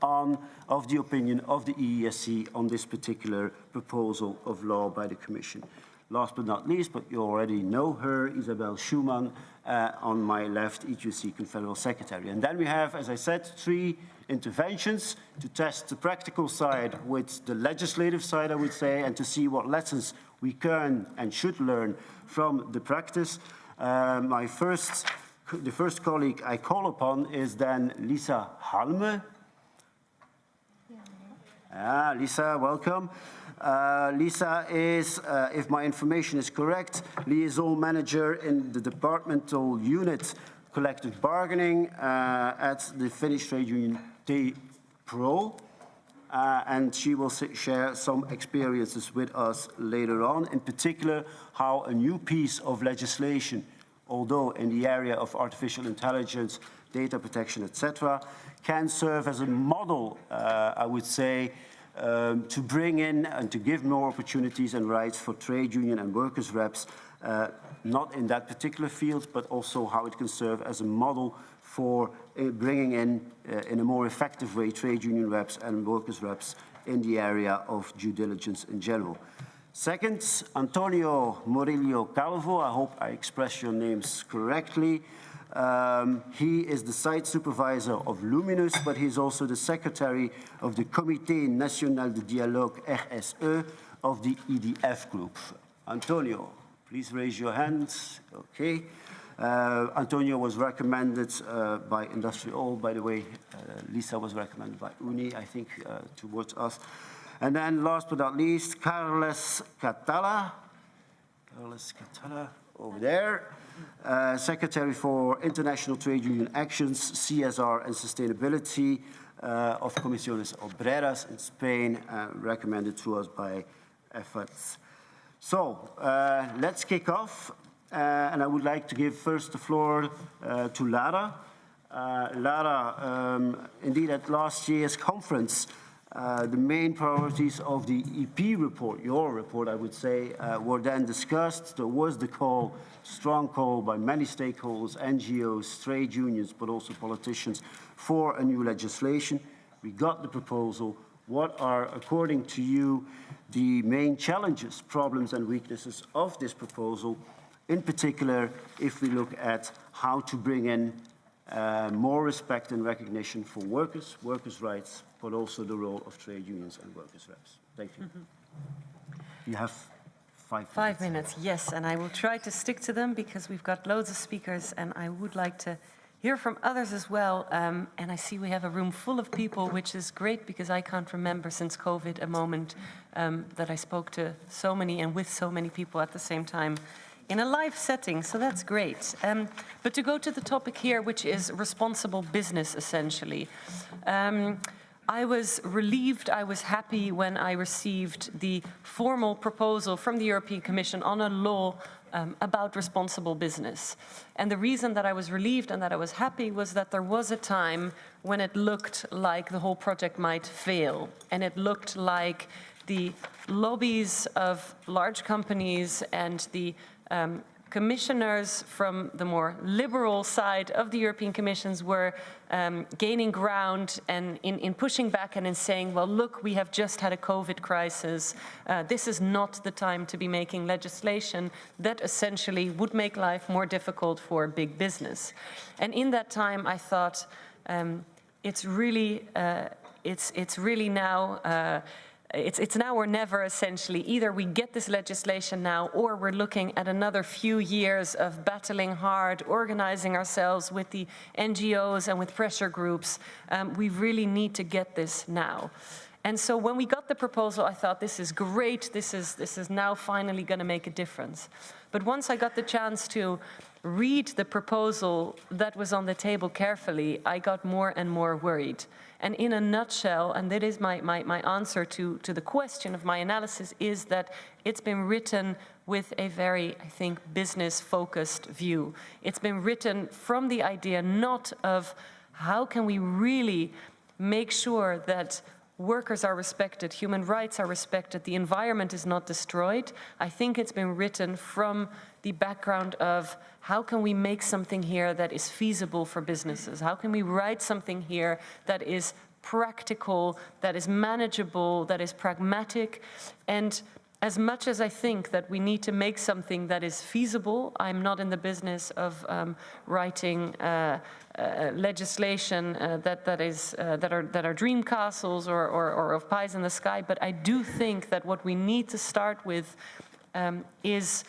of the opinion of the EESC on this particular proposal of law by the Commission. Last but not least, but you already know her, Isabel Schumann, on my left, ETUC Confederal Secretary. And then we have, as I said, 3 interventions to test the practical side with the legislative side, I would say, and to see what lessons we can and should learn from the practice. The first colleague I call upon is then Lisa Halme. Lisa, welcome. Lisa is, if my information is correct, liaison manager in the departmental unit collective bargaining at the Finnish trade union T-Pro. And she will share some experiences with us later on, in particular how a new piece of legislation, although in the area of artificial intelligence, data protection, etc., can serve as a model, I would say, to bring in and to give more opportunities and rights for trade union and workers' reps, not in that particular field, but also how it can serve as a model for bringing in a more effective way, trade union reps and workers' reps in the area of due diligence in general. Second, Antonio Murillo Calvo, I hope I express your names correctly. He is the site supervisor of Luminous, but he's also the secretary of the Comité National de Dialogue, RSE, of the EDF group. Antonio, please raise your hands. Okay. Antonio was recommended by Industrial, by the way. Lisa was recommended by Uni, I think, towards us. And then last but not least, Carles Catala. Carles Catala, over there. Secretary for International Trade Union Actions, CSR and Sustainability of Comisiones Obreras in Spain, recommended to us by EFAT. So let's kick off. And I would like to give first the floor to Lara. Lara, indeed at last year's conference, the main priorities of the EP report, your report I would say, were then discussed. There was the call, strong call by many stakeholders, NGOs, trade unions, but also politicians for a new legislation. We got the proposal. What are, according to you, the main challenges, problems and weaknesses of this proposal? In particular, if we look at how to bring in more respect and recognition for workers, workers' rights, but also the role of trade unions and workers' reps. Thank you. You have 5 minutes. 5 minutes, yes, and I will try to stick to them because we've got loads of speakers and I would like to hear from others as well. And I see we have a room full of people, which is great because I can't remember since COVID a moment that I spoke to so many and with so many people at the same time in a live setting, so that's great. But to go to the topic here, which is responsible business, essentially. I was relieved, I was happy when I received the formal proposal from the European Commission on a law about responsible business. And the reason that I was relieved and that I was happy was that there was a time when it looked like the whole project might fail. And it looked like the lobbies of large companies and the commissioners from the more liberal side of the European Commissions were gaining ground and in pushing back and in saying, well, look, we have just had a COVID crisis. This is not the time to be making legislation that essentially would make life more difficult for big business. And in that time, I thought it's really now it's now or never, essentially. Either we get this legislation now, or we're looking at another few years of battling hard, organizing ourselves with the NGOs and with pressure groups. We really need to get this now. And so when we got the proposal, I thought, this is great. This is now finally going to make a difference. But once I got the chance to read the proposal that was on the table carefully, I got more and more worried. And in a nutshell, and that is my answer to the question of my analysis, is that it's been written with a very, I think, business-focused view. It's been written from the idea not of how can we really make sure that workers are respected, human rights are respected, the environment is not destroyed. I think it's been written from the background of how can we make something here that is feasible for businesses? How can we write something here that is practical, that is manageable, that is pragmatic? And as much as I think that we need to make something that is feasible, I'm not in the business of writing legislation that are dream castles or of pies in the sky. But I do think that what we need to start with is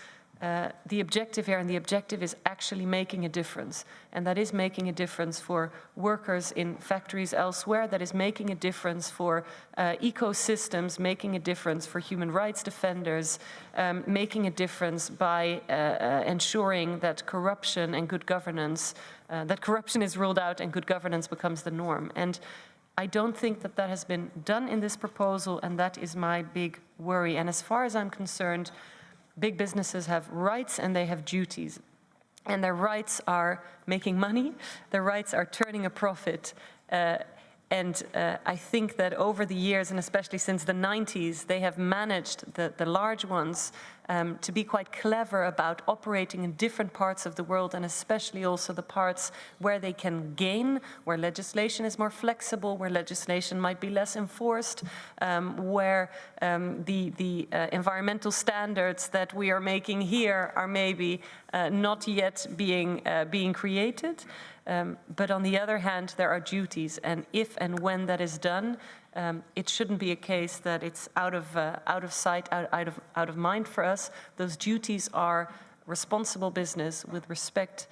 the objective here, and the objective is actually making a difference. And that is making a difference for workers in factories elsewhere, that is making a difference for ecosystems, making a difference for human rights defenders, making a difference by ensuring that corruption and good governance, that corruption is ruled out and good governance becomes the norm. And I don't think that that has been done in this proposal, and that is my big worry. And as far as I'm concerned, big businesses have rights and they have duties. And their rights are making money, their rights are turning a profit. And I think that over the years, and especially since the 90s, they have managed, the large ones, to be quite clever about operating in different parts of the world, and especially also the parts where they can gain, where legislation is more flexible, where legislation might be less enforced, where the environmental standards that we are making here are maybe not yet being created. But on the other hand, there are duties, and if and when that is done, it shouldn't be a case that it's out of sight, out of mind for us. Those duties are responsible business with respect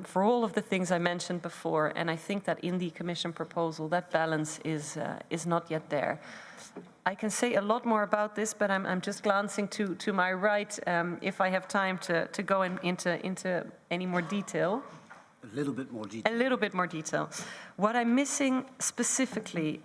for all of the things I mentioned before, and I think that in the Commission proposal, that balance is not yet there. I can say a lot more about this, but I'm just glancing to my right if I have time to go into any more detail. A little bit more detail. A little bit more detail. What I'm missing specifically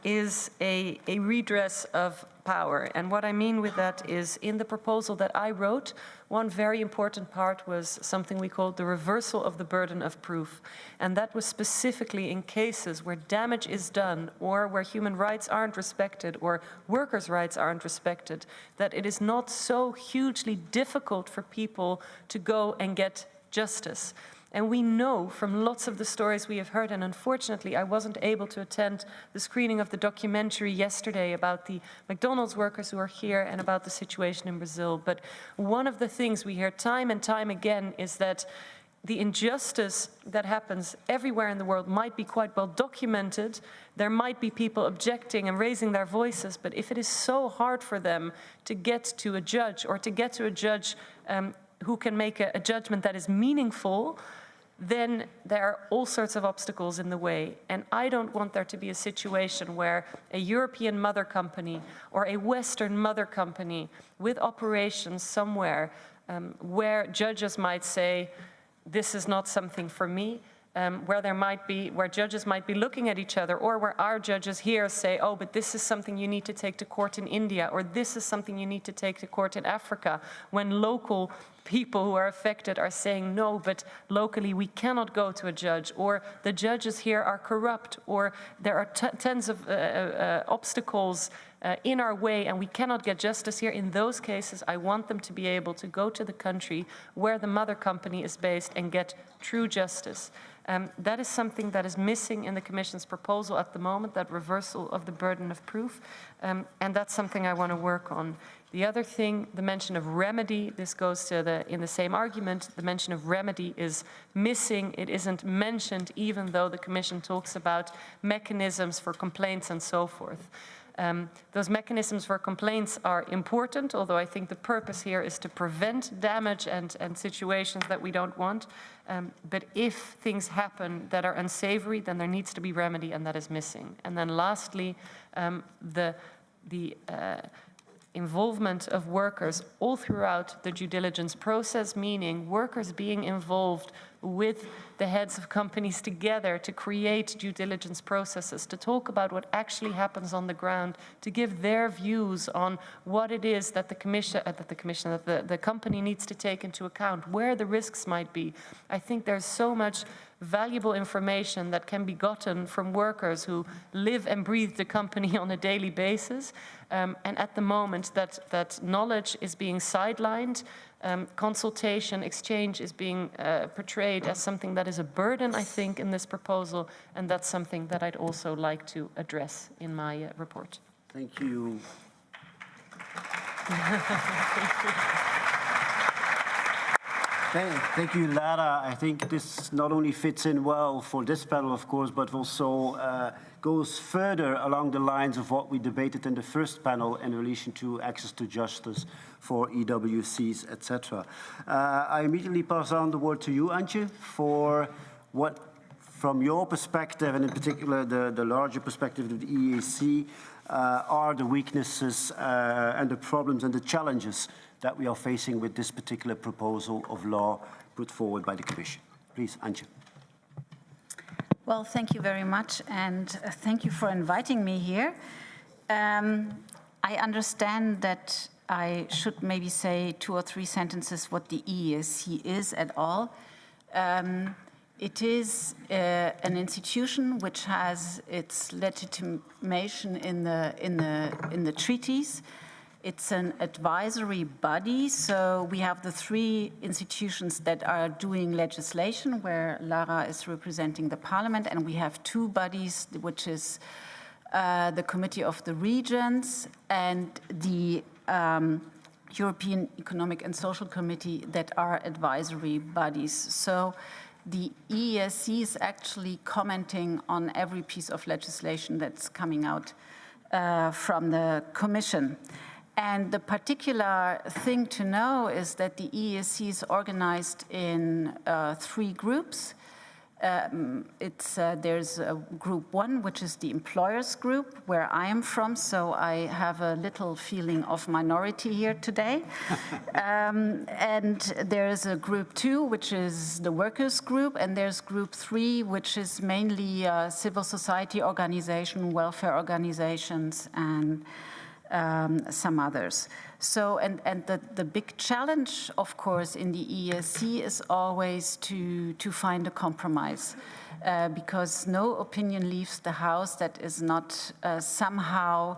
is a redress of power. And what I mean with that is, in the proposal that I wrote, one very important part was something we called the reversal of the burden of proof. And that was specifically in cases where damage is done, or where human rights aren't respected, or workers' rights aren't respected, that it is not so hugely difficult for people to go and get justice. And we know from lots of the stories we have heard, and unfortunately I wasn't able to attend the screening of the documentary yesterday about the McDonald's workers who are here and about the situation in Brazil, but one of the things we hear time and time again is that the injustice that happens everywhere in the world might be quite well documented. There might be people objecting and raising their voices, but if it is so hard for them to get to a judge, or to get to a judge who can make a judgment that is meaningful, then there are all sorts of obstacles in the way. And I don't want there to be a situation where a European mother company or a Western mother company with operations somewhere where judges might say, this is not something for me, where judges might be looking at each other, or where our judges here say, oh, but this is something you need to take to court in India, or this is something you need to take to court in Africa, when local people who are affected are saying, no, but locally we cannot go to a judge, or the judges here are corrupt, or there are tons of obstacles in our way and we cannot get justice here. In those cases, I want them to be able to go to the country where the mother company is based and get true justice. That is something that is missing in the Commission's proposal at the moment, that reversal of the burden of proof, and that's something I want to work on. The other thing, the mention of remedy, this goes to in the same argument, the mention of remedy is missing. It isn't mentioned, even though the Commission talks about mechanisms for complaints and so forth. Those mechanisms for complaints are important, although I think the purpose here is to prevent damage and situations that we don't want. But if things happen that are unsavory, then there needs to be remedy, and that is missing. And then lastly, the involvement of workers all throughout the due diligence process, meaning workers being involved with the heads of companies together to create due diligence processes, to talk about what actually happens on the ground, to give their views on what it is that the company needs to take into account, where the risks might be. I think there's so much valuable information that can be gotten from workers who live and breathe the company on a daily basis. And at the moment that knowledge is being sidelined, consultation, exchange is being portrayed as something that is a burden, I think, in this proposal, and that's something that I'd also like to address in my report. Thank you. Thank you, Lara. I think this not only fits in well for this panel, of course, but also goes further along the lines of what we debated in the first panel in relation to access to justice for EWCs, etc. I immediately pass on the word to you, Antje, for what, from your perspective, and in particular the larger perspective of the EEAC, are the weaknesses and the problems and the challenges that we are facing with this particular proposal of law put forward by the Commission. Please, Antje. Well, thank you very much, and thank you for inviting me here. I understand that I should maybe say 2 or 3 sentences what the EEAC is at all. It is an institution which has its legitimation in the treaties. It's an advisory body, so we have the 3 institutions that are doing legislation, where Lara is representing the Parliament, and we have 2 bodies, which is the Committee of the Regions and the European Economic and Social Committee, that are advisory bodies. So the EEAC is actually commenting on every piece of legislation that's coming out from the Commission. And the particular thing to know is that the EEAC is organized in 3 groups. There's group 1, which is the employers group, where I am from, so I have a little feeling of minority here today. And there's a group 2, which is the workers group, and there's group 3, which is mainly civil society organization, welfare organizations, and some others. So, and the big challenge, of course, in the EEAC is always to find a compromise, because no opinion leaves the House that is not somehow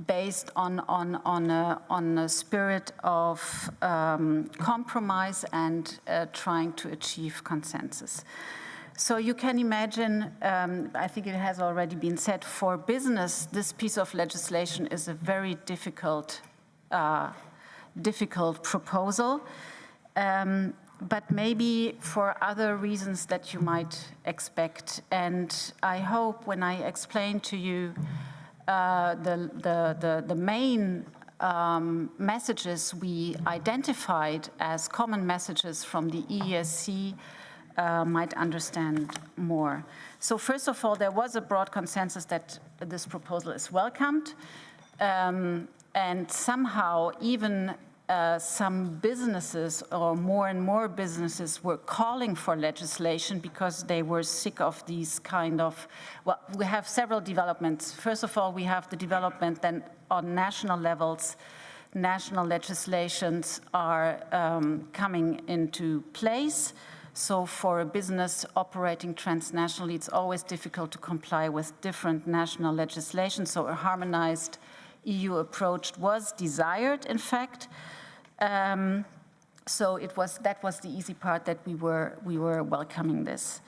based on a spirit of compromise and trying to achieve consensus. So you can imagine, I think it has already been said, for business, this piece of legislation is a very difficult proposal, but maybe for other reasons that you might expect. And I hope when I explain to you the main messages we identified as common messages from the EEAC, might understand more. So first of all, there was a broad consensus that this proposal is welcomed, and somehow even some businesses, or more and more businesses, were calling for legislation because they were sick of these kind of, well, we have several developments. First of all, we have the development then on national levels. National legislations are coming into place. So for a business operating transnationally, it's always difficult to comply with different national legislation. So a harmonized EU approach was desired, in fact. So that was the easy part, that we were welcoming this.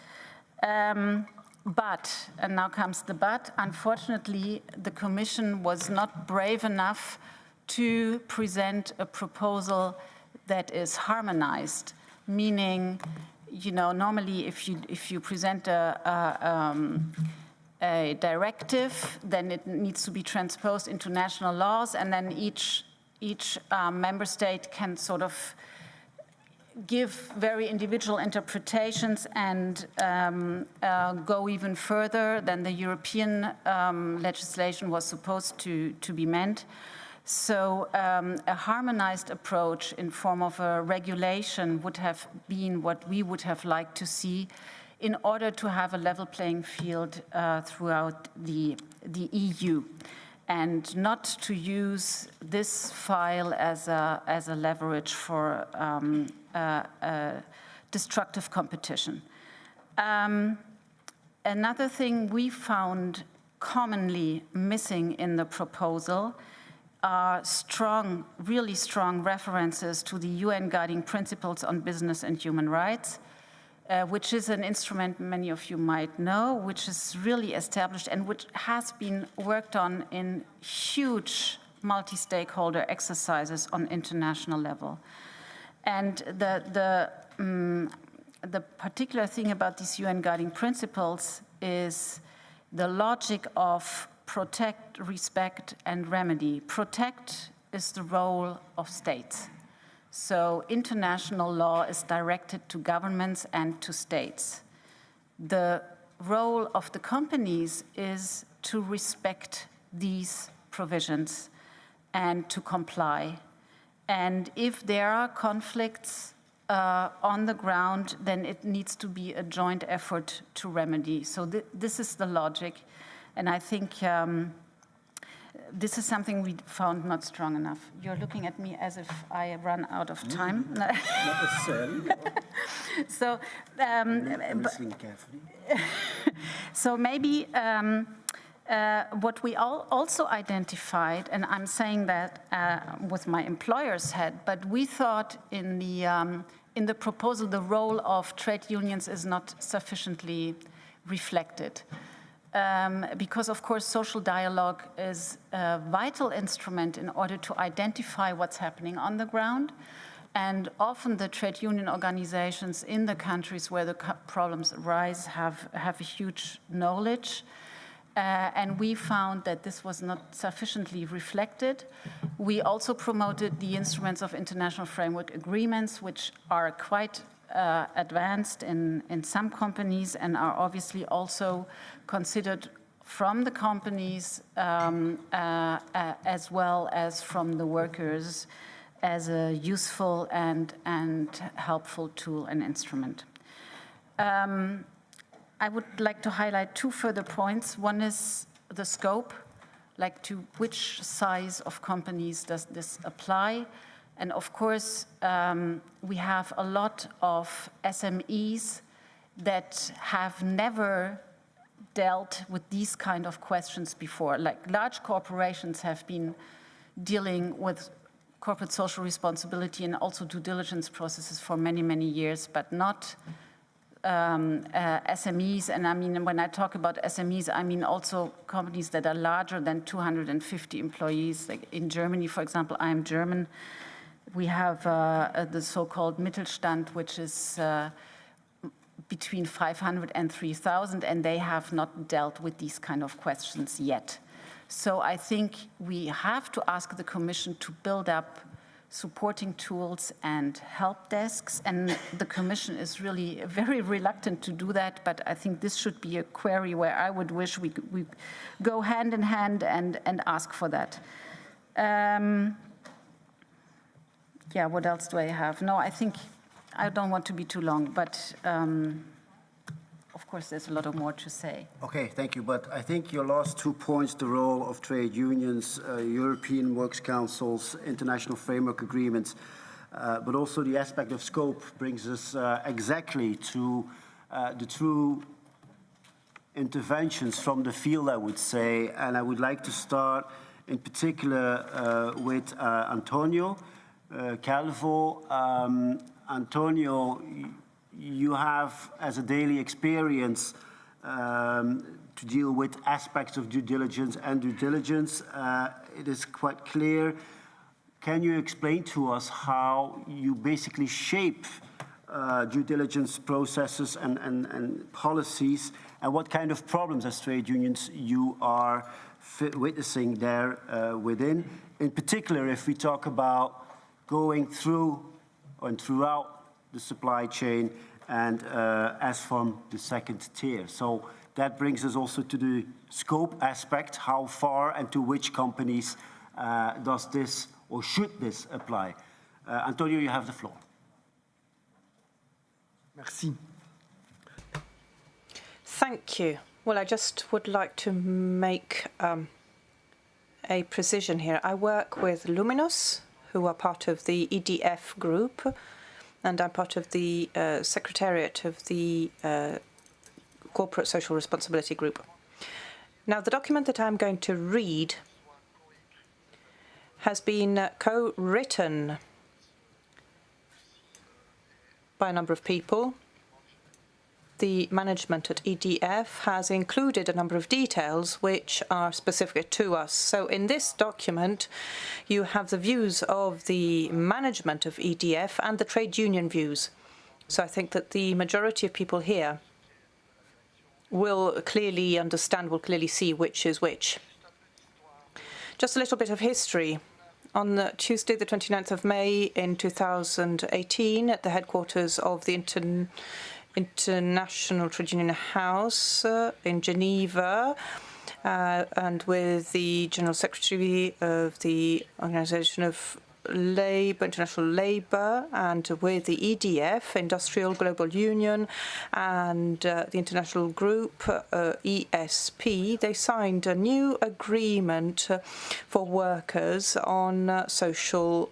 But, and now comes the but, unfortunately, the Commission was not brave enough to present a proposal that is harmonized, meaning, you know, normally if you present a a directive, then it needs to be transposed into national laws, and then each member state can sort of give very individual interpretations and go even further than the European legislation was supposed to be meant. So a harmonized approach in form of a regulation would have been what we would have liked to see in order to have a level playing field throughout the EU, and not to use this file as a leverage for destructive competition. Another thing we found commonly missing in the proposal are strong, really strong references to the UN Guiding Principles on Business and Human Rights, which is an instrument many of you might know, which is really established and which has been worked on in huge multi-stakeholder exercises on international level. And the particular thing about these UN Guiding Principles is the logic of protect, respect, and remedy. Protect is the role of states. So international law is directed to governments and to states. The role of the companies is to respect these provisions and to comply. And if there are conflicts on the ground, then it needs to be a joint effort to remedy. So this is the logic. And I think this is something we found not strong enough. You're looking at me as if I run out of time. Not necessarily. So, I'm listening carefully. So maybe what we also identified, and I'm saying that with my employer's head, but we thought in the proposal the role of trade unions is not sufficiently reflected. Because, of course, social dialogue is a vital instrument in order to identify what's happening on the ground. And often the trade union organizations in the countries where the problems arise have a huge knowledge. And we found that this was not sufficiently reflected. We also promoted the instruments of international framework agreements, which are quite advanced in some companies and are obviously also considered from the companies as well as from the workers as a useful and helpful tool and instrument. I would like to highlight two further points. One is the scope, like to which size of companies does this apply? And of course, we have a lot of SMEs that have never dealt with these kind of questions before. Like large corporations have been dealing with corporate social responsibility and also due diligence processes for many, many years, but not SMEs. And I mean, when I talk about SMEs, I mean also companies that are larger than 250 employees. Like in Germany, for example, I am German. We have the so-called Mittelstand, which is between 500 and 3,000, and they have not dealt with these kind of questions yet. So I think we have to ask the Commission to build up supporting tools and help desks, and the Commission is really very reluctant to do that, but I think this should be a query where I would wish we go hand in hand and ask for that. Yeah, what else do I have? No, I think I don't want to be too long, but of course there's a lot more to say. Okay, thank you. But I think your last 2 points, the role of trade unions, European Works Councils, international framework agreements, but also the aspect of scope brings us exactly to the true interventions from the field, I would say. And I would like to start in particular with Antonio Calvo. Antonio, you have, as a daily experience, to deal with aspects of due diligence and due diligence. It is quite clear. Can you explain to us how you basically shape due diligence processes and policies, and what kind of problems as trade unions you are witnessing there within. In particular, if we talk about going through and throughout the supply chain and as from the second tier. So that brings us also to the scope aspect, how far and to which companies does this or should this apply? Antonio, you have the floor. Merci. Thank you. Well, I just would like to make a precision here. I work with Luminous, who are part of the EDF group, and I'm part of the secretariat of the Corporate Social Responsibility Group. Now, the document that I'm going to read has been co-written by a number of people. The management at EDF has included a number of details which are specific to us. So in this document, you have the views of the management of EDF and the trade union views. So I think that the majority of people here will clearly understand, will clearly see which is which. Just a little bit of history. On Tuesday, the 29th of May in 2018, at the headquarters of the International Trade Union House in Geneva, and with the General Secretary of the Organization of Labour, International Labour, and with the EDF, Industrial Global Union, and the international group, ESP, they signed a new agreement for workers on social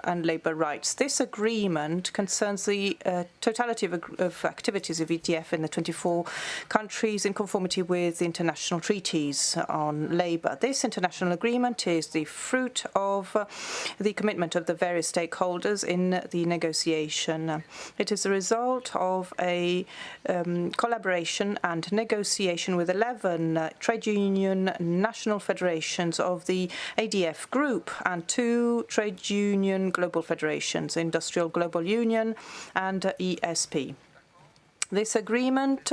and labour rights. This agreement concerns the totality of activities of EDF in the 24 countries in conformity with the international treaties on labour. This international agreement is the fruit of the commitment of the various stakeholders in the negotiation. It is the result of a collaboration and negotiation with 11 trade union national federations of the ADF group and 2 trade union global federations, Industrial Global Union and ESP. This agreement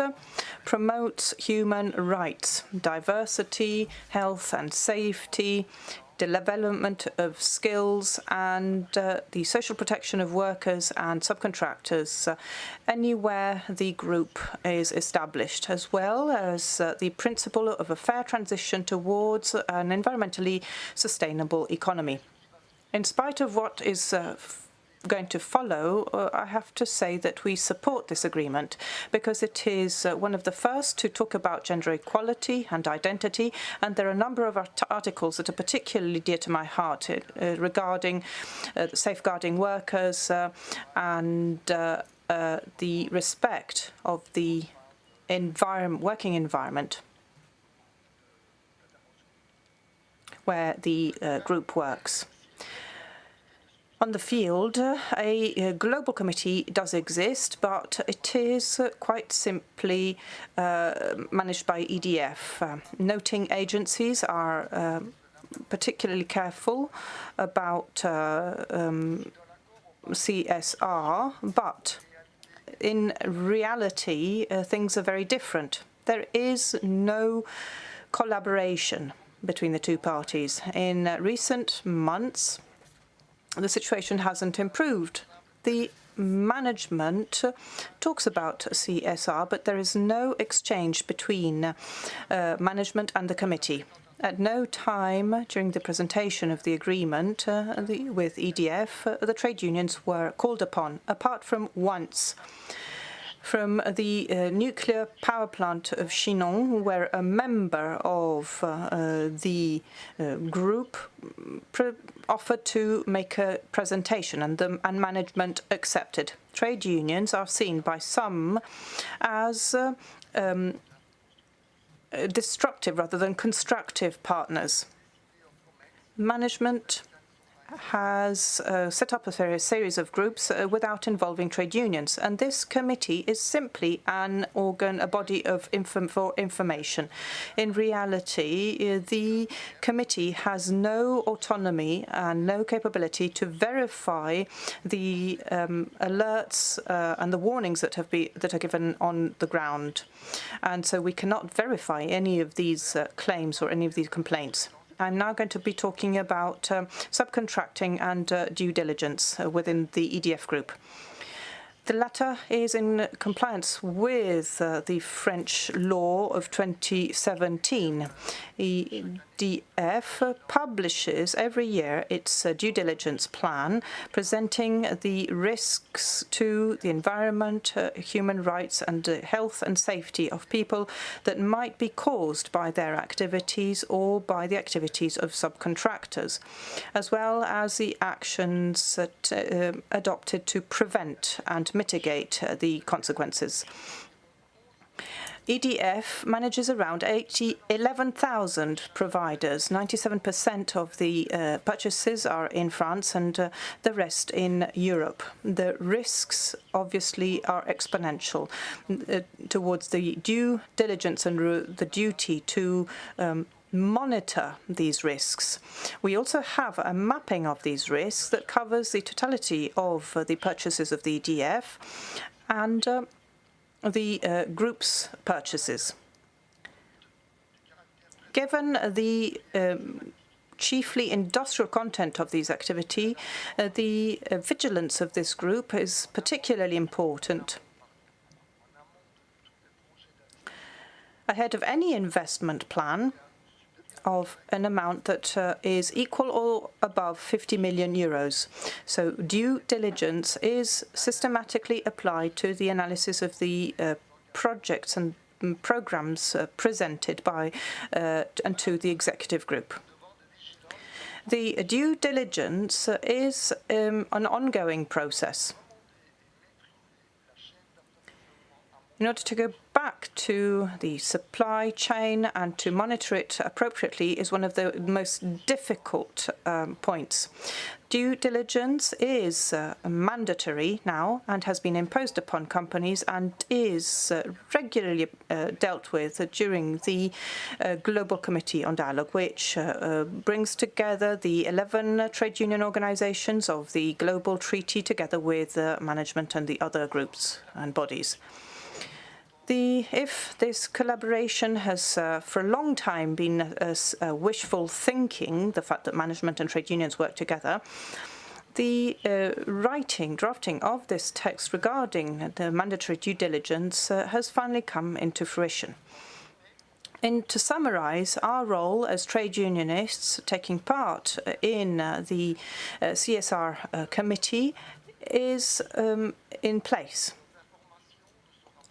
promotes human rights, diversity, health and safety, development of skills, and the social protection of workers and subcontractors anywhere the group is established, as well as the principle of a fair transition towards an environmentally sustainable economy. In spite of what is going to follow, I have to say that we support this agreement because it is one of the first to talk about gender equality and identity, and there are a number of articles that are particularly dear to my heart regarding safeguarding workers and the respect of the working environment where the group works. On the field, a global committee does exist, but it is quite simply managed by EDF. Noting agencies are particularly careful about CSR, but in reality, things are very different. There is no collaboration between the two parties. In recent months, the situation hasn't improved. The management talks about CSR, but there is no exchange between management and the committee. At no time during the presentation of the agreement with EDF, the trade unions were called upon, apart from once. From the nuclear power plant of Chinon, where a member of the group offered to make a presentation, and management accepted. Trade unions are seen by some as destructive rather than constructive partners. Management has set up a series of groups without involving trade unions. And this committee is simply an organ, a body of for information. In reality, the committee has no autonomy and no capability to verify the alerts and the warnings that are given on the ground. And so we cannot verify any of these claims or any of these complaints. I'm now going to be talking about subcontracting and due diligence within the EDF group. The latter is in compliance with the French law of 2017. EDF publishes every year its due diligence plan, presenting the risks to the environment, human rights, and health and safety of people that might be caused by their activities or by the activities of subcontractors, as well as the actions adopted to prevent and mitigate the consequences. EDF manages around 11,000 providers. 97% of the purchases are in France and the rest in Europe. The risks, obviously, are exponential towards the due diligence and the duty to monitor these risks. We also have a mapping of these risks that covers the totality of the purchases of the EDF and the group's purchases. Given the chiefly industrial content of these activity, the vigilance of this group is particularly important. Ahead of any investment plan of an amount that is equal or above 50 million euros. So due diligence is systematically applied to the analysis of the projects and programs presented by and to the executive group. The due diligence is an ongoing process. In order to go back to the supply chain and to monitor it appropriately is one of the most difficult points. Due diligence is mandatory now and has been imposed upon companies and is regularly dealt with during the Global Committee on Dialogue, which brings together the 11 trade union organizations of the Global Treaty together with management and the other groups and bodies. If this collaboration has for a long time been wishful thinking, the fact that management and trade unions work together, the drafting of this text regarding the mandatory due diligence has finally come into fruition. And to summarize, our role as trade unionists taking part in the CSR committee is in place.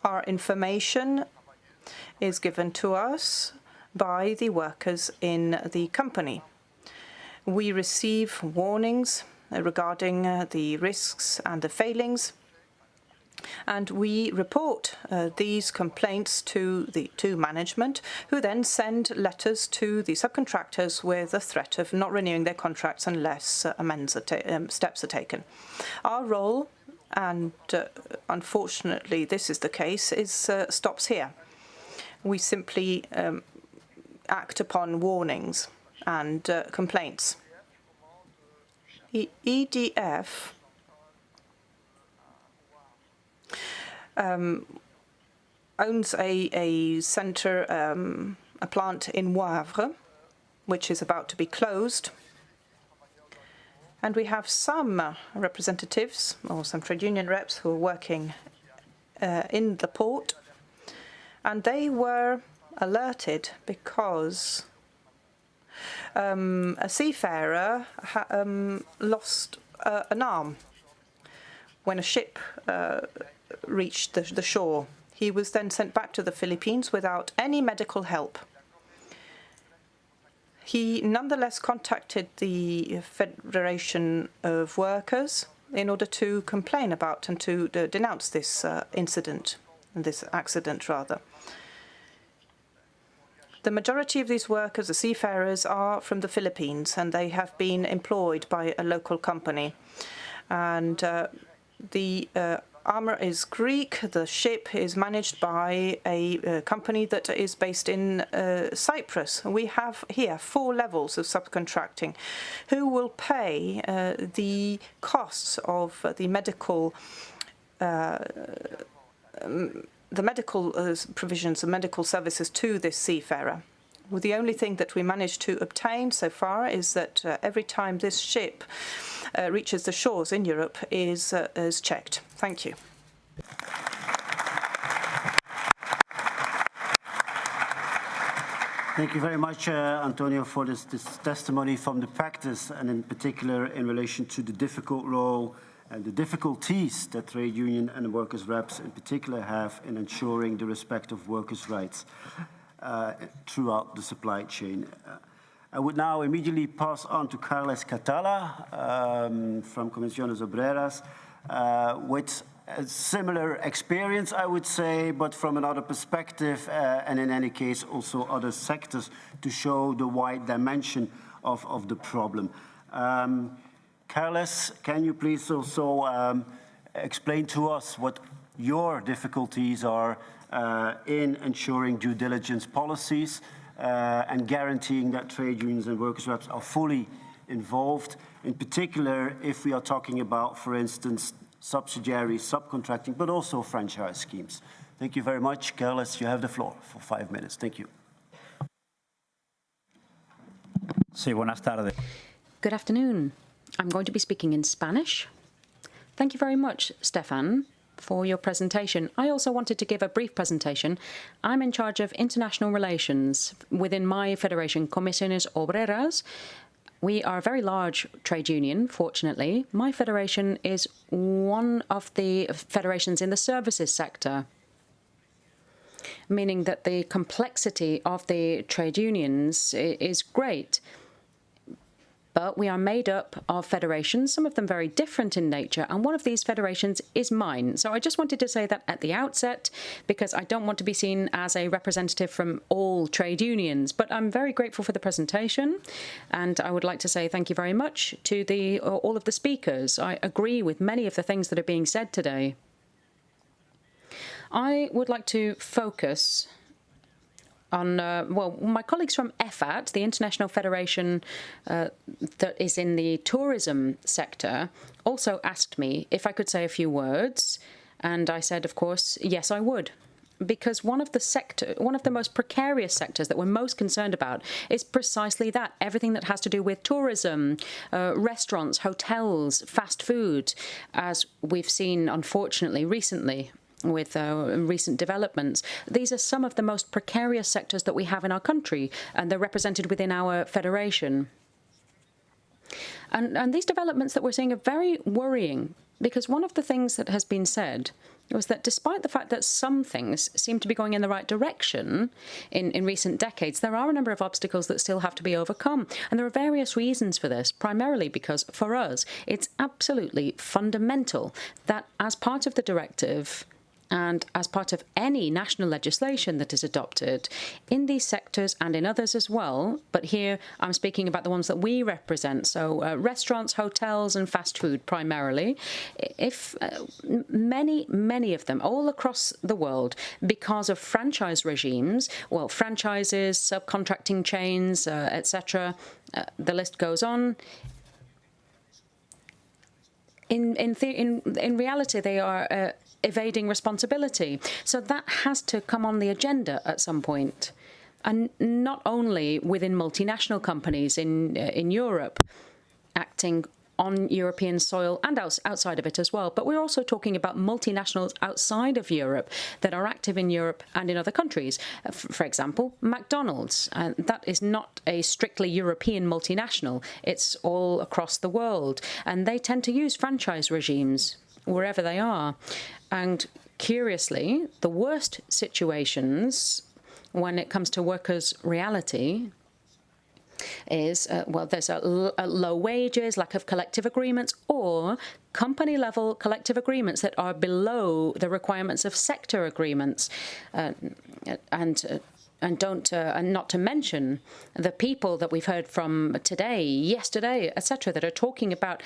Our information is given to us by the workers in the company. We receive warnings regarding the risks and the failings, and we report these complaints to management, who then send letters to the subcontractors with a threat of not renewing their contracts unless steps are taken. Our role, and unfortunately this is the case, stops here. We simply act upon warnings and complaints. EDF owns a centre, a plant in Wavre, which is about to be closed. And we have some representatives, or some trade union reps, who are working in the port. And they were alerted because a seafarer lost an arm when a ship reached the shore. He was then sent back to the Philippines without any medical help. He nonetheless contacted the Federation of Workers in order to complain about and to denounce this incident, this accident rather. The majority of these workers, the seafarers, are from the Philippines, and they have been employed by a local company. And the armour is Greek. The ship is managed by a company that is based in Cyprus. We have here 4 levels of subcontracting. Who will pay the costs of the medical provisions and medical services to this seafarer? Well, the only thing that we managed to obtain so far is that every time this ship reaches the shores in Europe is checked. Thank you. Thank you very much, Antonio, for this testimony from the practice, and in particular in relation to the difficult role and the difficulties that trade union and workers' reps in particular have in ensuring the respect of workers' rights throughout the supply chain. I would now immediately pass on to Carles Catala from Comisiones Obreras with a similar experience, I would say, but from another perspective, and in any case also other sectors, to show the wide dimension of the problem. Carles, can you please also explain to us what your difficulties are in ensuring due diligence policies and guaranteeing that trade unions and workers' reps are fully involved, in particular if we are talking about, for instance, subsidiary subcontracting, but also franchise schemes. Thank you very much. Carles, you have the floor for 5 minutes. Thank you. Sí, buenas tardes. Good afternoon. I'm going to be speaking in Spanish. Thank you very much, Stefan, for your presentation. I also wanted to give a brief presentation. I'm in charge of international relations within my federation, Comisiones Obreras. We are a very large trade union, fortunately. My federation is one of the federations in the services sector, meaning that the complexity of the trade unions is great. But we are made up of federations, some of them very different in nature, and one of these federations is mine. So I just wanted to say that at the outset, because I don't want to be seen as a representative from all trade unions. But I'm very grateful for the presentation, and I would like to say thank you very much to all of the speakers. I agree with many of the things that are being said today. I would like to focus on, my colleagues from EFAT, the International Federation that is in the tourism sector, also asked me if I could say a few words, and I said, of course, yes, I would. Because one of the most precarious sectors that we're most concerned about is precisely that, everything that has to do with tourism, restaurants, hotels, fast food, as we've seen, unfortunately, recently, with recent developments. These are some of the most precarious sectors that we have in our country, and they're represented within our federation. And these developments that we're seeing are very worrying, because one of the things that has been said was that despite the fact that some things seem to be going in the right direction in recent decades, there are a number of obstacles that still have to be overcome. And there are various reasons for this, primarily because for us, it's absolutely fundamental that as part of the directive, and as part of any national legislation that is adopted in these sectors and in others as well, but here I'm speaking about the ones that we represent, so restaurants, hotels and fast food primarily, if many of them all across the world, because of franchise regimes, well, franchises, subcontracting chains, etc., the list goes on. In reality, they are evading responsibility. So that has to come on the agenda at some point. And not only within multinational companies in Europe acting on European soil and outside of it as well, but we're also talking about multinationals outside of Europe that are active in Europe and in other countries. For example, McDonald's. That is not a strictly European multinational. It's all across the world. And they tend to use franchise regimes wherever they are. And curiously, the worst situations when it comes to workers' reality is, there's low wages, lack of collective agreements, or company-level collective agreements that are below the requirements of sector agreements. And and not to mention the people that we've heard from today, yesterday, etc., that are talking about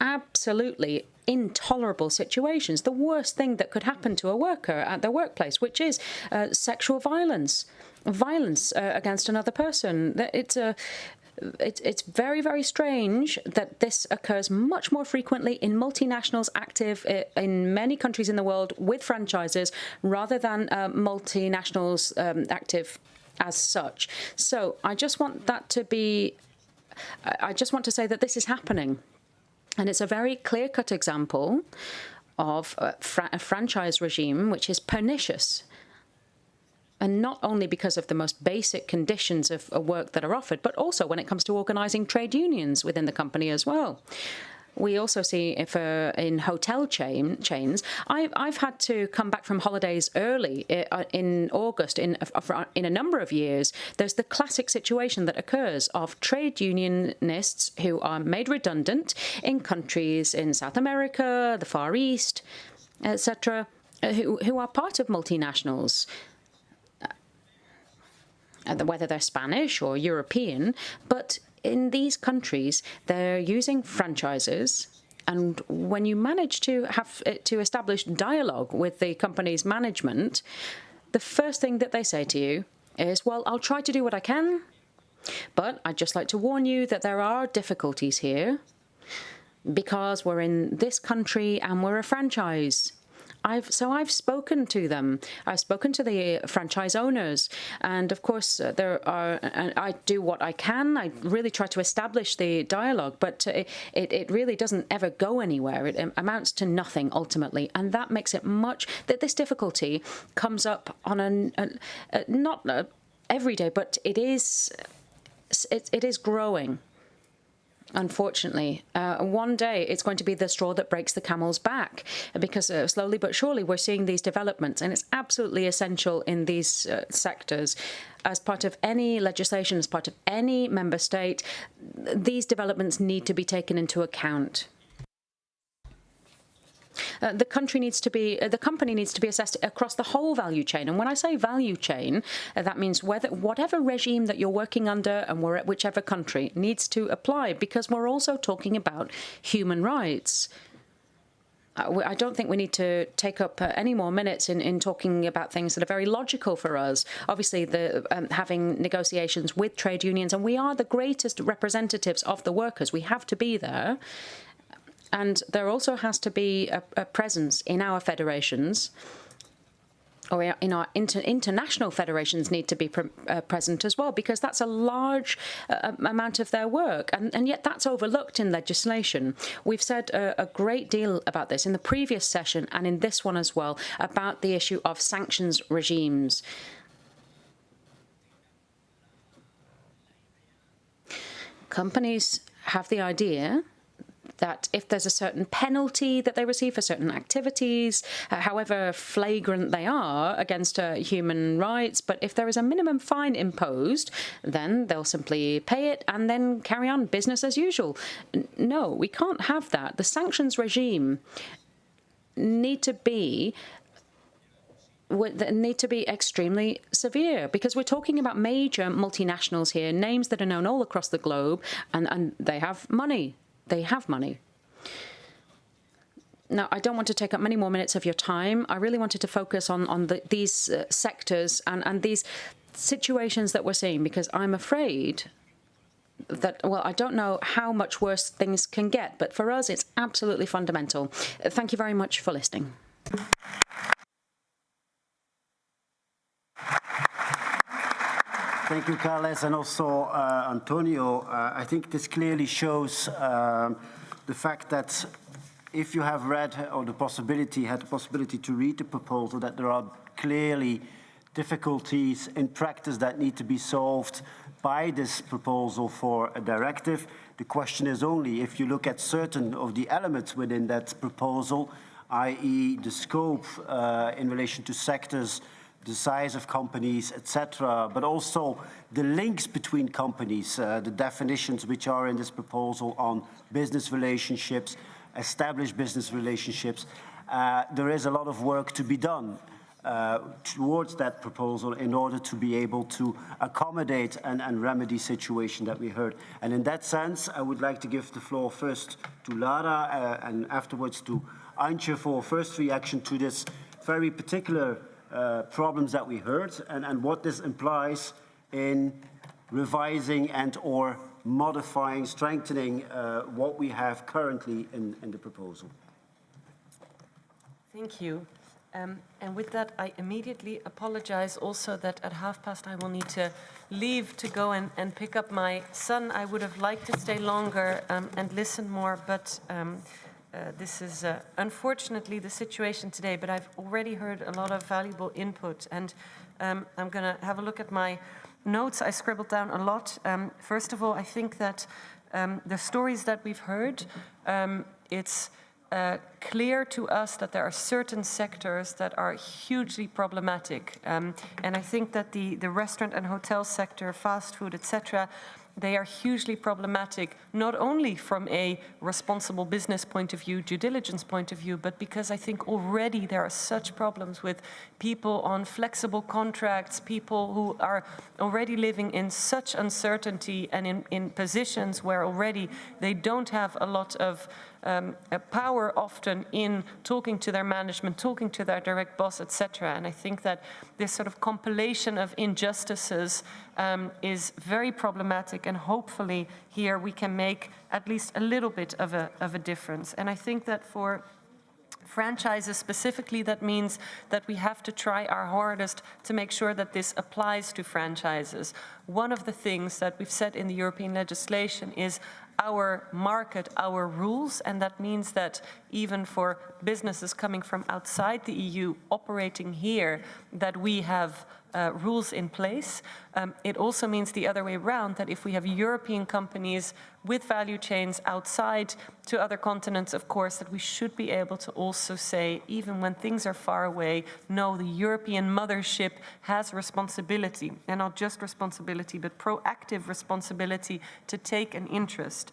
absolutely intolerable situations, the worst thing that could happen to a worker at their workplace, which is sexual violence against another person. It's very, very strange that this occurs much more frequently in multinationals active in many countries in the world with franchises rather than multinationals active as such. So I just want to say that this is happening. And it's a very clear-cut example of a franchise regime which is pernicious. And not only because of the most basic conditions of work that are offered, but also when it comes to organising trade unions within the company as well. We also see if in hotel chains, I've had to come back from holidays early in August in a number of years. There's the classic situation that occurs of trade unionists who are made redundant in countries in South America, the Far East, etc., who are part of multinationals, whether they're Spanish or European, but in these countries, they're using franchises, and when you manage to establish dialogue with the company's management, the first thing that they say to you is, well, I'll try to do what I can, but I'd just like to warn you that there are difficulties here because we're in this country and we're a franchise. I've spoken to them. I've spoken to the franchise owners, and of course I do what I can. I really try to establish the dialogue, but it really doesn't ever go anywhere. It amounts to nothing ultimately, and that makes it that this difficulty comes up on not every day, but it is growing. Unfortunately, one day it's going to be the straw that breaks the camel's back, because slowly but surely we're seeing these developments, and it's absolutely essential in these sectors. As part of any legislation, as part of any member state, these developments need to be taken into account. The company needs to be assessed across the whole value chain. And when I say value chain, that means whatever regime that you're working under and whichever country needs to apply, because we're also talking about human rights. I don't think we need to take up any more minutes in talking about things that are very logical for us. Obviously, having negotiations with trade unions, and we are the greatest representatives of the workers. We have to be there. And there also has to be a presence in our federations, or in our international federations need to be present as well, because that's a large amount of their work. And yet that's overlooked in legislation. We've said a great deal about this in the previous session and in this one as well, about the issue of sanctions regimes. Companies have the idea that if there's a certain penalty that they receive for certain activities, however flagrant they are against human rights, but if there is a minimum fine imposed, then they'll simply pay it and then carry on business as usual. No, we can't have that. The sanctions regime need to be extremely severe, because we're talking about major multinationals here, names that are known all across the globe, and they have money. They have money. Now, I don't want to take up many more minutes of your time. I really wanted to focus on these sectors and these situations that we're seeing, because I'm afraid that, well, I don't know how much worse things can get, but for us, it's absolutely fundamental. Thank you very much for listening. Thank you, Carles, and also Antonio. I think this clearly shows the fact that if you have read or had the possibility to read the proposal, that there are clearly difficulties in practice that need to be solved by this proposal for a directive. The question is only if you look at certain of the elements within that proposal, i.e. the scope in relation to sectors, the size of companies, etc., but also the links between companies, the definitions which are in this proposal on business relationships, established business relationships. There is a lot of work to be done. towards that proposal in order to be able to accommodate and remedy situation that we heard. And in that sense, I would like to give the floor first to Lara and afterwards to Antje for first reaction to this very particular problems that we heard and what this implies in revising and or modifying, strengthening what we have currently in the proposal. Thank you. And with that, I immediately apologize also that at 5:30 I will need to leave to go and pick up my son. I would have liked to stay longer and listen more, but this is unfortunately the situation today. But I've already heard a lot of valuable input, and I'm going to have a look at my notes. I scribbled down a lot. First of all, I think that the stories that we've heard, it's clear to us that there are certain sectors that are hugely problematic. And I think that the restaurant and hotel sector, fast food, etc., they are hugely problematic, not only from a responsible business point of view, due diligence point of view, but because I think already there are such problems with people on flexible contracts, people who are already living in such uncertainty and in positions where already they don't have a lot of power often in talking to their management, talking to their direct boss, etc. And I think that this sort of compilation of injustices is very problematic, and hopefully here we can make at least a little bit of a difference. And I think that for franchises specifically, that means that we have to try our hardest to make sure that this applies to franchises. One of the things that we've said in the European legislation is our market, our rules, and that means that even for businesses coming from outside the EU operating here, that we have rules in place. It also means the other way around, that if we have European companies with value chains outside to other continents, of course, that we should be able to also say, even when things are far away, no, the European mothership has responsibility, and not just responsibility, but proactive responsibility to take an interest.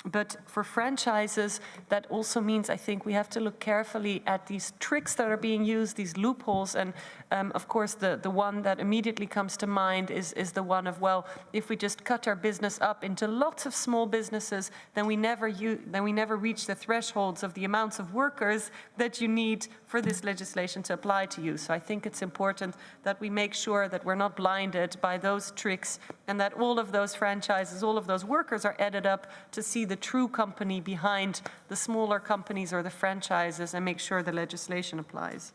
But for franchises, that also means, I think, we have to look carefully at these tricks that are being used, these loopholes. And of course, the one that immediately comes to mind is the one of, well, if we just cut our business up into lots of small businesses, then we never reach the thresholds of the amounts of workers that you need for this legislation to apply to you. So I think it's important that we make sure that we're not blinded by those tricks, and that all of those franchises, all of those workers are added up to see the true company behind the smaller companies or the franchises, and make sure the legislation applies.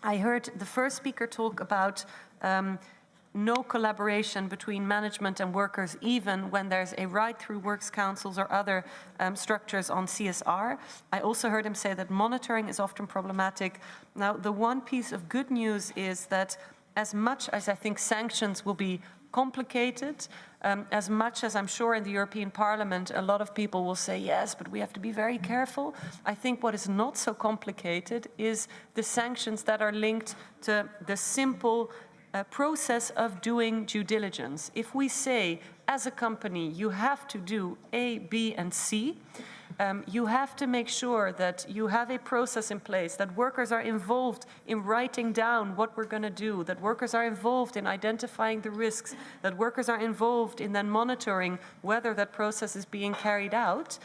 I heard the first speaker talk about no collaboration between management and workers, even when there's a right through works councils or other structures on CSR. I also heard him say that monitoring is often problematic. Now, the one piece of good news is that as much as I think sanctions will be complicated, as much as I'm sure in the European Parliament a lot of people will say, yes, but we have to be very careful. I think what is not so complicated is the sanctions that are linked to the simple process of doing due diligence. If we say, as a company, you have to do A, B, and C, you have to make sure that you have a process in place, that workers are involved in writing down what we're going to do, that workers are involved in identifying the risks, that workers are involved in then monitoring whether that process is being carried out.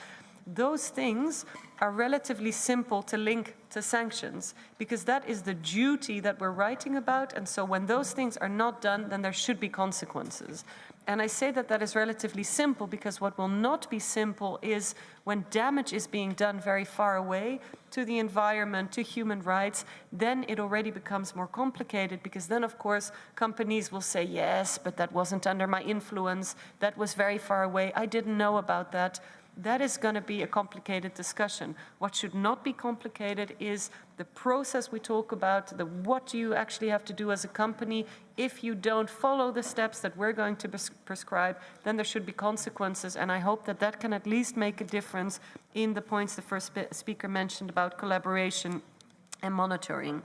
Those things are relatively simple to link to sanctions, because that is the duty that we're writing about. And so when those things are not done, then there should be consequences. And I say that that is relatively simple because what will not be simple is when damage is being done very far away to the environment, to human rights, then it already becomes more complicated, because then, of course, companies will say, yes, but that wasn't under my influence, that was very far away, I didn't know about that. That is going to be a complicated discussion. What should not be complicated is the process we talk about, what do you actually have to do as a company. If you don't follow the steps that we're going to prescribe, then there should be consequences. And I hope that that can at least make a difference in the points the first speaker mentioned about collaboration and monitoring.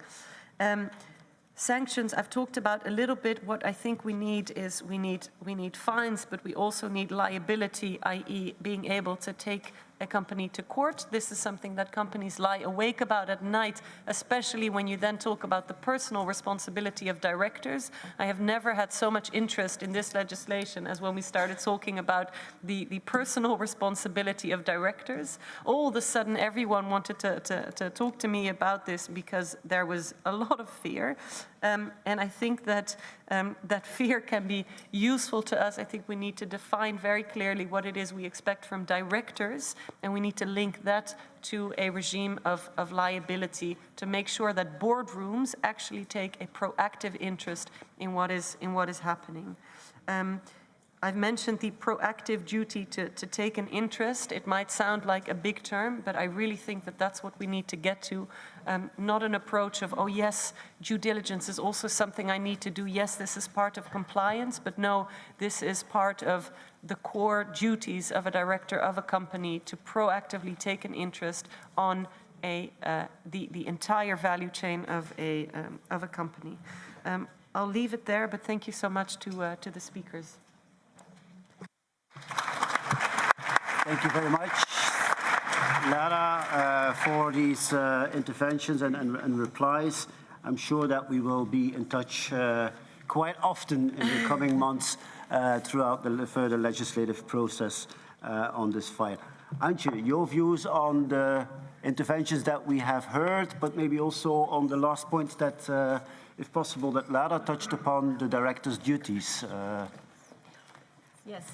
Sanctions, I've talked about a little bit. What I think we need is we need fines, but we also need liability, i.e. being able to take a company to court. This is something that companies lie awake about at night, especially when you then talk about the personal responsibility of directors. I have never had so much interest in this legislation as when we started talking about the personal responsibility of directors. All of a sudden, everyone wanted to talk to me about this because there was a lot of fear. And I think that that fear can be useful to us. I think we need to define very clearly what it is we expect from directors, and we need to link that to a regime of liability to make sure that boardrooms actually take a proactive interest in what is happening. I've mentioned the proactive duty to take an interest. It might sound like a big term, but I really think that that's what we need to get to. Not an approach of, oh yes, due diligence is also something I need to do. Yes, this is part of compliance, but no, this is part of the core duties of a director of a company to proactively take an interest on the entire value chain of a company. I'll leave it there, but thank you so much to the speakers. Thank you very much, Lara, for these interventions and replies. I'm sure that we will be in touch quite often in the coming months throughout the further legislative process on this file. Antje, your views on the interventions that we have heard, but maybe also on the last point that, if possible, that Lara touched upon, the director's duties. Yes.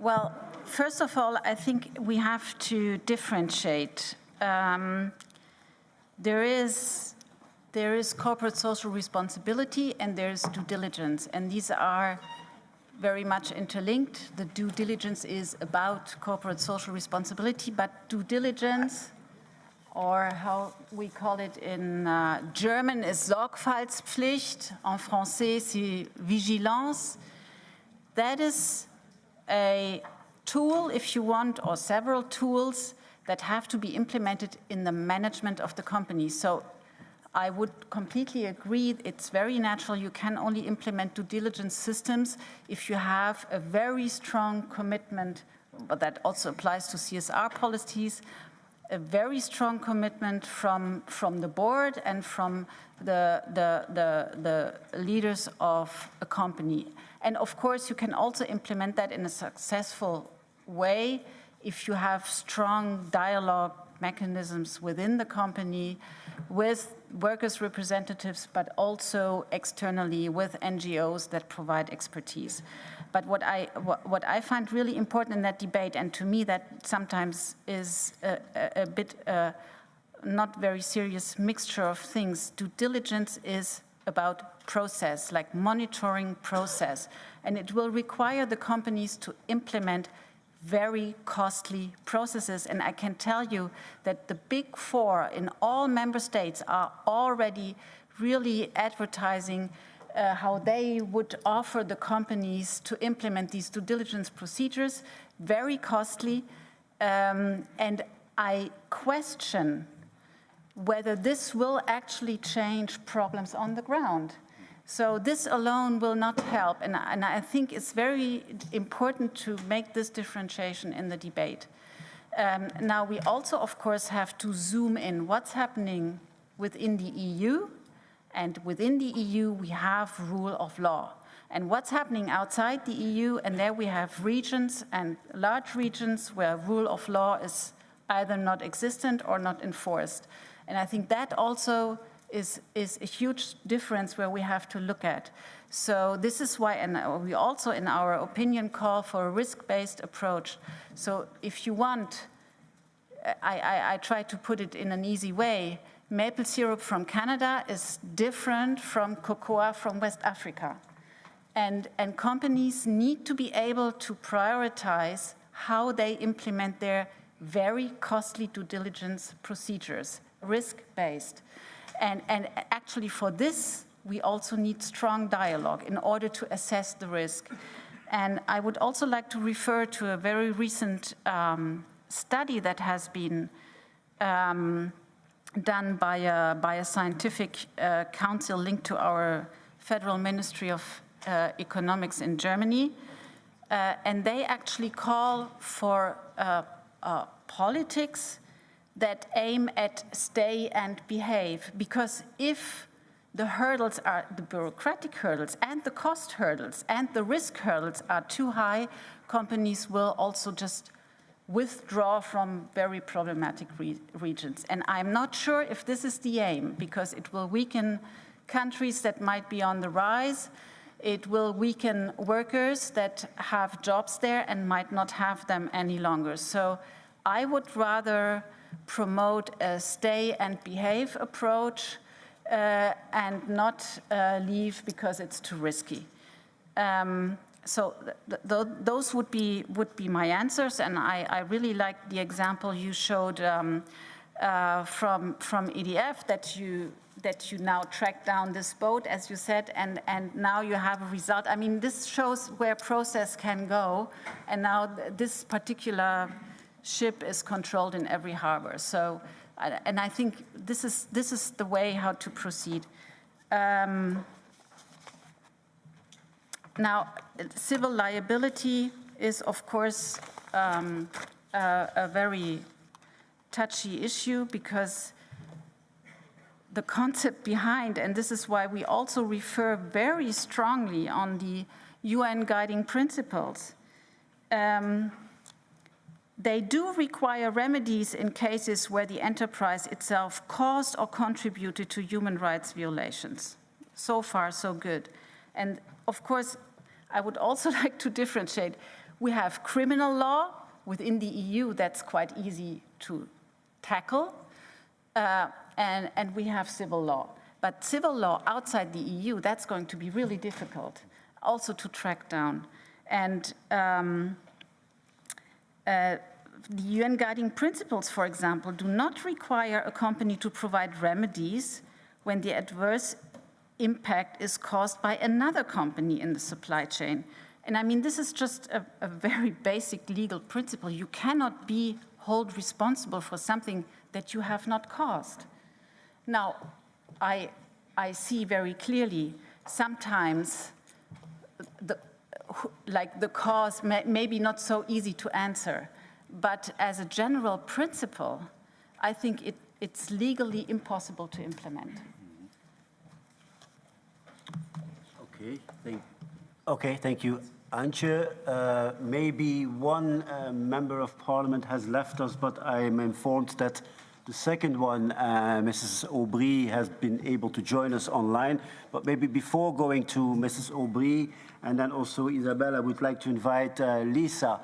Well, first of all, I think we have to differentiate. There is corporate social responsibility and there's due diligence, and these are very much interlinked. The due diligence is about corporate social responsibility, but due diligence, or how we call it in German, is Sorgfaltspflicht. En français, c'est vigilance. That is a tool, if you want, or several tools that have to be implemented in the management of the company. So I would completely agree. It's very natural. You can only implement due diligence systems if you have a very strong commitment, but that also applies to CSR policies, a very strong commitment from the board and from the leaders of a company. And of course, you can also implement that in a successful way if you have strong dialogue mechanisms within the company with workers' representatives, but also externally with NGOs that provide expertise. But what I find really important in that debate, and to me that sometimes is a bit not very serious mixture of things, due diligence is about process, like monitoring process. And it will require the companies to implement very costly processes. And I can tell you that the big four in all member states are already really advertising how they would offer the companies to implement these due diligence procedures, very costly. And I question whether this will actually change problems on the ground. So this alone will not help, and I think it's very important to make this differentiation in the debate. Now, we also, of course, have to zoom in what's happening within the EU, and within the EU, we have rule of law. And what's happening outside the EU, and there we have regions and large regions where rule of law is either not existent or not enforced. And I think that also is a huge difference where we have to look at. So this is why, and we also in our opinion call for a risk-based approach. So if you want, I try to put it in an easy way, maple syrup from Canada is different from cocoa from West Africa. And companies need to be able to prioritize how they implement their very costly due diligence procedures, risk-based. And actually for this, we also need strong dialogue in order to assess the risk. And I would also like to refer to a very recent study that has been done by a scientific council linked to our Federal Ministry of Economics in Germany. and they actually call for politics that aim at stay and behave, because if the hurdles are the bureaucratic hurdles and the cost hurdles and the risk hurdles are too high, companies will also just withdraw from very problematic regions. And I'm not sure if this is the aim, because it will weaken countries that might be on the rise. It will weaken workers that have jobs there and might not have them any longer. So I would rather promote a stay and behave approach and not leave because it's too risky. So those would be my answers, and I really like the example you showed from EDF, that you now track down this boat, as you said, and now you have a result. I mean, this shows where process can go, and now this particular ship is controlled in every harbor. So, and I think this is the way how to proceed. Now, civil liability is, of course, a very touchy issue, because the concept behind, and this is why we also refer very strongly on the UN guiding principles, they do require remedies in cases where the enterprise itself caused or contributed to human rights violations. So far, so good. And of course, I would also like to differentiate. We have criminal law within the EU that's quite easy to tackle, and we have civil law. But civil law outside the EU, that's going to be really difficult also to track down. And the UN guiding principles, for example, do not require a company to provide remedies when the adverse impact is caused by another company in the supply chain. And I mean, this is just a very basic legal principle. You cannot be held responsible for something that you have not caused. Now, I see very clearly sometimes the cause may be not so easy to answer, but as a general principle, I think it's legally impossible to implement. Okay, thank you, Antje. Maybe one member of parliament has left us, but I am informed that the second one, Mrs. Aubry, has been able to join us online. But maybe before going to Mrs. Aubry and then also Isabel, I would like to invite Lisa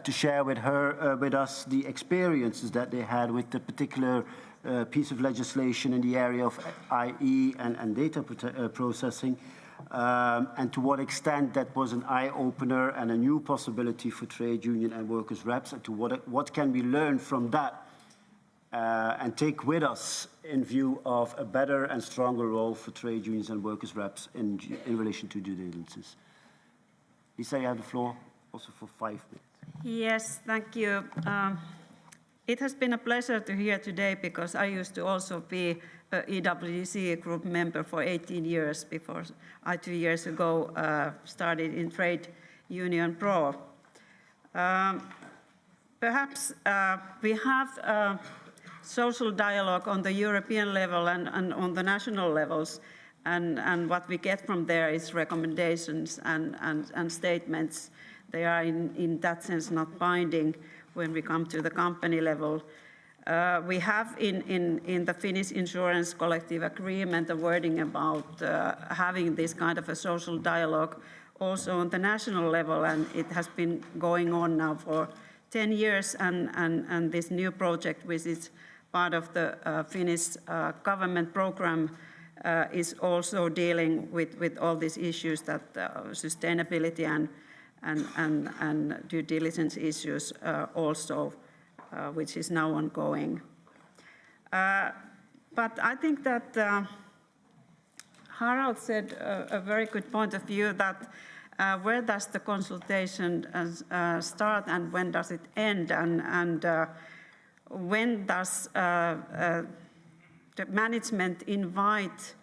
to share with us the experiences that they had with the particular piece of legislation in the area of IE and data processing. And to what extent that was an eye-opener and a new possibility for trade union and workers' reps, and to what can we learn from that and take with us in view of a better and stronger role for trade unions and workers' reps in relation to due diligences. Lisa, you have the floor also for 5 minutes. Yes, thank you. It has been a pleasure to hear today, because I used to also be an EWC group member for 18 years before I 2 years ago started in Trade Union Pro. Perhaps we have social dialogue on the European level and on the national levels, and what we get from there is recommendations and statements. They are in that sense not binding when we come to the company level. We have in the Finnish insurance collective agreement a wording about having this kind of a social dialogue also on the national level, and it has been going on now for 10 years, and this new project, which is part of the Finnish government program, is also dealing with all these issues that sustainability and due diligence issues also, which is now ongoing. But I think that Harald said a very good point of view, that where does the consultation start and when does it end, and when does the management invite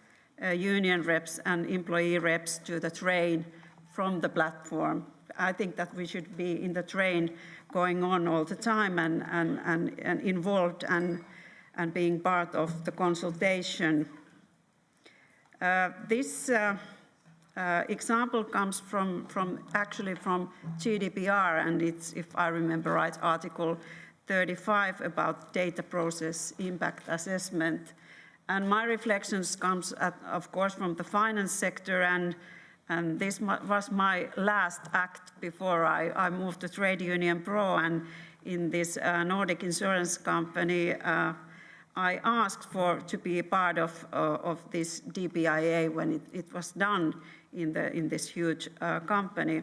union reps and employee reps to the train from the platform? I think that we should be in the train going on all the time and involved and being part of the consultation. This example comes actually from GDPR, and it's, if I remember right, Article 35 about data process impact assessment. And my reflections comes, of course, from the finance sector, and this was my last act before I moved to Trade Union Pro, and in this Nordic insurance company, I asked to be a part of this DPIA when it was done in this huge company.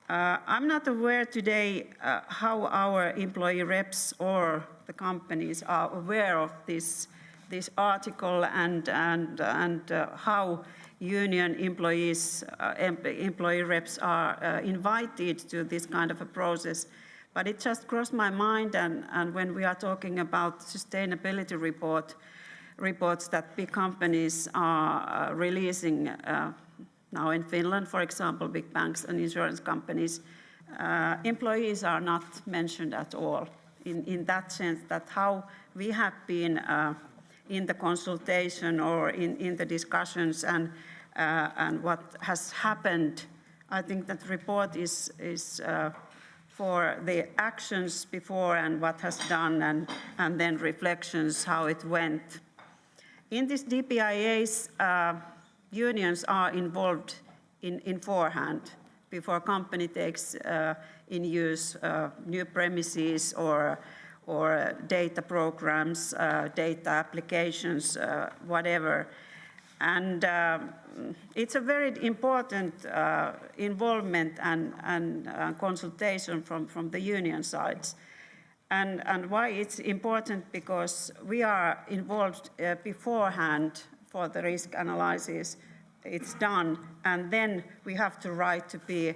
I'm not aware today how our employee reps or the companies are aware of this article and how union employee reps are invited to this kind of a process. But it just crossed my mind, and when we are talking about sustainability reports that big companies are releasing now in Finland, for example, big banks and insurance companies, employees are not mentioned at all in that sense, that how we have been in the consultation or in the discussions and what has happened. I think that report is for the actions before and what has done, and then reflections how it went. In this DPIAs, unions are involved in forehand before a company takes in use new premises or data programs, data applications, whatever. And it's a very important involvement and consultation from the union sides. And why it's important? Because we are involved beforehand for the risk analysis. It's done, and then we have the right to be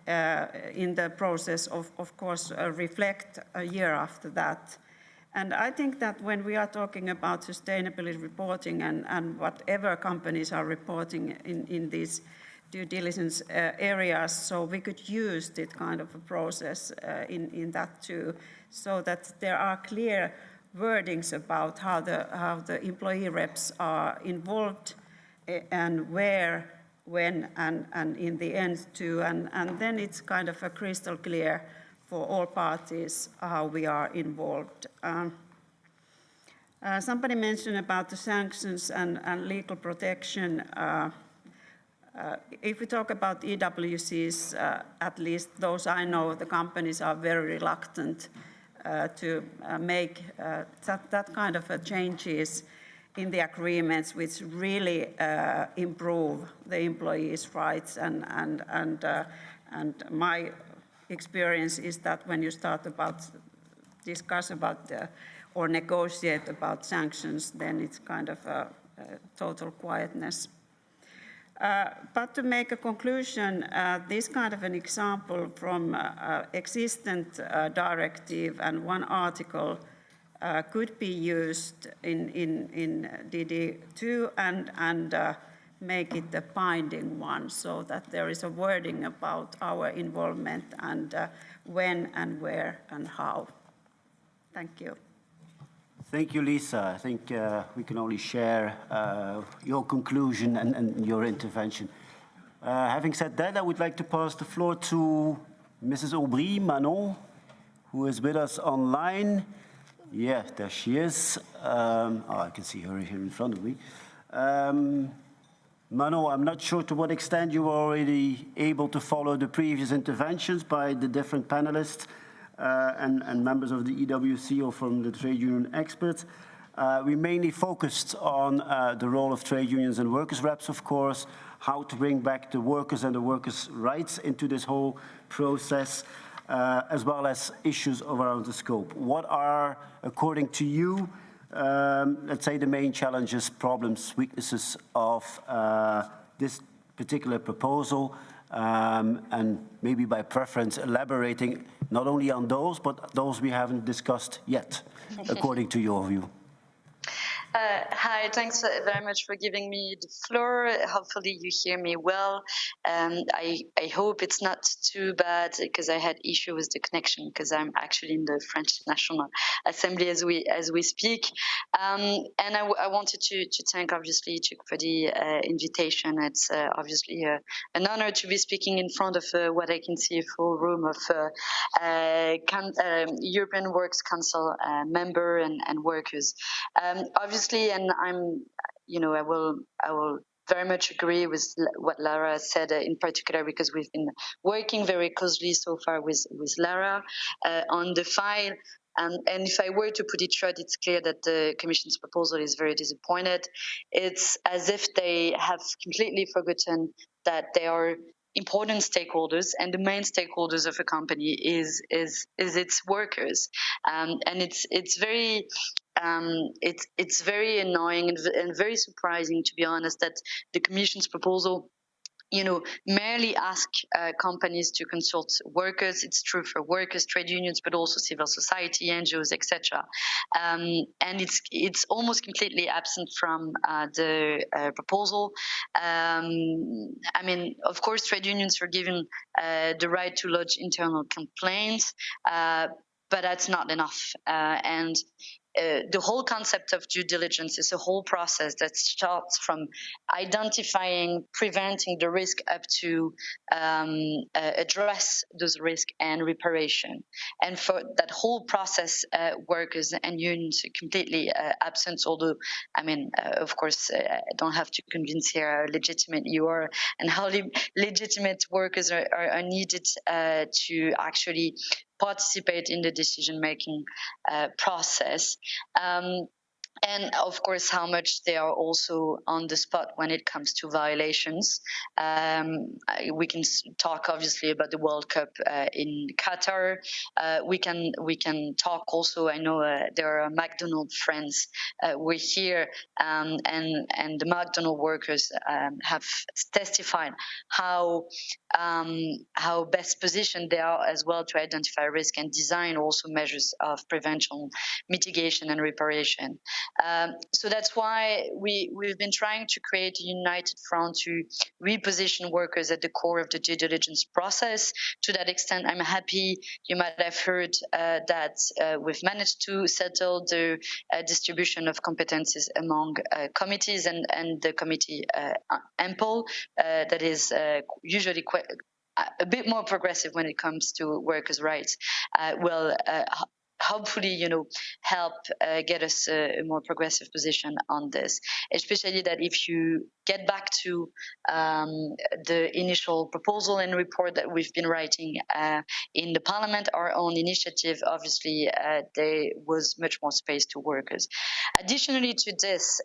in the process of course, reflect a year after that. And I think that when we are talking about sustainability reporting and whatever companies are reporting in these due diligence areas, so we could use this kind of a process in that too, so that there are clear wordings about how the employee reps are involved and where, when, and in the end too, and then it's kind of a crystal clear for all parties how we are involved. Somebody mentioned about the sanctions and legal protection. If we talk about EWCs, at least those I know, the companies are very reluctant to make that kind of changes in the agreements which really improve the employees' rights. And my experience is that when you start discuss about or negotiate about sanctions, then it's kind of a total quietness. But to make a conclusion, this kind of an example from existent directive and one article could be used in DD2 and make it a binding one, so that there is a wording about our involvement and when and where and how. Thank you. Thank you, Lisa. I think we can only share your conclusion and your intervention. Having said that, I would like to pass the floor to Mrs. Aubry Manon, who is with us online. Yeah, there she is. I can see her here in front of me. Manon, I'm not sure to what extent you were already able to follow the previous interventions by the different panelists and members of the EWC or from the trade union experts. We mainly focused on the role of trade unions and workers' reps, of course, how to bring back the workers and the workers' rights into this whole process, as well as issues around the scope. What are, according to you, let's say the main challenges, problems, weaknesses of this particular proposal, and maybe by preference elaborating not only on those, but those we haven't discussed yet, according to your view? Hi, thanks very much for giving me the floor. Hopefully you hear me well. I hope it's not too bad because I had issue with the connection because I'm actually in the French National Assembly as we speak. And I wanted to thank obviously ETUC for the invitation. It's obviously an honor to be speaking in front of what I can see a full room of European Works Council member and workers. Obviously, and I will very much agree with what Lara said in particular, because we've been working very closely so far with Lara on the file. And if I were to put it short, it's clear that the Commission's proposal is very disappointed. It's as if they have completely forgotten that they are important stakeholders, and the main stakeholders of a company is its workers, and it's very annoying and very surprising, to be honest, that the Commission's proposal merely ask companies to consult workers. It's true for workers, trade unions, but also civil society, NGOs, etc. And it's almost completely absent from the proposal. I mean, of course, trade unions are given the right to lodge internal complaints, but that's not enough. The whole concept of due diligence is a whole process that starts from identifying, preventing the risk up to address those risks and reparation. And for that whole process, workers and unions are completely absent, although, I mean, of course, I don't have to convince here how legitimate you are and how legitimate workers are needed to actually participate in the decision-making process. And of course, how much they are also on the spot when it comes to violations. We can talk obviously about the World Cup in Qatar. We can talk also. I know there are McDonald's friends. We're here, and the McDonald's workers have testified how best positioned they are as well to identify risk and design also measures of prevention, mitigation, and reparation. So that's why we've been trying to create a united front to reposition workers at the core of the due diligence process. To that extent, I'm happy you might have heard that we've managed to settle the distribution of competencies among committees, and the committee ample that is usually quite a bit more progressive when it comes to workers' rights will hopefully, help get us a more progressive position on this. Especially that if you get back to the initial proposal and report that we've been writing in the Parliament, our own initiative, obviously there was much more space to workers. Additionally to this,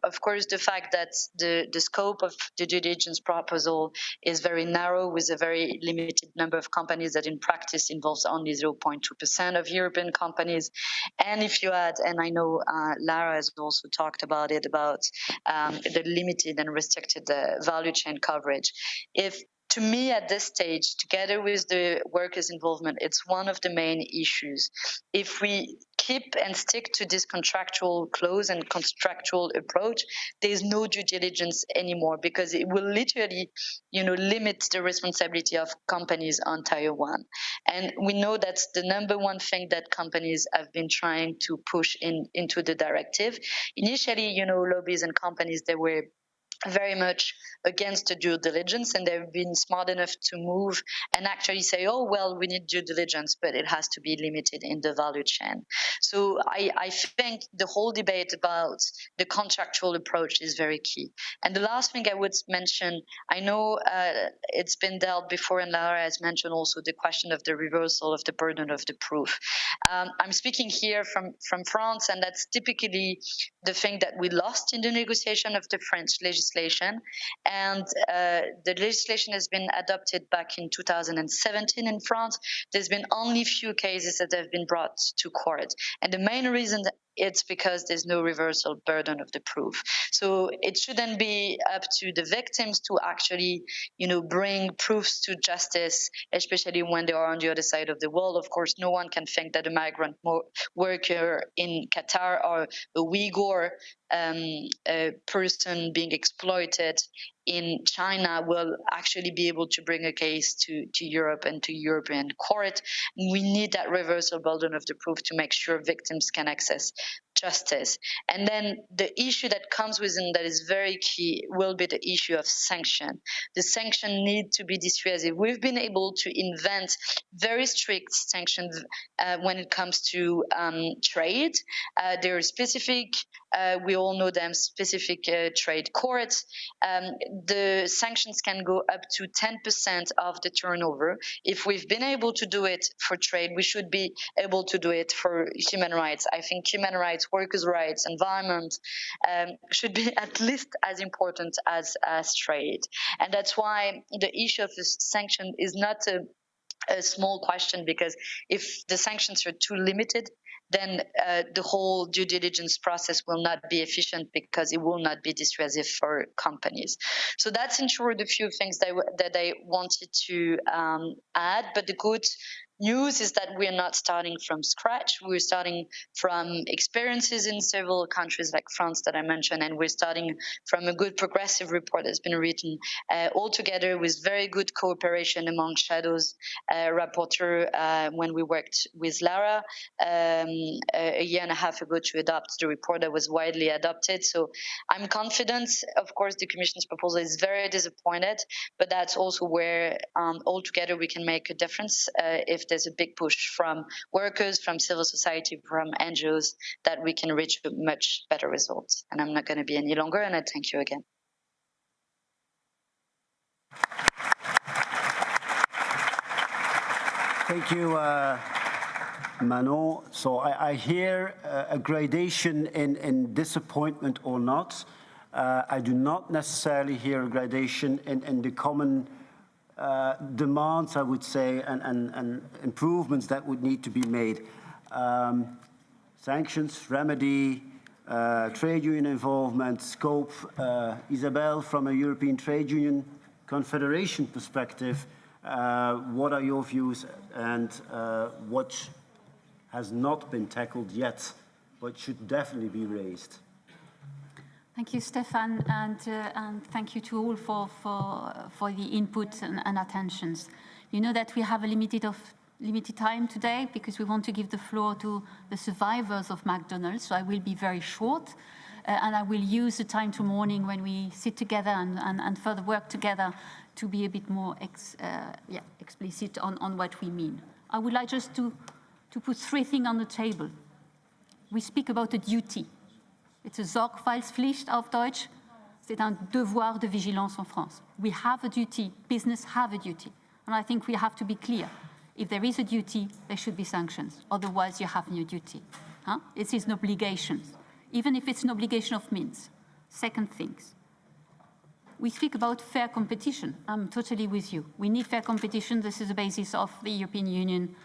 of course, the fact that the scope of the due diligence proposal is very narrow, with a very limited number of companies that in practice involves only 0.2% of European companies. And if you add, and I know Lara has also talked about it, about the limited and restricted value chain coverage. To me, at this stage, together with the workers' involvement, it's one of the main issues. If we keep and stick to this contractual clause and contractual approach, there's no due diligence anymore, because it will literally, limit the responsibility of companies on Tier 1. And we know that's the number one thing that companies have been trying to push into the directive. Initially, lobbies and companies, they were very much against the due diligence, and they've been smart enough to move and actually say, oh, well, we need due diligence, but it has to be limited in the value chain. So I think the whole debate about the contractual approach is very key. And the last thing I would mention, I know it's been dealt before, and Lara has mentioned also the question of the reversal of the burden of the proof. I'm speaking here from France, and that's typically the thing that we lost in the negotiation of the French legislation. And the legislation has been adopted back in 2017 in France. There's been only few cases that have been brought to court. And the main reason it's because there's no reversal burden of the proof. So it shouldn't be up to the victims to actually, bring proofs to justice, especially when they are on the other side of the world. Of course, no one can think that a migrant worker in Qatar or a Uyghur a person being exploited in China will actually be able to bring a case to Europe and to European court. We need that reversal burden of the proof to make sure victims can access justice. And then the issue that comes with it that is very key will be the issue of sanction. The sanction need to be dissuasive. We've been able to invent very strict sanctions when it comes to trade. There are specific, we all know them, specific trade courts. The sanctions can go up to 10% of the turnover. If we've been able to do it for trade, we should be able to do it for human rights. I think human rights, workers' rights, environment should be at least as important as trade. And that's why the issue of the sanction is not a small question, because if the sanctions are too limited, then the whole due diligence process will not be efficient because it will not be dissuasive for companies. So that's in short a few things that I wanted to add. But the good news is that we're not starting from scratch. We're starting from experiences in several countries like France that I mentioned, and we're starting from a good progressive report that's been written all together with very good cooperation among shadows rapporteur when we worked with Lara a year and a half ago to adopt the report that was widely adopted. So I'm confident. Of course, the Commission's proposal is very disappointed, but that's also where all together we can make a difference if there's a big push from workers, from civil society, from NGOs, that we can reach a much better result. And I'm not going to be any longer, and I thank you again. Thank you, Manon. So I hear a gradation in disappointment or not. I do not necessarily hear a gradation in the common demands, I would say, and improvements that would need to be made. Sanctions, remedy, trade union involvement, scope. Isabel, from a European Trade Union Confederation perspective, what are your views, and what has not been tackled yet but should definitely be raised? Thank you, Stefan, and thank you to all for the input and attentions. You know that we have a limited time today because we want to give the floor to the survivors of McDonald's, so I will be very short, and I will use the time tomorrow morning when we sit together and further work together to be a bit more explicit on what we mean. I would like just to put three things on the table. We speak about a duty. It's a Sorgfaltspflicht auf Deutsch. C'est un devoir de vigilance en France. We have a duty, business have a duty. And I think we have to be clear. If there is a duty, there should be sanctions. Otherwise, you have no duty. It is an obligation, even if it's an obligation of means. Second things. We speak about fair competition. I'm totally with you. We need fair competition. This is the basis of the European Union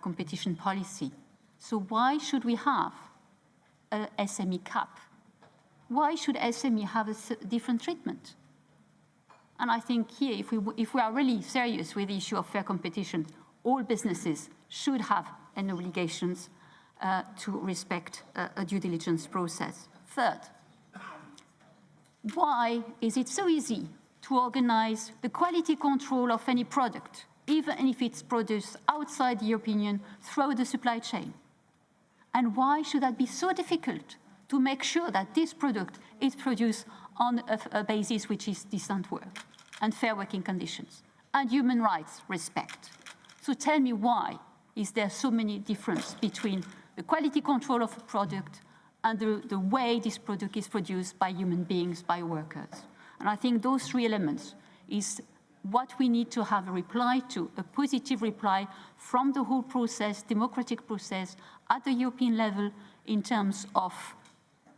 competition policy. So why should we have a SME cap? Why should SME have a different treatment? And I think here, if we are really serious with the issue of fair competition, all businesses should have an obligation to respect a due diligence process. Third, why is it so easy to organize the quality control of any product, even if it's produced outside the European Union, throughout the supply chain? And why should that be so difficult to make sure that this product is produced on a basis which is decent work and fair working conditions and human rights respect? So tell me, why is there so many differences between the quality control of a product and the way this product is produced by human beings, by workers? And I think those three elements is what we need to have a reply to, a positive reply from the whole process, democratic process, at the European level, in terms of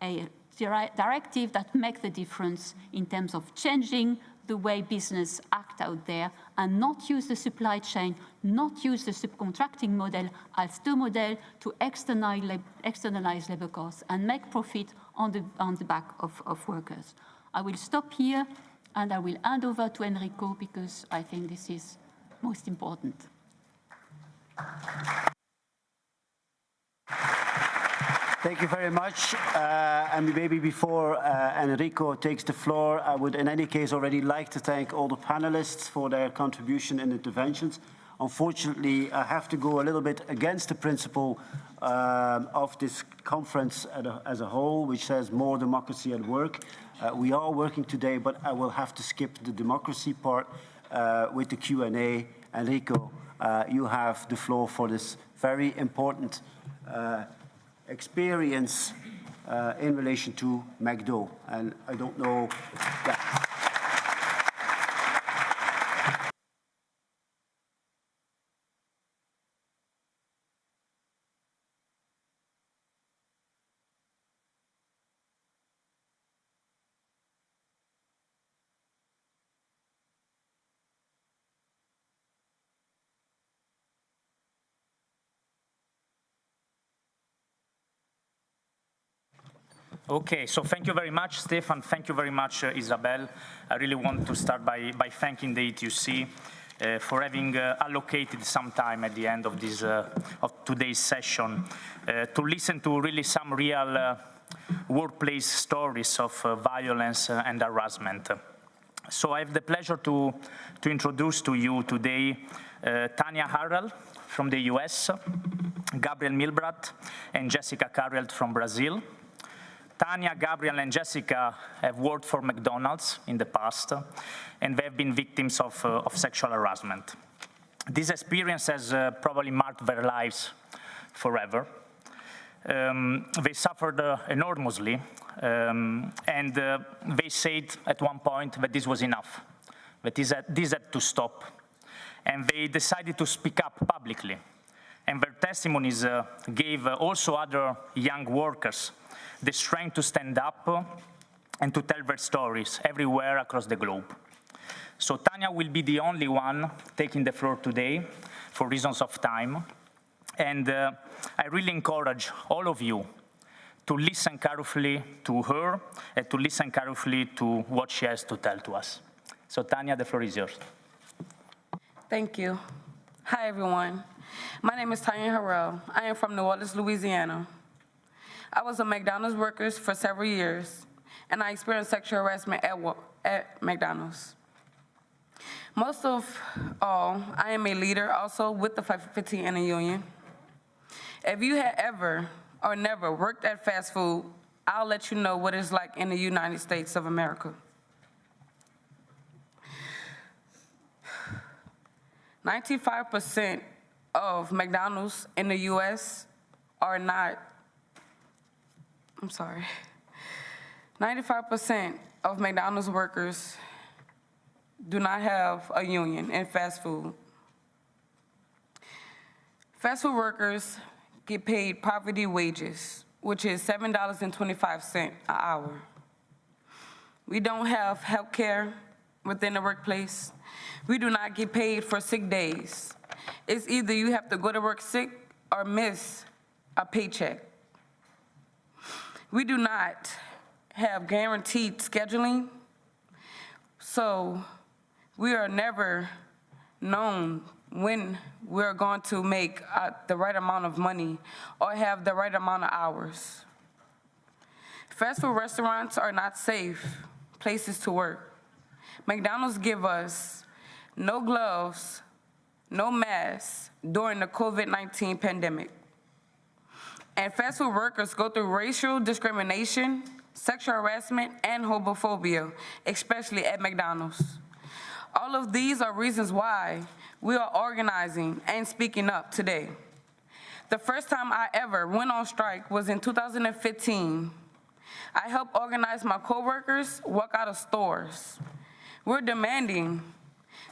a directive that makes the difference in terms of changing the way business act out there and not use the supply chain, not use the subcontracting model as the model to externalize labor costs and make profit on the back of workers. I will stop here and I will hand over to Enrico because I think this is most important. Thank you very much. And maybe before Enrico takes the floor, I would in any case already like to thank all the panelists for their contribution and interventions. Unfortunately, I have to go a little bit against the principle of this conference as a whole, which says more democracy at work. We are working today, but I will have to skip the democracy part with the Q&A. Enrico, you have the floor for this very important experience in relation to McDo. And I don't know. Yeah. Okay, so thank you very much, Stefan. Thank you very much, Isabel. I really want to start by thanking the ETUC for having allocated some time at the end of this of today's session to listen to really some real workplace stories of violence and harassment. So I have the pleasure to introduce to you today Tanya Harrell from the US, Gabriel Milbrat, and Jessica Carrelt from Brazil. Tanya, Gabriel, and Jessica have worked for McDonald's in the past, and they have been victims of sexual harassment. This experience has probably marked their lives forever. They suffered enormously, and they said at one point that this was enough, that this had to stop. And they decided to speak up publicly. And their testimonies gave also other young workers the strength to stand up and to tell their stories everywhere across the globe. So Tanya will be the only one taking the floor today for reasons of time. And I really encourage all of you to listen carefully to her and to listen carefully to what she has to tell to us. So Tanya, the floor is yours. Thank you. Hi, everyone. My name is Tanya Harrell. I am from New Orleans, Louisiana. I was a McDonald's worker for several years, and I experienced sexual harassment at McDonald's. Most of all, I am a leader also with the 515 and a union. If you had ever or never worked at fast food, I'll let you know what it's like in the United States of America. 95% of McDonald's in the US are not, 95% of McDonald's workers do not have a union in fast food. Fast food workers get paid poverty wages, which is $7.25 an hour. We don't have health care within the workplace. We do not get paid for sick days. It's either you have to go to work sick or miss a paycheck. We do not have guaranteed scheduling, so we are never known when we're going to make the right amount of money or have the right amount of hours. Fast food restaurants are not safe places to work. McDonald's give us no gloves, no masks during the COVID-19 pandemic. And fast food workers go through racial discrimination, sexual harassment, and homophobia, especially at McDonald's. All of these are reasons why we are organizing and speaking up today. The first time I ever went on strike was in 2015. I helped organize my coworkers walk out of stores. We're demanding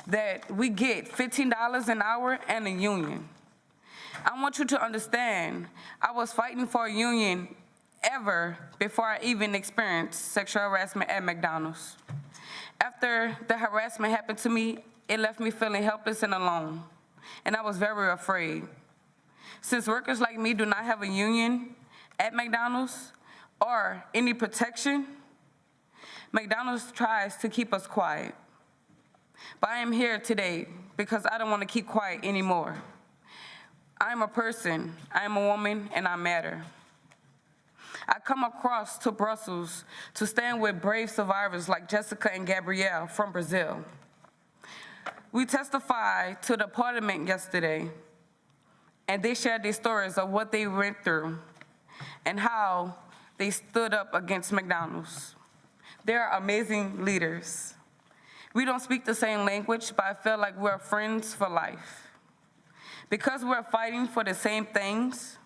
that we get $15 an hour and a union. I want you to understand, I was fighting for a union ever before I even experienced sexual harassment at McDonald's. After the harassment happened to me, it left me feeling helpless and alone, and I was very afraid. Since workers like me do not have a union at McDonald's or any protection, McDonald's tries to keep us quiet. But I am here today because I don't want to keep quiet anymore. I am a person, I am a woman, and I matter. I come across to Brussels to stand with brave survivors like Jessica and Gabrielle from Brazil. We testified to the parliament yesterday, and they shared their stories of what they went through and how they stood up against McDonald's. They're amazing leaders. We don't speak the same language, but I feel like we're friends for life. Because we're fighting for the same things,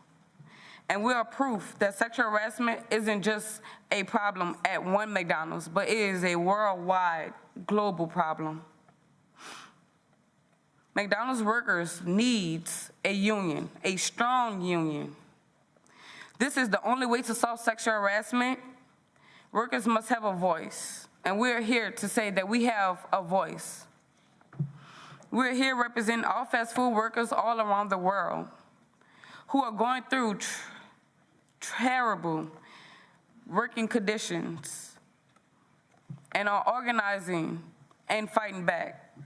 and we are proof that sexual harassment isn't just a problem at one McDonald's, but it is a worldwide, global problem. McDonald's workers needs a union, a strong union. This is the only way to solve sexual harassment. Workers must have a voice, and we're here to say that we have a voice. We're here representing all fast food workers all around the world who are going through terrible working conditions and are organizing and fighting back.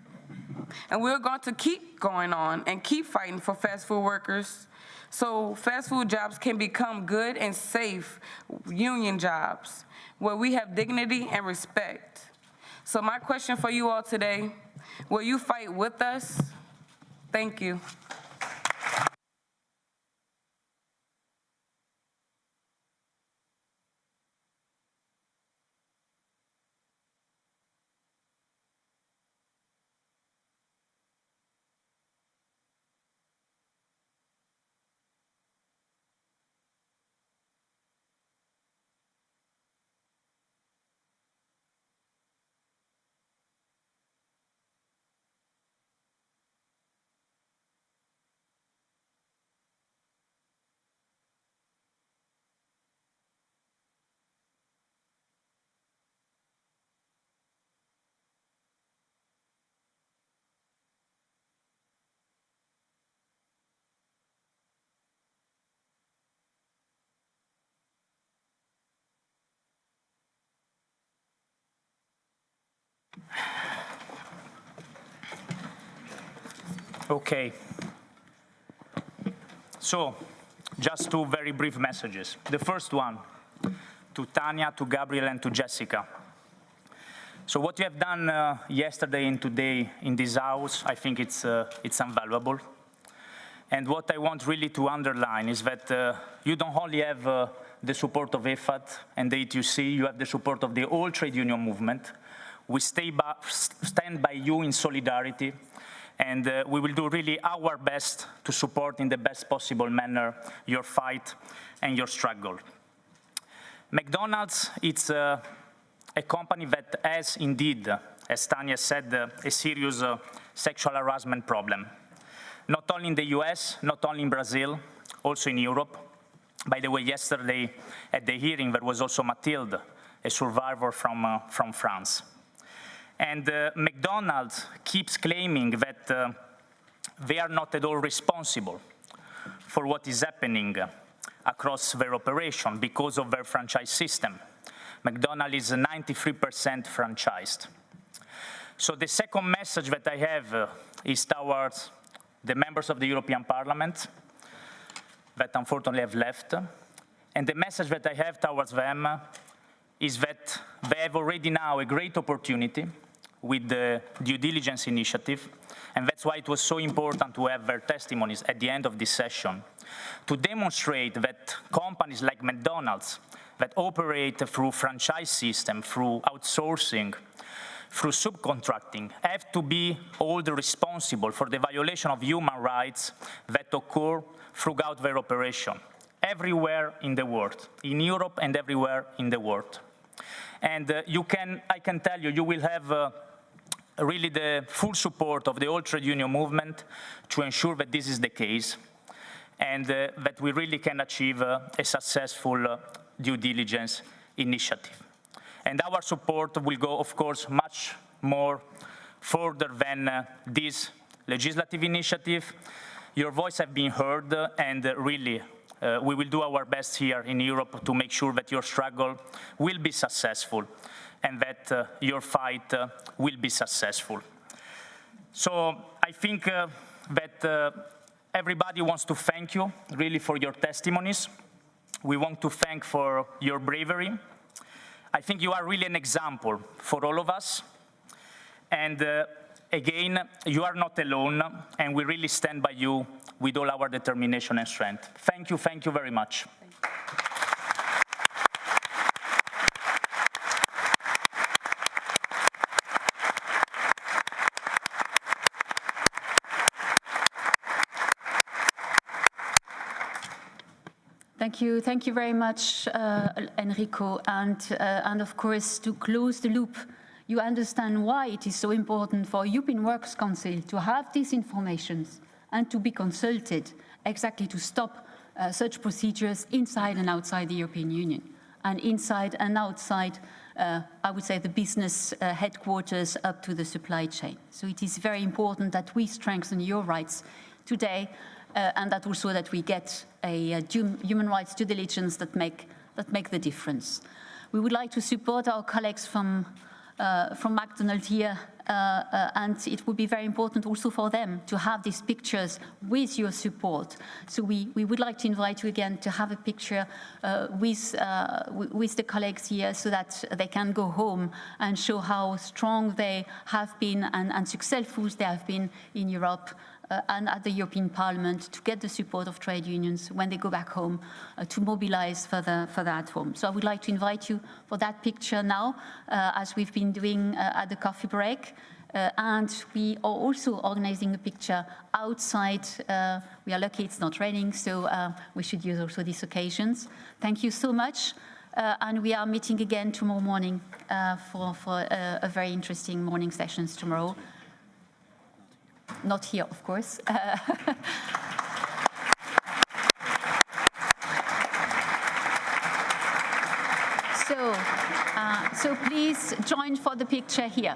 And we're going to keep going on and keep fighting for fast food workers so fast food jobs can become good and safe union jobs where we have dignity and respect. So my question for you all today, will you fight with us? Thank you. Okay. So, just two very brief messages. The first one, to Tanya, to Gabriel, and to Jessica. So what you have done yesterday and today in this house, I think it's invaluable. And what I want really to underline is that you don't only have the support of EFAT and the ETUC, you have the support of the whole trade union movement. We stand by you in solidarity, and we will do really our best to support in the best possible manner your fight and your struggle. McDonald's, it's a company that has indeed, as Tanya said, a serious sexual harassment problem. Not only in the US, not only in Brazil, also in Europe. By the way, yesterday at the hearing, there was also Mathilde, a survivor from France. And McDonald's keeps claiming that they are not at all responsible for what is happening across their operation because of their franchise system. McDonald's is 93% franchised. So the second message that I have is towards the members of the European Parliament that unfortunately have left. And the message that I have towards them is that they have already now a great opportunity with the due diligence initiative, and that's why it was so important to have their testimonies at the end of this session, to demonstrate that companies like McDonald's that operate through franchise system, through outsourcing, through subcontracting, have to be all responsible for the violation of human rights that occur throughout their operation, everywhere in the world, in Europe and everywhere in the world. And I can tell you, you will have really the full support of the whole trade union movement to ensure that this is the case, and that we really can achieve a successful due diligence initiative. And our support will go, of course, much more further than this legislative initiative. Your voice has been heard, and really, we will do our best here in Europe to make sure that your struggle will be successful and that your fight will be successful. So I think that everybody wants to thank you really for your testimonies. We want to thank for your bravery. I think you are really an example for all of us. And again, you are not alone, and we really stand by you with all our determination and strength. Thank you very much. Thank you very much, Enrico. And of course, to close the loop, you understand why it is so important for European Works Council to have these informations and to be consulted exactly to stop such procedures inside and outside the European Union, and inside and outside, I would say, the business headquarters up to the supply chain. So it is very important that we strengthen your rights today, and that also that we get a human rights due diligence that make the difference. We would like to support our colleagues from McDonald's here, and it would be very important also for them to have these pictures with your support. So we would like to invite you again to have a picture with the colleagues here so that they can go home and show how strong they have been and successful they have been in Europe and at the European Parliament to get the support of trade unions when they go back home to mobilize further at home. So I would like to invite you for that picture now, as we've been doing at the coffee break. And we are also organizing a picture outside. We are lucky it's not raining, so we should use also these occasions. Thank you so much. And we are meeting again tomorrow morning for a very interesting morning sessions tomorrow. Not here, of course. So please join for the picture here.